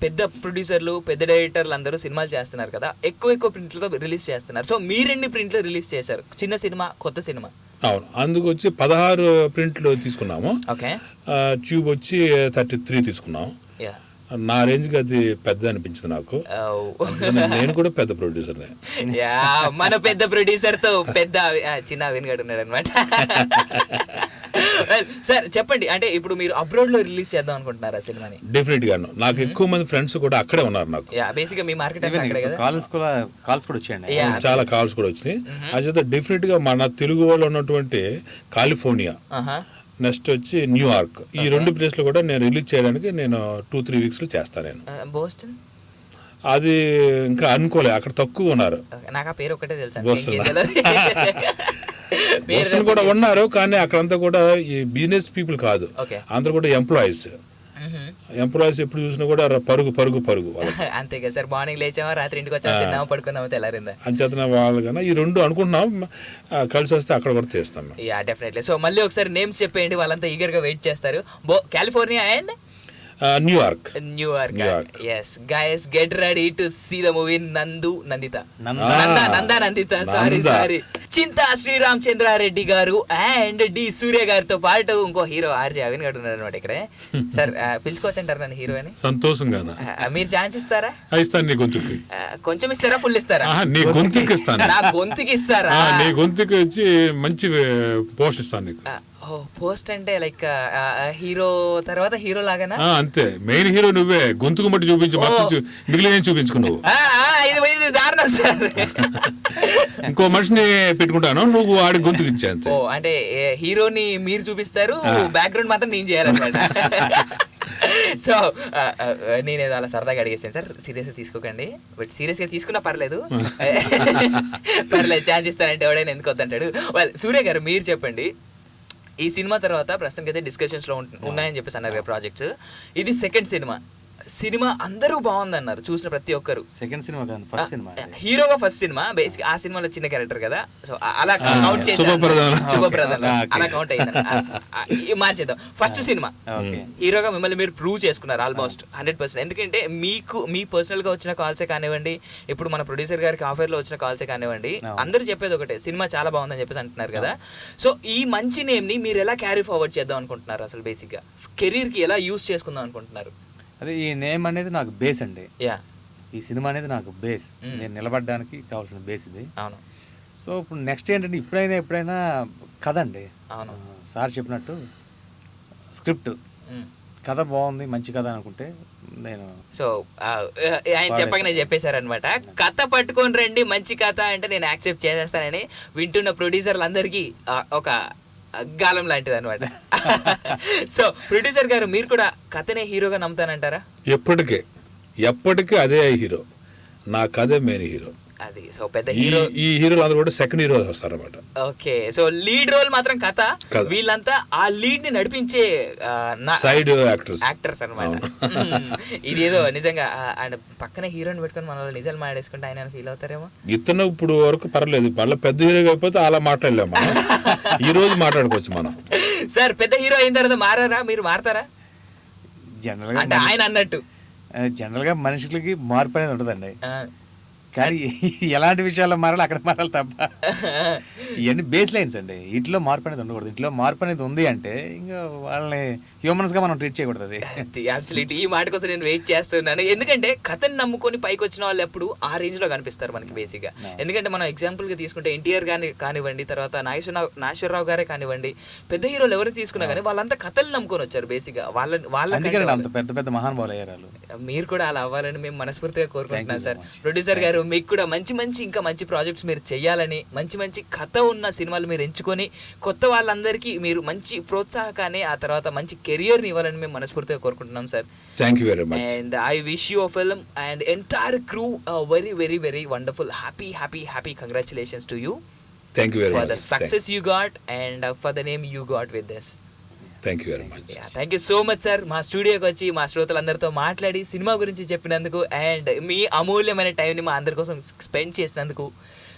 పెద్ద ప్రొడ్యూసర్లు పెద్ద డైరెక్టర్లు అందరూ సినిమాలు చేస్తున్నారు కదా, ఎక్కువ ప్రింట్లతో రిలీజ్ చేస్తున్నారు. సో మీరెన్ని ప్రింట్లు రిలీజ్ చేశారు, చిన్న సినిమా కొత్త సినిమా? అవును, అందుకు వచ్చి 16 ప్రింట్లు తీసుకున్నాము. ట్యూబ్ వచ్చి 33 తీసుకున్నాము. నా రేంజ్ కి అది పెద్ద అనిపించింది నాకు. నేను కూడా పెద్ద ప్రొడ్యూసర్. మన పెద్ద ప్రొడ్యూసర్ తో పెద్ద చిన్న వినగాడు ఉన్నాడు అనమాట. సార్ చెప్పండి, అంటే ఇప్పుడు మీరు అబ్రాడ్ లో రిలీజ్ చేద్దాం అనుకుంటున్నారా సినిమాని? డెఫినెట్ గా. నాకు ఎక్కువ మంది ఫ్రెండ్స్ కూడా అక్కడే ఉన్నారు. నాకు బేసిక్ గా మీ మార్కెట్ అక్కడే కదా, కాల్స్ కూడా వచ్చాయండి, చాలా కాల్స్ కూడా వచ్చినాయి. అది డెఫినెట్ గా మన తెలుగు వాళ్ళు ఉన్నటువంటి కాలిఫోర్నియా, నెక్స్ట్ వచ్చి న్యూయార్క్, ఈ 2 ప్లేస్ లో కూడా నేను రిలీజ్ చేయడానికి నేను 2-3 వీక్స్ లో చేస్తాను. నేను బోస్టన్ అది ఇంకా అనుకోలే, అక్కడ తక్కువ ఉన్నారు. నాకు ఆ పేరు ఒకటే తెలుసు, బోస్టన్ కూడా ఉన్నారు, కానీ అక్కడంతా కూడా ఈ బిజినెస్ పీపుల్ కాదు, అందరూ కూడా ఎంప్లాయీస్ ఎప్పుడు చూసినా కూడా పరుగు పరుగు పరుగు. అంతే కదా సార్, మార్నింగ్ లేచామా, రాత్రి ఇంటికి వచ్చామా, తిన్నామా, పడుకున్నామా, తెల్లారిందా. అంచేతన వాళ్ళు కన్నా ఈ 2 అనుకుంటున్నాం, కలిసి వస్తే అక్కడ కూడా చేస్తాం. డెఫినెట్లీ. సో మళ్ళీ ఒకసారి నేమ్స్ చెప్పేయండి, వాళ్ళంతా ఈగర్ గా వెయిట్ చేస్తారు. California and New York. Yes guys, get ready to see the movie Nandita. Sorry. చింతా శ్రీరామచంద్రారెడ్డి గారు అండ్ డి సూర్య గారితో పాటు ఇంకో హీరో ఆర్జే అవిన్ గారు ఉన్నారు అనమాట ఇక్కడే. సార్ పిలుచుకోవచ్చు అంటారు నన్ను హీరో అని? సంతోషంగా. మీరు ఛాన్స్ ఇస్తారా? ఇస్తాను. నీ గొంతుకి కొంచెం ఇస్తారా, ఫుల్ ఇస్తారా? నీ గొంతుకి ఇస్తాను. నా గొంతుకి ఇస్తారా? నీ గొంతుకి వచ్చి మంచి పోస్ట్ ఇస్తాను నీకు. పోస్ట్ అంటే లైక్ హీరో తర్వాత హీరో లాగానా? అంతే, మెయిన్ హీరో నువ్వే. గొంతుకు మట్టి చూపించు, మిగిలిన చూపించుకున్నావు. ఇది దారుణం సార్. ఇంకో మనిషిని పెట్టుకుంటాను, నువ్వు ఆడి గొంతుకు ఇచ్చా. అంతే. అంటే హీరోని మీరు చూపిస్తారు, బ్యాక్గ్రౌండ్ మాత్రం నేను చేయాలన్నమాట. సో నేనేదో అలా సరదాగా అడిగేసాను సార్, సీరియస్ గా తీసుకోకండి. బట్ సీరియస్ గా తీసుకున్నా పర్లేదు, ఛాన్స్ ఇస్తానంటే ఎవడైనా ఎందుకు వద్దంటాడు. సూర్య గారు మీరు చెప్పండి, ఈ సినిమా తర్వాత ప్రస్తుతానికి అయితే డిస్కషన్స్ లో ఉన్నాయని చెప్పేసి అన్నారు కదా ప్రాజెక్ట్స్. ఇది సెకండ్ సినిమా. సినిమా అందరూ బాగుందన్నారు చూసిన ప్రతి ఒక్కరు. సెకండ్ సినిమా కాదు, ఫస్ట్ సినిమా. హీరోగా ఫస్ట్ సినిమా, బేసిక్ ఆ సినిమాలో చిన్న క్యారెక్టర్ కదా, సో అలా కౌంట్ చేసి శుభప్రదం అలా కౌంట్ అయింది. మార్చేద్దాం, ఫస్ట్ సినిమా హీరోగా మిమ్మల్ని మీరు ప్రూవ్ చేసుకున్నారు ఆల్మోస్ట్ 100%. ఎందుకంటే మీకు మీ పర్సనల్ గా వచ్చిన కాల్సే కానివ్వండి, ఇప్పుడు మన ప్రొడ్యూసర్ గారికి ఆఫర్ లో వచ్చిన కాల్సే కానివ్వండి, అందరూ చెప్పేది ఒకటే, సినిమా చాలా బాగుందని చెప్పేసి అంటున్నారు కదా. సో ఈ మంచి నేమ్ ని మీరు ఎలా క్యారీ ఫార్వర్డ్ చేద్దాం అనుకుంటున్నారు, అసలు బేసిక్ గా కెరీర్ కి ఎలా యూజ్ చేసుకుందాం అనుకుంటున్నారు? అదే ఈ నేమ్ అనేది నాకు బేస్ అండి. ఈ సినిమా అనేది నాకు బేస్, నేను నిలబడడానికి కావాల్సిన బేస్ ఇది. అవును. సో ఇప్పుడు నెక్స్ట్ ఏంటంటే ఎప్పుడైనా కథ అండి. అవును, సార్ చెప్పినట్టు స్క్రిప్ట్ కథ బాగుంది, మంచి కథ అనుకుంటే నేను సో ఆయన చెప్పగానే చెప్పేశారనమాట, కథ పట్టుకొని రండి మంచి కథ అంటే నేను యాక్సెప్ట్ చేసేస్తానని వింటున్న ప్రొడ్యూసర్లందరికీ ఒక గాలం లాంటిది అనమాట. సో ప్రొడ్యూసర్ గారు, మీరు కూడా కథనే హీరోగా నమ్ముతానంటారా? ఎప్పటికీ అదే హీరో, నా కథే మెయిన్ హీరో. అది సో పెద్ద హీరో, ఈ హీరోలు అందరూ కూడా సెకండ్ హీరో వస్తారన్నమాట. ఓకే, సో లీడ్ రోల్ మాత్రం కథ, వీళ్ళంతా ఆ లీడ్ ని నడిపించే సైడ్ యాక్టర్స్ అనమాట. ఇదేదో నిజంగా ఆయన పక్కన హీరోని పెట్టుకుని మన నిజాలు మాట్లాడేసుకుంటే ఆయన ఫీల్ అవుతారేమో. ఇతను ఇప్పుడు వరకు పర్లేదు, మళ్ళీ పెద్ద హీరో అయిపోతే అలా మాట్లాడలేము మనం. ఈ రోజు మాట్లాడుకోవచ్చు మనం. సార్ పెద్ద హీరో అయిన తర్వాత మారారా, మీరు మారతారా? జనరల్ గా అంటే ఆయన అన్నట్టు జనరల్ గా మనుషులకి మార్పు అనేది ఉంటుందండి, కానీ ఎలాంటి విషయాల్లో మారాలి అక్కడ మారాలి తప్ప ఇవన్నీ బేస్ లైన్స్ అండి. ఇంట్లో మార్పు అనేది ఉండకూడదు. ఇంట్లో మార్పు అనేది ఉంది అంటే ఇంకా వాళ్ళని హ్యూమన్స్ గా మనం ట్రీట్ చేయకూడదు. అది అబ్సల్యూట్లీ, ఈ మాట కోసం నేను వెయిట్ చేస్తున్నాను. ఎందుకంటే కథని నమ్ముకొని పైకి వచ్చిన వాళ్ళు ఎప్పుడు ఆ రేంజ్ లో కనిపిస్తారు మనకి బేసిక్ గా. ఎందుకంటే మనం ఎగ్జాంపుల్ గా తీసుకుంటే ఎన్టీఆర్ గాని కానివ్వండి, తర్వాత నాగేశ్వరరావు గారే కానివ్వండి, పెద్ద హీరోలు ఎవరు తీసుకున్నా కానీ వాళ్ళంతా కథలు నమ్ముకొని వచ్చారు బేసిక్ గా. వాళ్ళ అంత పెద్ద పెద్ద మహానుభావులు అయ్యారు. మీరు కూడా అలా అవ్వాలని మేము మనస్ఫూర్తిగా కోరుకుంటున్నాం సార్. ప్రొడ్యూసర్ గారు, మీకు కూడా ఇంకా మంచి ప్రాజెక్ట్స్ మీరు చేయాలని, మంచి కథ ఉన్న సినిమాలు మీరు ఎంచుకొని కొత్త వాళ్ళందరికీ మీరు మంచి ప్రోత్సాహకాన్ని, ఆ తర్వాత మంచి కెరియర్ ని ఇవ్వాలని మేము మనస్ఫూర్తిగా కోరుకుంటున్నాం sir. Thank you very much. And I wish you a film and entire crew very very very wonderful, happy congratulations to you. Thank you very much for the success you got and for the name you got with this. Thank you very much. Thank you so much sir, మా స్టూడియోకి వచ్చి మా శ్రోతలందరితో మాట్లాడి cinema గురించి చెప్పినందుకు and మీ అమూల్యమైన టైంని మా అందరి కోసం స్పెండ్ చేసినందుకు.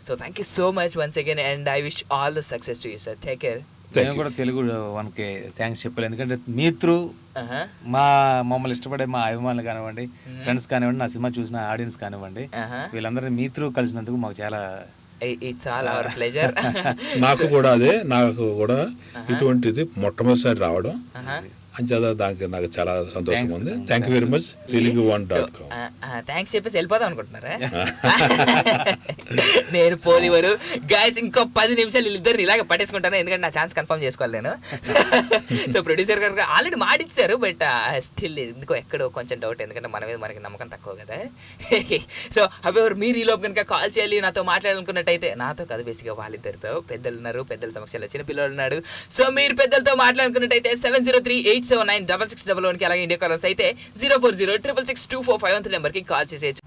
So thank you so much once again and I wish all the success to you sir. Take care. నేను కూడా తెలుగు వన్కి థ్యాంక్స్ చెప్పాలి, ఎందుకంటే మీ త్రూ మమ్మల్ని ఇష్టపడే మా అభిమానులు కానివ్వండి, ఫ్రెండ్స్ కానివ్వండి, నా సినిమా చూసిన ఆడియన్స్ కానివ్వండి, వీళ్ళందరినీ మీ త్రూ కలిసినందుకు మాకు చాలా ఇట్స్ ఆల్ అవర్ ప్లెజర్. నాకు కూడా ఇటువంటిది మొట్టమొదటిసారి రావడం అంచేత దానికి నాకు చాలా సంతోషంగా ఉంది. Thank you very much. telugu1.com. Thanks చెప్పేసి వెళ్ళిపోదాం అనుకుంటున్నారా? నేను పోలివరు గైస్, ఇంకో 10 నిమిషాలు వీళ్ళిద్దరిని ఇలాగ పట్టేసుకుంటాను, ఎందుకంటే నా ఛాన్స్ కన్ఫర్మ్ చేసుకోవాలి నేను. సో ప్రొడ్యూసర్ గారు ఆల్రెడీ మాటిచ్చారు, బట్ స్టిల్ ఎందుకో ఎక్కడో కొంచెం డౌట్, ఎందుకంటే మన మీద మనకి నమ్మకం తక్కువ కదా. సో హవెవర్ మీరు ఈలోపు కనుక కాల్ చేయాలి, నాతో మాట్లాడాలనుకున్నట్టయితే, నాతో కాదు బేసిక్గా వాళ్ళిద్దరితో, పెద్దలు ఉన్నారు, పెద్దల సమక్షంలో చిన్న పిల్లలు ఉన్నాడు. సో మీరు పెద్దలతో మాట్లాడుకున్నట్టయితే 7038796611కి, అలాగే ఇండియా కాలర్స్ అయితే 040666245 నెంబర్కి కాల్ చేసేయచ్చు.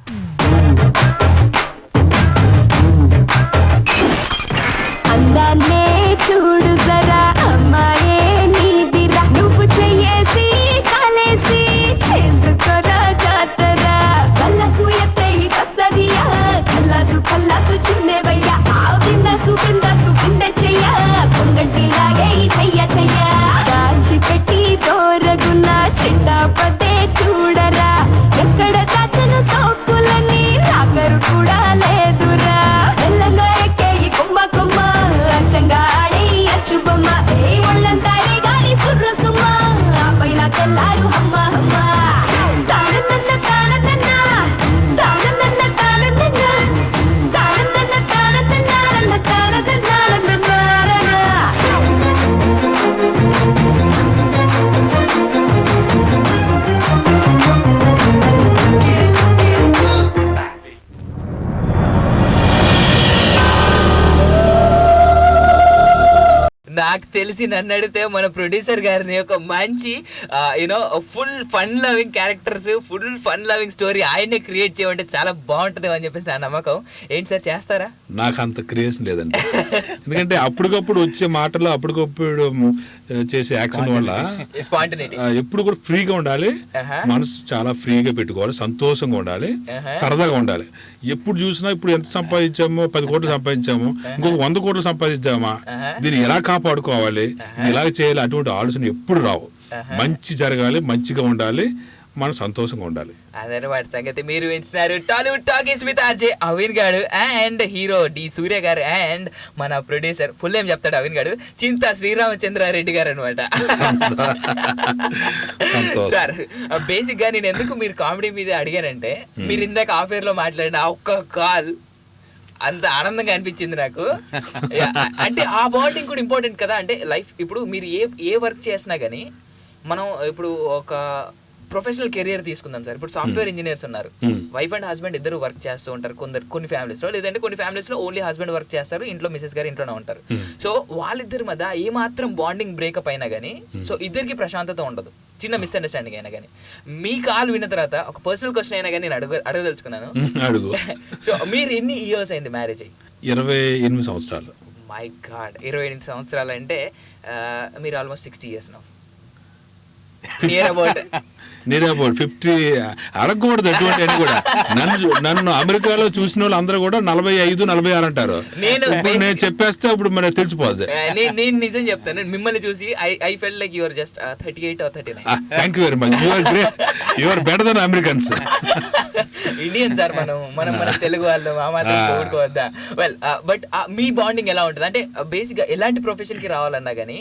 అందాన్నే చూడు జరా అమ్మాయే నీదిరా, నువ్వు చెయ్యేసి కాలేసి చేసుకోరా జాతరా, కళ్ళకు ఎత్తై కసరియా, కళ్ళకు చిన్నవయ్యా, ఆ బిందసు చెయ్య, పొంగంటిలాగే చెయ్య దాచిపెట్టి దోరగున్న చిట్టా పదే చూడరా, ఎక్కడ దాచను సోకుల నాకు తెలిసి నన్ను అడిగితే మన ప్రొడ్యూసర్ గారిని ఒక మంచి you know full fun loving characters, full fun loving story ఆయనే క్రియేట్ చేయమంటే చాలా బాగుంటుంది అని చెప్పేసి నా నమ్మకం. ఏంటి సార్ చేస్తారా? నాకు అంత క్రియేషన్ లేదండి, ఎందుకంటే అప్పటికప్పుడు వచ్చే మాటలు అప్పటికప్పుడు చేసే యాక్షన్ వల్ల ఎప్పుడు కూడా ఫ్రీగా ఉండాలి, మనసు చాలా ఫ్రీగా పెట్టుకోవాలి, సంతోషంగా ఉండాలి, సరదాగా ఉండాలి. ఎప్పుడు చూసినా ఇప్పుడు ఎంత సంపాదించామో 10 కోట్లు సంపాదించాము, ఇంకొక 100 కోట్లు సంపాదించామా, దీన్ని ఎలా కాపాడుకోవాలి, ఇది ఎలా చేయాలి, అటువంటి ఆలోచన ఎప్పుడు రావు. మంచి జరగాలి, మంచిగా ఉండాలి, మనం సంతోషంగా ఉండాలి. అదనమాట సంగతి. మీరు వింటున్నారు టాలీవుడ్ టాకీస్ విత్ ఆర్జే అవిన్ గారు అండ్ హీరో డి సూర్య గారు అండ్ మన ప్రొడ్యూసర్ ఫుల్ ఏం చెప్తాడు అవిన్ గారు, చింతా శ్రీరామచంద్రారెడ్డి గారు అనమాట. సార్ బేసిక్ గా నేను ఎందుకు మీరు కామెడీ మీద అడిగానంటే, మీరు ఇందాక ఆఫేర్ లో మాట్లాడిన ఒక్క కాల్ అంత ఆనందంగా అనిపించింది నాకు. అంటే ఆ బాండింగ్ కూడా ఇంపార్టెంట్ కదా. అంటే లైఫ్ ఇప్పుడు మీరు ఏ వర్క్ చేసినా కానీ, మనం ఇప్పుడు ఒక ప్రొఫెషనల్ కెరియర్ తీసుకుందాం సార్. ఇప్పుడు సాఫ్ట్వేర్ ఇంజనీర్స్ ఉన్నారు, వైఫ్ అండ్ హస్బెండ్ ఇద్దరు వర్క్ చేస్తూ ఉంటారు కొన్ని ఫ్యామిలీస్ లో, లేదంటే కొన్ని ఫ్యామిలీస్ లో ఓన్లీ హస్బెండ్ వర్క్ చేస్తారు, ఇంట్లో మిసెస్ గారు ఇంట్లోనే ఉంటారు. సో వాళ్ళిద్దరి మధ్య ఏ మాత్రం బాండింగ్ బ్రేకప్ అయినా కానీ, సో ఇద్దరికి ప్రశాంతత ఉండదు, చిన్న మిస్అండర్స్టాండింగ్ అయినా కానీ. మీ కాల్ విన్న తర్వాత ఒక పర్సనల్ క్వశ్చన్ అయినా కానీ నేను అడగదలుచుకున్నాను. సో మీరు ఎన్ని ఇయర్స్ అయింది మ్యారేజ్ అయ్యి? 28 సంవత్సరాలు. మై గాడ్, 28 సంవత్సరాలు అంటే మీరు almost 60 years now. Near about 50 అడగకూడదు ఎటువంటి అని కూడా. నన్ను అమెరికాలో చూసిన వాళ్ళు అందరూ కూడా 45, 46 అంటారు. నేను చెప్పేస్తే ఇప్పుడు మనకు తెలిసిపోద్ది. నేను నిజం చెప్తాను, మిమ్మల్ని చూసి I felt like you are just 38 or 39. Thank you very much. You are better than Americans. Indian sir, మనం మన తెలుగు వాళ్ళు ఆ మాత్రం కోరుకోవద్దా? వెల్ బట్ మీ బాండింగ్ ఎలా ఉంటుంది అంటే, బేసిక్ గా ఎలాంటి ప్రొఫెషన్ కి రావాలన్నా కానీ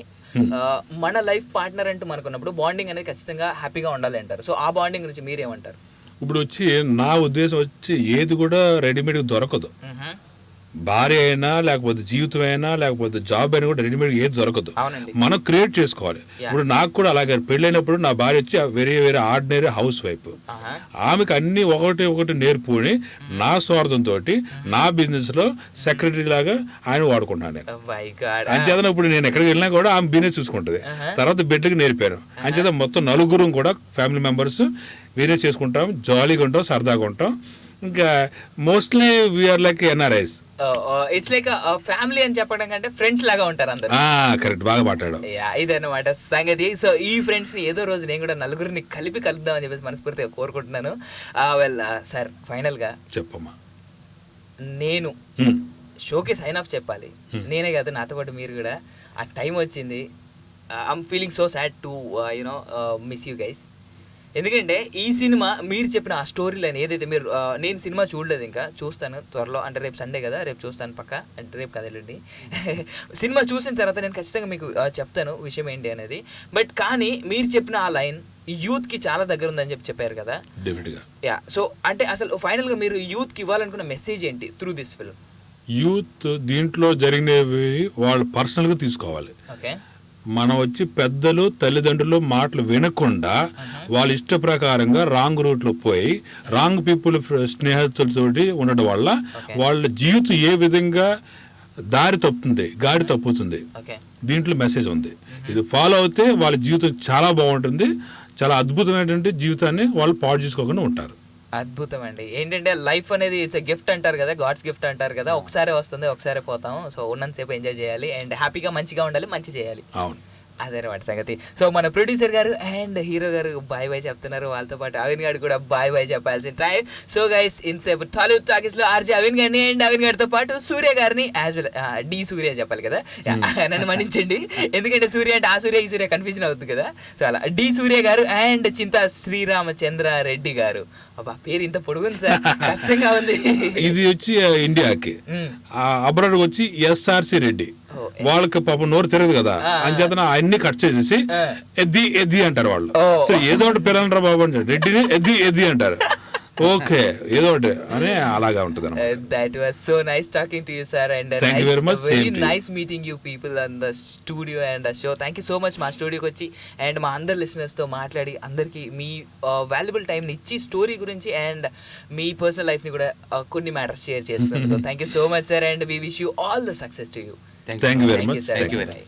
మన లైఫ్ పార్ట్నర్ అంటూ మనకున్నప్పుడు బాండింగ్ అనేది ఖచ్చితంగా హ్యాపీగా ఉండాలి అంటారు. సో ఆ బాండింగ్ గురించి మీరేమంటారు? ఇప్పుడు వచ్చి నా ఉద్దేశం వచ్చి ఏది కూడా రెడీమేడ్ దొరకదు. భార్య అయినా లేకపోతే జీవితం అయినా లేకపోతే జాబ్ అయినా కూడా రెడీమేడ్ ఏది దొరకదు, మనం క్రియేట్ చేసుకోవాలి. ఇప్పుడు నాకు కూడా అలాగే పెళ్ళైనప్పుడు నా భార్య వచ్చి వేరే ఆర్డినరీ హౌస్ వైఫ్, ఆమెకు అన్ని ఒకటి నేర్పుని నా స్వార్థంతో నా బిజినెస్ లో సెక్రటరీ లాగా ఆయన వాడుకుంటున్నాను నేను. అంచేత ఇప్పుడు నేను ఎక్కడికి వెళ్ళినా కూడా ఆమె బిజినెస్ చూసుకుంటది. తర్వాత బిడ్డకి నేర్పాను. అంచేత మొత్తం 4 కూడా ఫ్యామిలీ మెంబర్స్ బిజినెస్ చేసుకుంటాం, జాలీగా ఉంటాం, సరదాగా ఉంటాం. ఇంకా mostly we are like NRIs. It's like family అని చెప్పడం కంటే ఫ్రెండ్స్ లాగా ఉంటారు అందరూ. కరెక్ట్, బాగా మాట్లాడారు. ఇదన్నమాట సంగతి. సో ఈ ఫ్రెండ్స్ ని ఏదో రోజు నేను కూడా 4 కలుద్దాం అని చెప్పేసి మనస్ఫూర్తిగా కోరుకుంటున్నాను. వెల్ సార్, ఫైనల్ గా చెప్పమ్మా, నేను షోకి సైన్ ఆఫ్ చెప్పాలి. నేనే కాదు, నాతో పాటు మీరు కూడా. ఆ టైం వచ్చింది. I'm feeling so sad to miss you guys. ఎందుకంటే ఈ సినిమా మీరు చెప్పిన ఆ స్టోరీ లైన్ ఏదైతే మీరు, నేను సినిమా చూడలేదు, ఇంకా చూస్తాను త్వరలో. అంటే రేపు సండే కదా, రేపు చూస్తాను పక్క. అంటే రేపు కదలండి. సినిమా చూసిన తర్వాత నేను ఖచ్చితంగా మీకు చెప్తాను విషయం ఏంటి అనేది. బట్ కానీ మీరు చెప్పిన ఆ లైన్ యూత్ కి చాలా దగ్గర ఉందని చెప్పారు కదా. యా, సో అంటే అసలు ఫైనల్ గా మీరు యూత్ కి ఇవ్వాలనుకున్న మెసేజ్ ఏంటి త్రూ దిస్ ఫిల్మ్? యూత్ దీంట్లో జరిగినవి వాళ్ళు పర్సనల్ గా తీసుకోవాలి. ఓకే, మనం వచ్చి పెద్దలు తల్లిదండ్రులు మాటలు వినకుండా వాళ్ళ ఇష్ట ప్రకారంగా రాంగ్ రూట్ లో పోయి రాంగ్ పీపుల్ స్నేహితులతోటి ఉండడం వల్ల వాళ్ళ జీవితం ఏ విధంగా గాడి తప్పుతుంది. దీంట్లో మెసేజ్ ఉంది. ఇది ఫాలో అవుతే వాళ్ళ జీవితం చాలా బాగుంటుంది, చాలా అద్భుతమైనటువంటి జీవితాన్ని వాళ్ళు పాడు చేసుకోకుండా ఉంటారు. అద్భుతం అండి. ఏంటంటే లైఫ్ అనేది ఇట్స్ ఎ గిఫ్ట్ అంటారు కదా, గాడ్స్ గిఫ్ట్ అంటారు కదా. ఒకసారి వస్తుంది, ఒకసారి పోతాం. సో ఉన్నంతసేపు ఎంజాయ్ చేయాలి అండ్ హ్యాపీగా మంచిగా ఉండాలి, మంచి చేయాలి. అవును, అదే వాటి సంగతి. సో మన ప్రొడ్యూసర్ గారు అండ్ హీరో గారు బాయ్ బాయ్ చెప్తున్నారు. వాళ్ళతో పాటు అవిన్ గారు కూడా బాయ్ బాయ్ చెప్పాల్సిన టైం. సో గైస్, ఇన్సేపు టాలీవుడ్ టాకీస్ లో ఆర్జే అవిన్ గారిని అండ్ అవిన్ గారితో పాటు సూర్య గారిని యాజ్ వెల్ డి సూర్య చెప్పాలి కదా, నన్ను మన్నించండి. ఎందుకంటే సూర్య అంటే ఆ సూర్య ఈ సూర్య కన్ఫ్యూజన్ అవుతుంది కదా. సో అలా డి సూర్య గారు అండ్ చింతా శ్రీరామచంద్రారెడ్డి గారు. అబ్బా, పేరు ఇంత పొడుగుంది సార్, కష్టంగా ఉంది. ఇది వచ్చి ఇండియాకి, అబ్రాడ్ వచ్చి ఎస్ఆర్సి రెడ్డి. వాళ్ళకి పాపం నోరు తిరగదు కదా, అంచేత అన్ని కట్ చేసేసి ఎద్ది అంటారు వాళ్ళు. సో ఏదో ఒకటి పిల్లలు బాబు అంటారు, రెడ్డిని ఎద్ది అంటారు. ఓకే, ఏదో ఒకటి అని అలాగా ఉంటుంది. That was so nice talking to you, sir, and thank you very much. Very nice meeting you people on the studio and the show. Thank you so much మా స్టూడియోకి వచ్చి అండ్ మా అందరు లిసనర్స్ తో మాట్లాడి అందరికి మీ వాల్యుబుల్ టైం ని ఇచ్చి స్టోరీ గురించి అండ్ మీ పర్సనల్ లైఫ్ ని కూడా కొన్ని మ్యాటర్స్ షేర్ చేస్తున్నందుకు thank you so much sir, and we wish you all the success to you. Thank you very much. Thank you, sir.